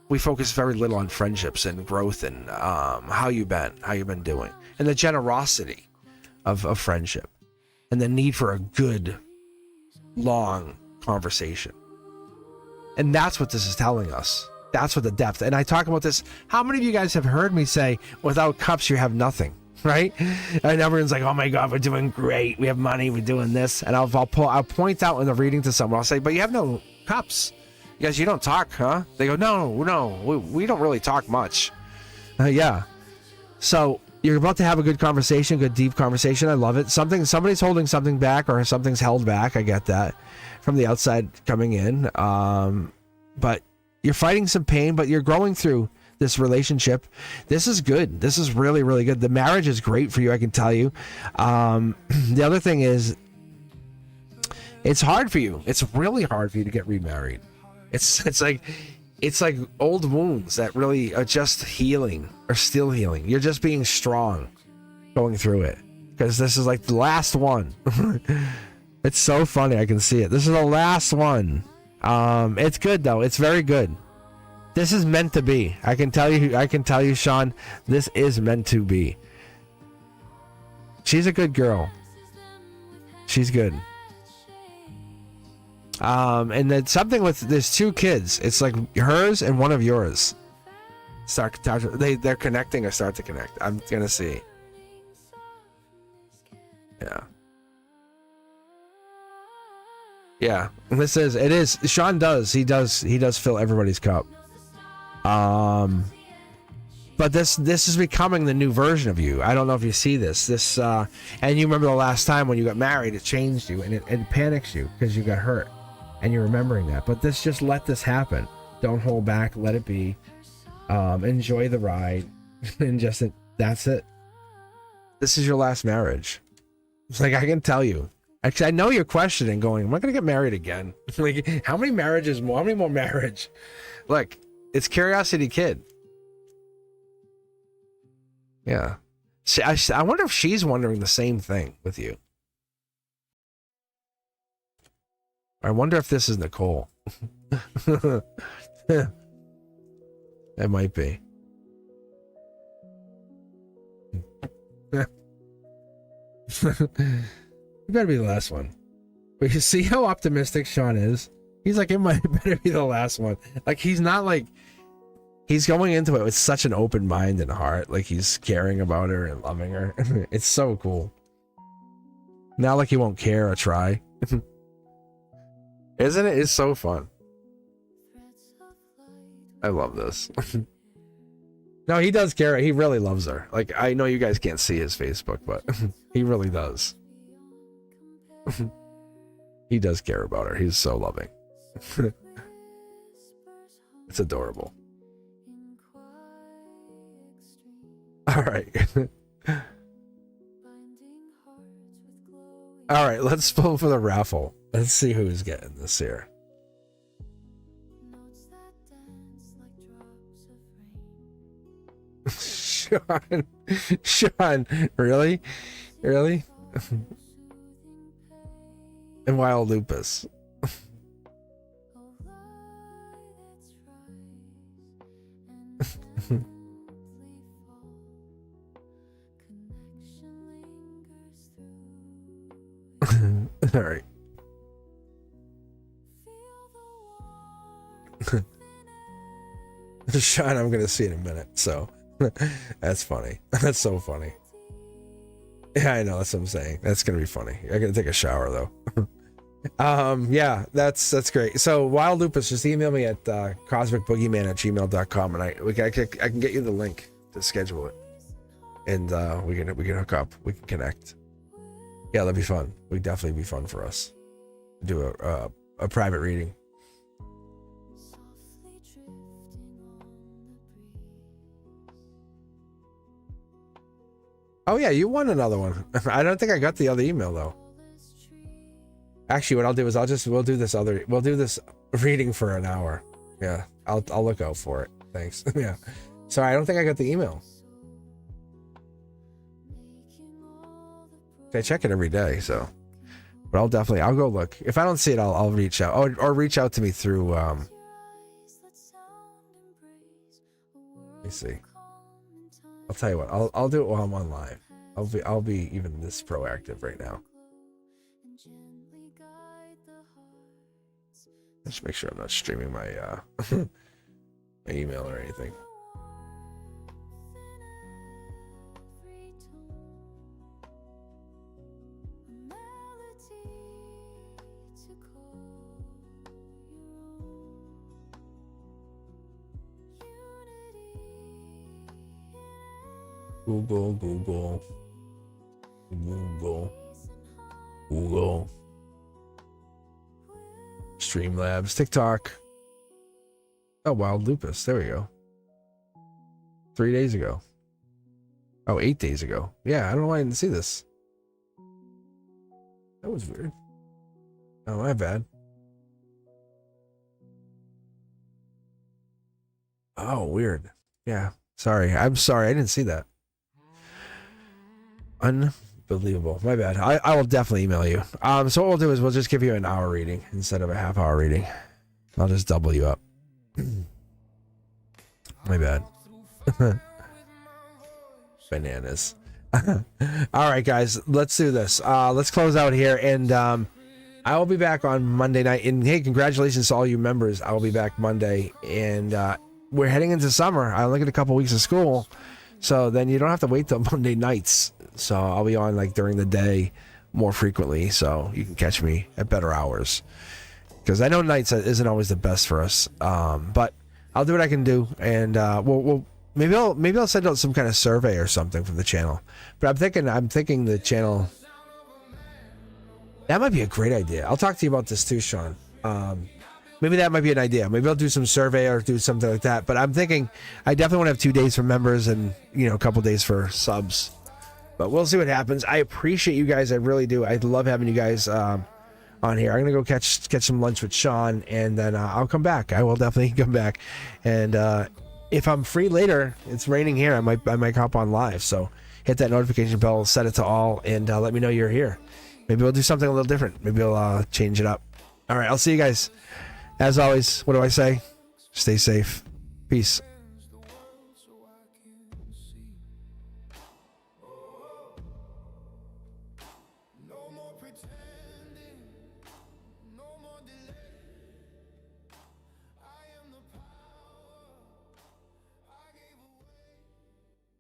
B: We focus very little on friendships and growth and how you been doing, and the generosity of friendship, and the need for a good, long conversation. And that's what this is telling us. That's what the depth. And I talk about this. How many of you guys have heard me say, without cups, you have nothing, right? And everyone's like, oh my God, we're doing great. We have money. We're doing this. And I'll point out in the reading to someone. I'll say, but you have no cups. You guys, you don't talk, huh? They go, no, we don't really talk much. Yeah. So you're about to have a good conversation, good deep conversation. I love it. Somebody's holding something back, or something's held back. I get that from the outside coming in. But you're fighting some pain, but you're growing through this relationship. This is good. This is really, really good. The marriage is great for you, I can tell you. The other thing is, it's hard for you. It's really hard for you to get remarried. It's like old wounds that really are just healing or still healing. You're just being strong going through it, because this is like the last one. It's so funny. I can see it. This is the last one. It's good though. It's very good. This is meant to be. I can tell you, Sean, this is meant to be. She's a good girl. She's good. And then something with, there's 2 kids. It's like hers and one of yours. They're connecting or start to connect. I'm gonna see. Yeah. Yeah, this is, it is, Sean does, he does fill everybody's cup. But this is becoming the new version of you. I don't know if you see this, and you remember the last time when you got married, it changed you, and it panics you because you got hurt, and you're remembering that. But just let this happen. Don't hold back, let it be. Enjoy the ride, and that's it. This is your last marriage. It's like, I can tell you. Actually, I know you're questioning, going, am I going to get married again? Like, how many marriages more? How many more marriage? Look, it's Curiosity Kid. Yeah. I wonder if she's wondering the same thing with you. I wonder if this is Nicole. It might be. It better be the last one. But you see how optimistic Sean is? He's like, it better be the last one. Like, he's not like, he's going into it with such an open mind and heart. Like, he's caring about her and loving her. It's so cool. Not like he won't care or try. Isn't it? It's so fun. I love this. No, he does care. He really loves her. Like, I know you guys can't see his Facebook, but he really does. He does care about her. He's so loving. It's adorable. All right. All right, let's pull for the raffle. Let's see who's getting this here. Sean, really? And Wild Lupus. All right. Sean, I'm gonna see in a minute, so that's funny. That's so funny. Yeah, I know, that's what I'm saying. That's gonna be funny. I gotta take a shower though. Yeah, that's great. So Wild Lupus, just email me at cosmicboogeyman@gmail.com, and I can get you the link to schedule it, and we can hook up, we can connect. Yeah, that'd be fun. Would definitely be fun for us. Do a private reading. Oh yeah, you won another one. I don't think I got the other email though. Actually, what I'll do is we'll do this reading for an hour. Yeah, I'll look out for it. Thanks. Yeah. Sorry, I don't think I got the email. I check it every day, so. But I'll go look. If I don't see it, I'll reach out. Or reach out to me through let me see. I'll tell you what, I'll do it while I'm on live. I'll be even this proactive right now. Just make sure I'm not streaming my my email or anything. Google. Streamlabs, TikTok. Oh, Wild Lupus. There we go. 3 days ago. Oh, 8 days ago. Yeah, I don't know why I didn't see this. That was weird. Oh, my bad. Oh, weird. Yeah. Sorry. I'm sorry. I didn't see that. Unbelievable. My bad. I will definitely email you. So what we'll do is we'll just give you an hour reading instead of a half-hour reading. I'll just double you up. My bad. Bananas. All right, guys. Let's do this. Let's close out here, and I will be back on Monday night. And hey, congratulations to all you members. I will be back Monday, and we're heading into summer. I only get a couple weeks of school, so then you don't have to wait till Monday nights. So I'll be on like during the day more frequently, so you can catch me at better hours. Because I know nights isn't always the best for us, but I'll do what I can do, and maybe I'll send out some kind of survey or something from the channel. But I'm thinking the channel, that might be a great idea. I'll talk to you about this too, Sean. Maybe that might be an idea. Maybe I'll do some survey or do something like that. But I'm thinking I definitely want to have 2 days for members and a couple days for subs. But we'll see what happens. I appreciate you guys. I really do. I love having you guys on here. I'm gonna go catch some lunch with Sean, and then I'll come back. I will definitely come back. And if I'm free later, it's raining here. I might hop on live. So hit that notification bell, set it to all, and let me know you're here. Maybe we'll do something a little different. Maybe we'll change it up. All right, I'll see you guys. As always, what do I say? Stay safe. Peace.